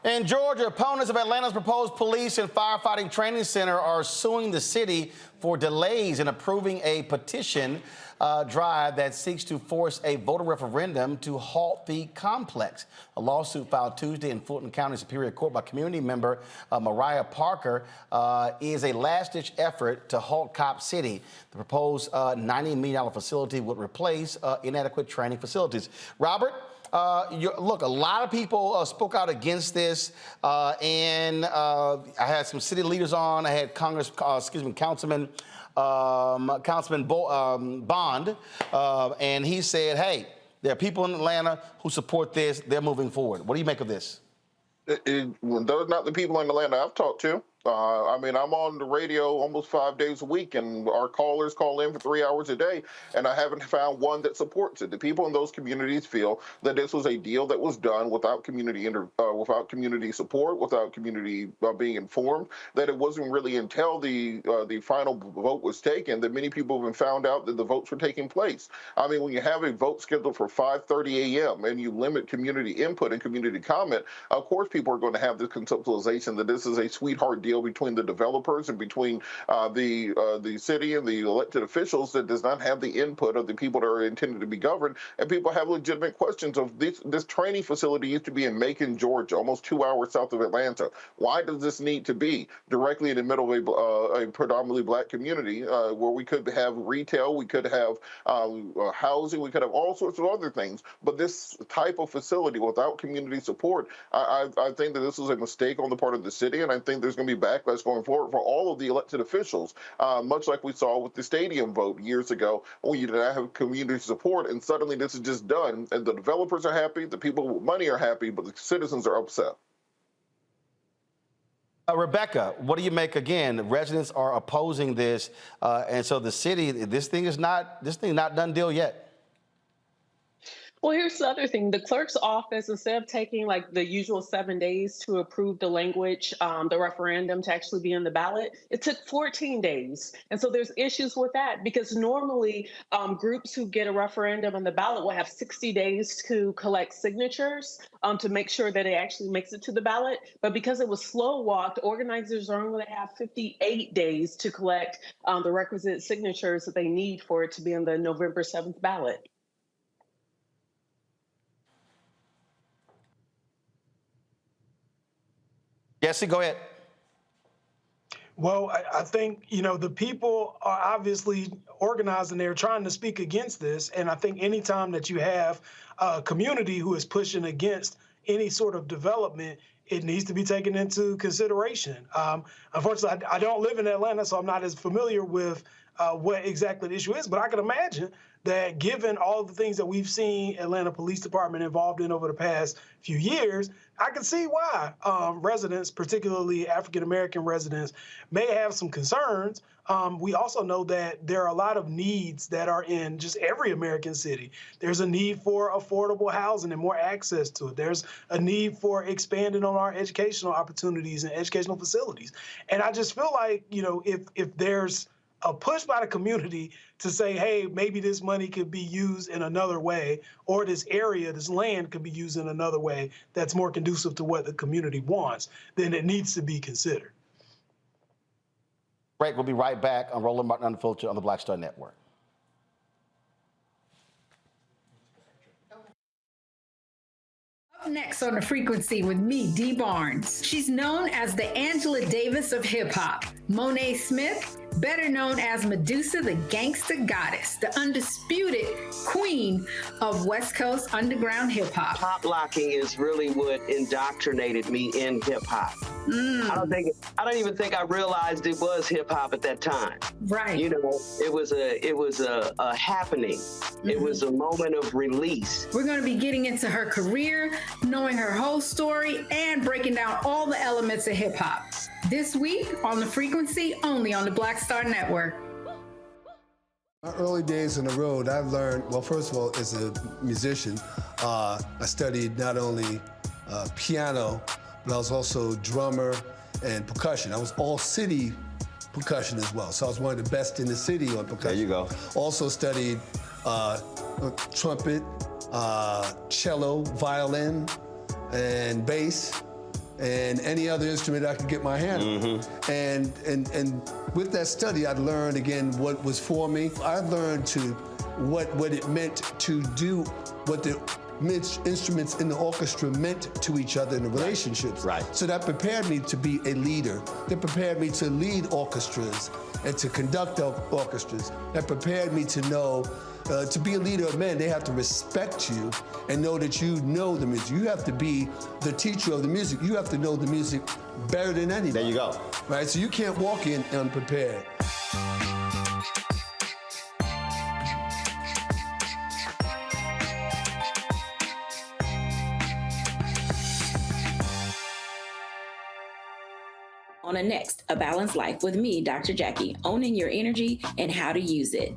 In Georgia, opponents of Atlanta's proposed police and firefighting training center are suing the city for delays in approving a petition drive that seeks to force a voter referendum to halt the complex. A lawsuit filed Tuesday in Fulton County Superior Court by community member Mariah Parker is a last-ditch effort to halt Cop City. The proposed $90 million facility would replace inadequate training facilities. Robert? Look, a lot of people spoke out against this, and I had some city leaders on. I had Councilman Bond, and he said, "Hey, there are people in Atlanta who support this. They're moving forward." What do you make of this? Those are not the people in Atlanta I've talked to. I mean, I'm on the radio almost 5 days a week, and our callers call in for 3 hours a day, and I haven't found one that supports it. The people in those communities feel that this was a deal that was done without community support, without community being informed, that it wasn't really until the final vote was taken that many people have found out that the votes were taking place. I mean, when you have a vote scheduled for 5:30 a.m. and you limit community input and community comment, of course people are going to have this conceptualization that this is a sweetheart deal deal between the developers and between the city and the elected officials that does not have the input of the people that are intended to be governed. And people have legitimate questions of this training facility used to be in Macon, Georgia, almost 2 hours south of Atlanta. Why does this need to be directly in the middle of a predominantly black community where we could have retail, we could have housing, we could have all sorts of other things. But this type of facility without community support, I think that this was a mistake on the part of the city, and I think there's going to be backlash going forward for all of the elected officials, much like we saw with the stadium vote years ago when you did not have community support, and suddenly this is just done, and the developers are happy, the people with money are happy, but the citizens are upset. Rebecca, what do you make? Again, residents are opposing this, and so the city, this thing is not done deal yet. Well, here's the other thing. The clerk's office, instead of taking like the usual 7 days to approve the language, the referendum to actually be on the ballot, it took 14 days. And so there's issues with that because normally groups who get a referendum on the ballot will have 60 days to collect signatures to make sure that it actually makes it to the ballot. But because it was slow walked, organizers are only going to have 58 days to collect the requisite signatures that they need for it to be on the November 7th ballot. Jesse, go ahead. Well, I think, the people are obviously organized and they're trying to speak against this. And I think anytime that you have a community who is pushing against any sort of development, it needs to be taken into consideration. Unfortunately, I don't live in Atlanta, so I'm not as familiar with what exactly the issue is, but I can imagine that given all of the things that we've seen Atlanta Police Department involved in over the past few years, I can see why residents, particularly African-American residents, may have some concerns. We also know that there are a lot of needs that are in just every American city. There's a need for affordable housing and more access to it. There's a need for expanding on our educational opportunities and educational facilities. And I just feel like, if there's a push by the community to say, hey, maybe this money could be used in another way, or this area, this land could be used in another way that's more conducive to what the community wants, then it needs to be considered. Break. We'll be right back on Roland Martin Unfiltered on the Black Star Network. Up next on The Frequency with me, Dee Barnes. She's known as the Angela Davis of hip-hop. Monet Smith, better known as Medusa, the gangsta goddess, the undisputed queen of West Coast underground hip-hop. Pop locking is really what indoctrinated me in hip-hop. I don't even think I realized it was hip-hop at that time. Right. It was a happening. Mm-hmm. It was a moment of release. We're going to be getting into her career, knowing her whole story, and breaking down all the elements of hip-hop. This week on The Frequency, only on the Black Star Network. My early days on the road, I've learned, well, first of all, as a musician, I studied not only piano, but I was also drummer and percussion. I was all city percussion as well. So I was one of the best in the city on percussion. There you go. Also studied trumpet, cello, violin, and bass, and any other instrument I could get my hand on. And with that study, I'd learned again what was for me. I learned what it meant to do what the instruments in the orchestra meant to each other in the relationships. Right. So that prepared me to be a leader. That prepared me to lead orchestras and to conduct orchestras. That prepared me to know to be a leader of men, they have to respect you and know that you know the music. You have to be the teacher of the music. You have to know the music better than anybody. There you go. Right, so you can't walk in unprepared. On the next, A Balanced Life with me, Dr. Jackie, owning your energy and how to use it.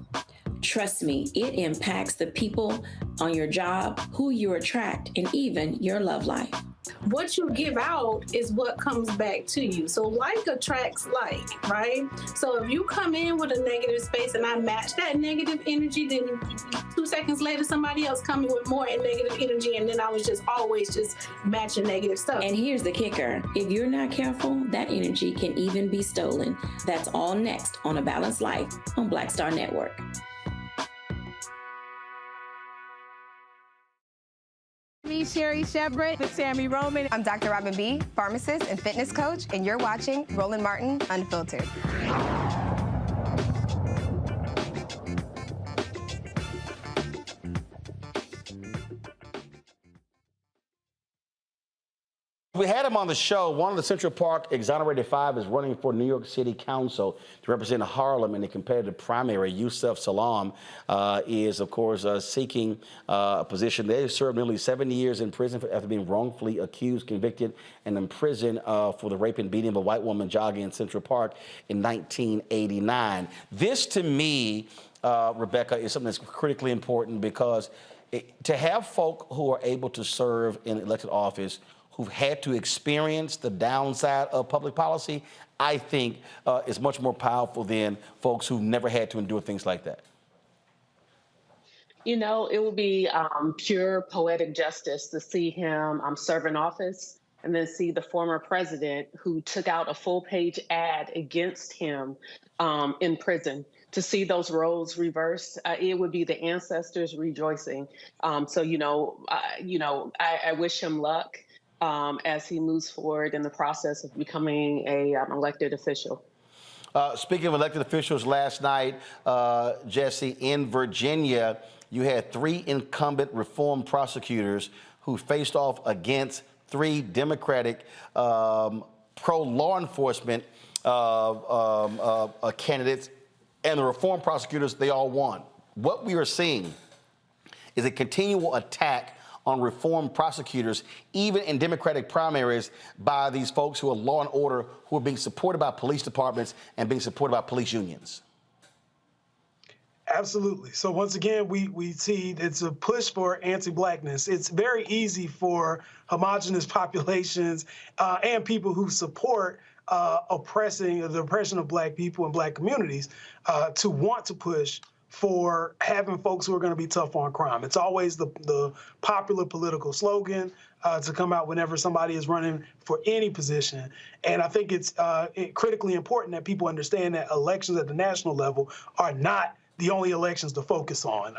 Trust me, it impacts the people on your job, who you attract, and even your love life. what you give out is what comes back to you. So like attracts like, right? So if you come in with a negative space and I match that negative energy, then 2 seconds later somebody else coming with more negative energy, and then I was just always just matching negative stuff. And here's the kicker. If you're not careful, that energy can even be stolen. That's all next on A Balanced Life on Black Star Network. Me, Sherry Shepard with Sammy Roman. I'm Dr. Robin B., pharmacist and fitness coach, and you're watching Roland Martin Unfiltered. We had him on the show. One of the Central Park exonerated five is running for New York City Council to represent Harlem in the competitive primary. Yusef Salaam is, of course, seeking a position. They served nearly 7 years in prison after being wrongfully accused, convicted, and imprisoned for the rape and beating of a white woman jogging in Central Park in 1989. This, to me, Rebecca, is something that's critically important because to have folk who are able to serve in elected office who've had to experience the downside of public policy, I think is much more powerful than folks who've never had to endure things like that. You know, it would be pure poetic justice to see him serve in office and then see the former president who took out a full-page ad against him in prison. To see those roles reversed, it would be the ancestors rejoicing. So, I wish him luck as he moves forward in the process of becoming a elected official. Speaking of elected officials, last night, Jesse, in Virginia, you had 3 incumbent reform prosecutors who faced off against 3 Democratic pro-law enforcement candidates, and the reform prosecutors, they all won. What we are seeing is a continual attack on reform prosecutors, even in Democratic primaries, by these folks who are law and order, who are being supported by police departments and being supported by police unions. Absolutely. So once again, we see it's a push for anti-blackness. It's very easy for homogenous populations and people who support the oppression of black people and black communities to want to push for having folks who are going to be tough on crime. It's always the popular political slogan to come out whenever somebody is running for any position. And I think it's critically important that people understand that elections at the national level are not the only elections to focus on.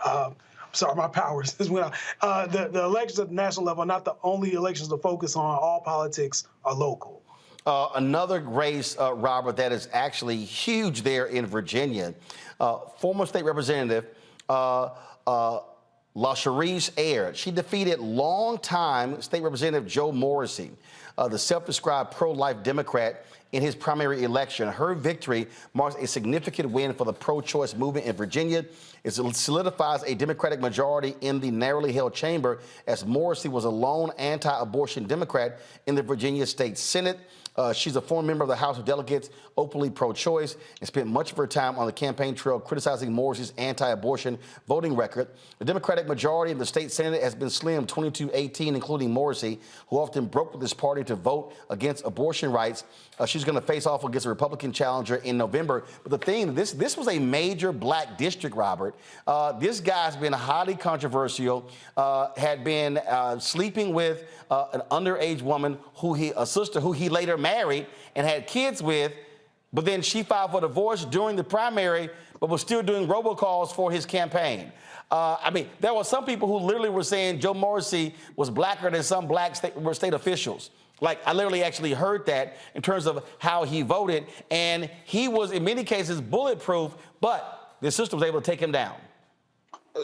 Sorry, my powers as well. The elections at the national level are not the only elections to focus on. All politics are local. Another race, Robert, that is actually huge there in Virginia. Former state representative LaCharisse Ayer, she defeated longtime state representative Joe Morrissey, the self-described pro-life Democrat, in his primary election. Her victory marks a significant win for the pro-choice movement in Virginia. It solidifies a Democratic majority in the narrowly held chamber, as Morrissey was a lone anti-abortion Democrat in the Virginia State Senate. She's a former member of the House of Delegates, openly pro-choice, and spent much of her time on the campaign trail criticizing Morrissey's anti-abortion voting record. The Democratic majority in the state Senate has been slim 22-18, including Morrissey, who often broke with his party to vote against abortion rights. She's going to face off against a Republican challenger in November. But the thing, this was a major black district, Robert. This guy's been highly controversial, had been sleeping with an underage woman, a sister who he later married and had kids with, but then she filed for divorce during the primary, but was still doing robocalls for his campaign. I mean, there were some people who literally were saying Joe Morrissey was blacker than some black state officials. Like, I literally actually heard that in terms of how he voted, and he was, in many cases, bulletproof, but the system was able to take him down.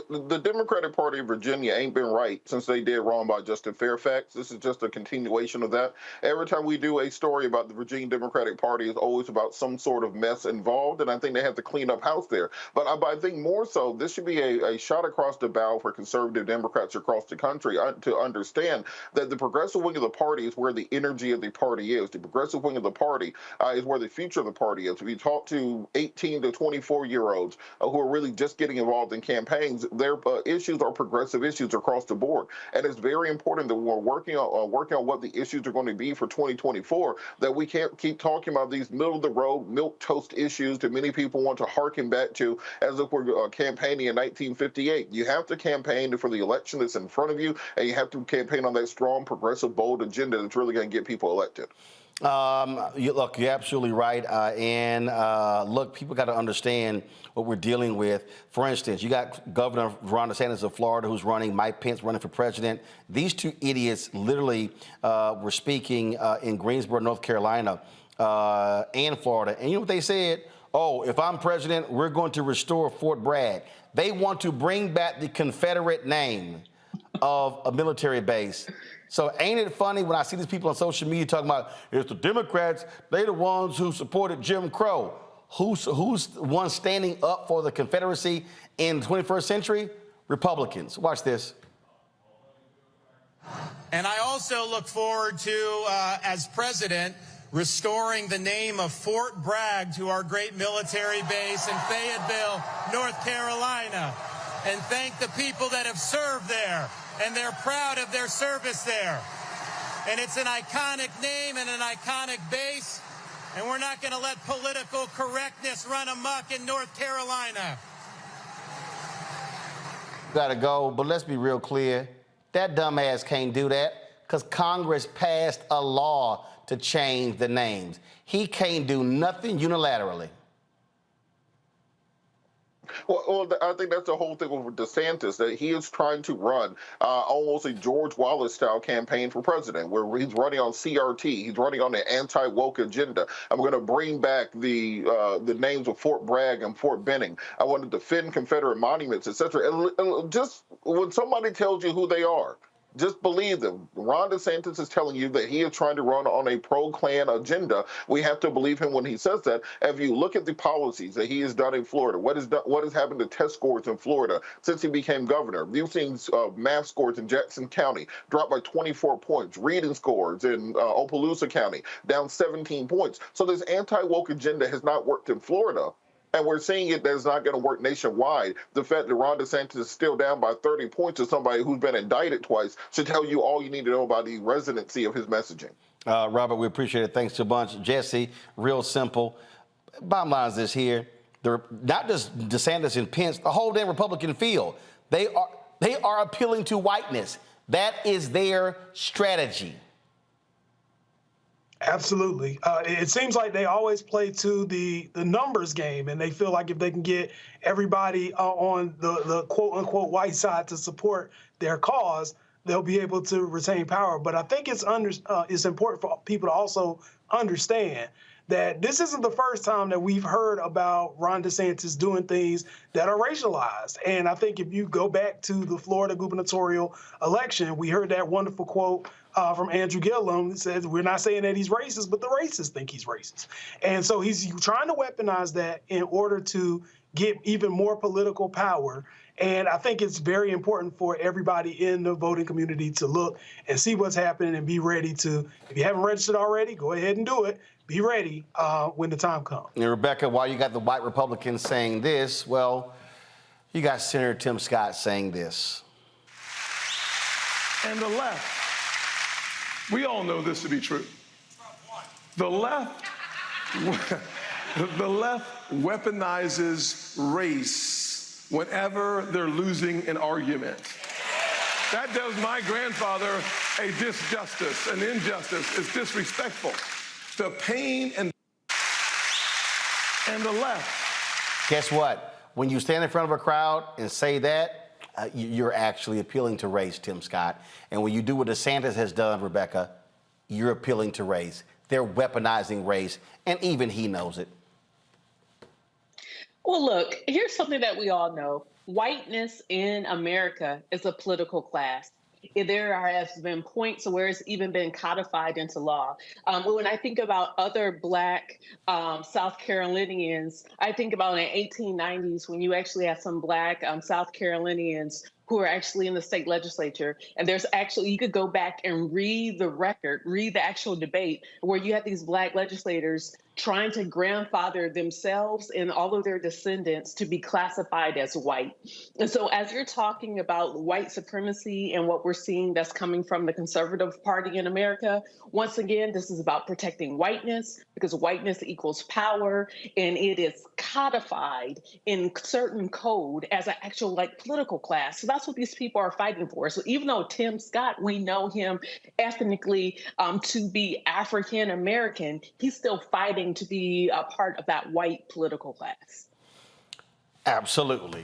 The Democratic Party of Virginia ain't been right since they did wrong by Justin Fairfax. This is just a continuation of that. Every time we do a story about the Virginia Democratic Party, it's always about some sort of mess involved, and I think they have to clean up house there. But I think more so, this should be a shot across the bow for conservative Democrats across the country to understand that the progressive wing of the party is where the energy of the party is. The progressive wing of the party is where the future of the party is. If you talk to 18 to 24-year-olds who are really just getting involved in campaigns, things, their issues are progressive issues across the board. And it's very important that we're working on what the issues are going to be for 2024, that we can't keep talking about these middle-of-the-road, milquetoast issues that many people want to harken back to as if we're campaigning in 1958. You have to campaign for the election that's in front of you, and you have to campaign on that strong, progressive, bold agenda that's really going to get people elected. Look, you're absolutely right. Look, people got to understand what we're dealing with. For instance, you got Governor Ron DeSantis of Florida who's running, Mike Pence running for president. These two idiots literally were speaking in Greensboro, North Carolina, and Florida. And you know what they said? Oh, if I'm president, we're going to restore Fort Bragg. They want to bring back the Confederate name of a military base. So ain't it funny when I see these people on social media talking about it's the Democrats, they the ones who supported Jim Crow. Who's the one standing up for the Confederacy in the 21st century? Republicans. Watch this. And I also look forward to, as president, restoring the name of Fort Bragg to our great military base in Fayetteville, North Carolina, and thank the people that have served there, and they're proud of their service there. And it's an iconic name and an iconic base, and we're not going to let political correctness run amok in North Carolina. Gotta go, but let's be real clear. That dumbass can't do that because Congress passed a law to change the names. He can't do nothing unilaterally. Well, I think that's the whole thing with DeSantis, that he is trying to run almost a George Wallace-style campaign for president, where he's running on CRT, he's running on the anti-woke agenda. I'm going to bring back the names of Fort Bragg and Fort Benning. I want to defend Confederate monuments, etc. And just when somebody tells you who they are, just believe them. Ron DeSantis is telling you that he is trying to run on a pro-Klan agenda. We have to believe him when he says that. If you look at the policies that he has done in Florida, what has happened to test scores in Florida since he became governor? You've seen math scores in Jackson County drop by 24 points. Reading scores in Opelousas County down 17 points. So this anti-woke agenda has not worked in Florida. And we're seeing it that it's not going to work nationwide. The fact that Ron DeSantis is still down by 30 points to somebody who's been indicted twice should tell you all you need to know about the residency of his messaging. Robert, we appreciate it. Thanks a bunch. Jesse, real simple. Bottom line is this here. They're not just DeSantis and Pence, the whole damn Republican field. They are appealing to whiteness. That is their strategy. Absolutely. It seems like they always play to the numbers game, and they feel like if they can get everybody on the quote-unquote white side to support their cause, they'll be able to retain power. But I think it's important for people to also understand that this isn't the first time that we've heard about Ron DeSantis doing things that are racialized. And I think if you go back to the Florida gubernatorial election, we heard that wonderful quote from Andrew Gillum that says, we're not saying that he's racist, but the racists think he's racist. And so he's trying to weaponize that in order to get even more political power. And I think it's very important for everybody in the voting community to look and see what's happening and be ready to, if you haven't registered already, go ahead and do it. Be ready when the time comes. And Rebecca, while you got the white Republicans saying this, well, you got Senator Tim Scott saying this. And the left, we all know this to be true. The left weaponizes race whenever they're losing an argument. That does my grandfather a disjustice, an injustice. It's disrespectful. The pain and the left. Guess what? When you stand in front of a crowd and say that, you're actually appealing to race, Tim Scott. And when you do what DeSantis has done, Rebecca, you're appealing to race. They're weaponizing race, and even he knows it. Well, look, here's something that we all know. Whiteness in America is a political class. There has been points where it's even been codified into law. When I think about other Black South Carolinians, I think about in the 1890s when you actually had some Black South Carolinians who are actually in the state legislature. And there's actually, you could go back and read the record, read the actual debate where you had these Black legislators trying to grandfather themselves and all of their descendants to be classified as white. And so as you're talking about white supremacy and what we're seeing that's coming from the conservative party in America, once again, this is about protecting whiteness because whiteness equals power, and it is codified in certain code as an actual like political class. So that's what these people are fighting for. So even though Tim Scott, we know him ethnically to be African American, he's still fighting to be a part of that white political class. Absolutely.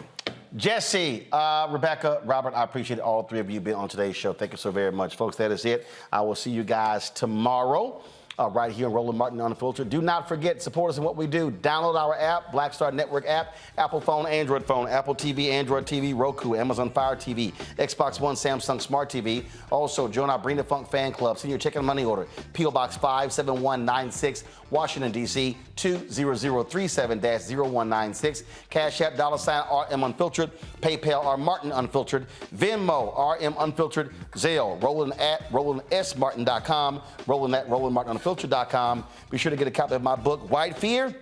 Jesse, Rebecca, Robert, I appreciate all three of you being on today's show. Thank you so very much, folks. That is it. I will see you guys tomorrow. Right here on Roland Martin Unfiltered. Do not forget, support us in what we do. Download our app, Black Star Network app, Apple phone, Android phone, Apple TV, Android TV, Roku, Amazon Fire TV, Xbox One, Samsung Smart TV. Also, join our Bring the Funk fan club. Send your check and money order. P.O. Box 57196, Washington, D.C. 20037-0196. Cash App, $RM Unfiltered. PayPal, R Martin Unfiltered. Venmo, RM Unfiltered. Zelle, RolandSMartin.com. Roland at RolandMartinUnfiltered.com. Be sure to get a copy of my book, White Fear,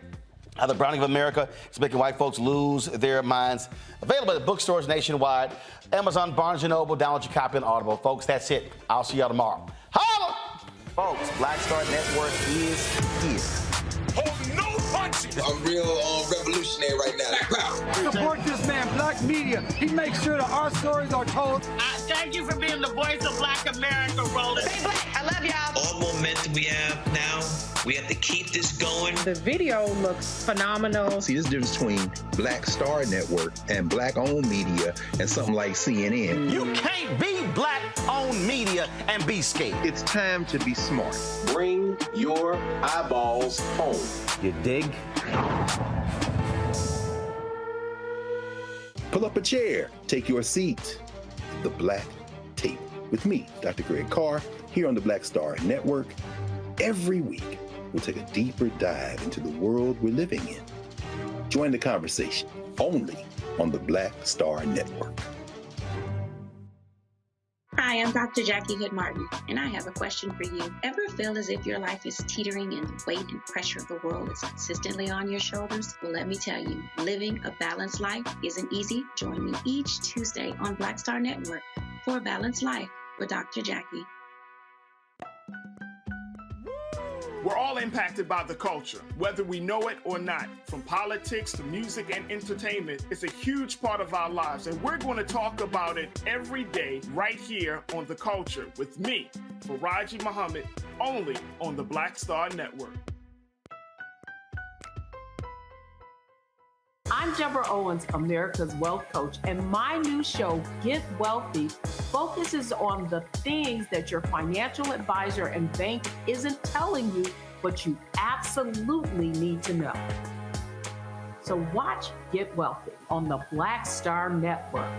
How the Browning of America is Making White Folks Lose Their Minds. Available at bookstores nationwide, Amazon, Barnes & Noble. Download your copy on Audible. Folks, that's it. I'll see y'all tomorrow. Holla! Folks, Black Star Network is here. Oh, no punches! I'm real revolutionary right now. Support this man, Black Media. He makes sure that our stories are told. Thank you for being the voice of Black America, Roland. Stay black. I love y'all. All momentum we have now, we have to keep this going. The video looks phenomenal. See, there's a difference between Black Star Network and Black-owned media and something like CNN. You can't be Black-owned media and be scared. It's time to be smart. Bring your eyeballs home. You dig? Pull up a chair. Take your seat. The Black Tape with me, Dr. Greg Carr, here on the Black Star Network. Every week, we'll take a deeper dive into the world we're living in. Join the conversation only on the Black Star Network. Hi, I'm Dr. Jackie Hood Martin, and I have a question for you. Ever feel as if your life is teetering and the weight and pressure of the world is consistently on your shoulders? Well, let me tell you, living a balanced life isn't easy. Join me each Tuesday on Black Star Network for A Balanced Life with Dr. Jackie. We're all impacted by the culture, whether we know it or not. From politics to music and entertainment, it's a huge part of our lives, and we're going to talk about it every day right here on The Culture with me, Faraji Muhammad, only on the Black Star Network. I'm Deborah Owens, America's Wealth Coach, and my new show, Get Wealthy, focuses on the things that your financial advisor and bank isn't telling you, but you absolutely need to know. So watch Get Wealthy on the Black Star Network.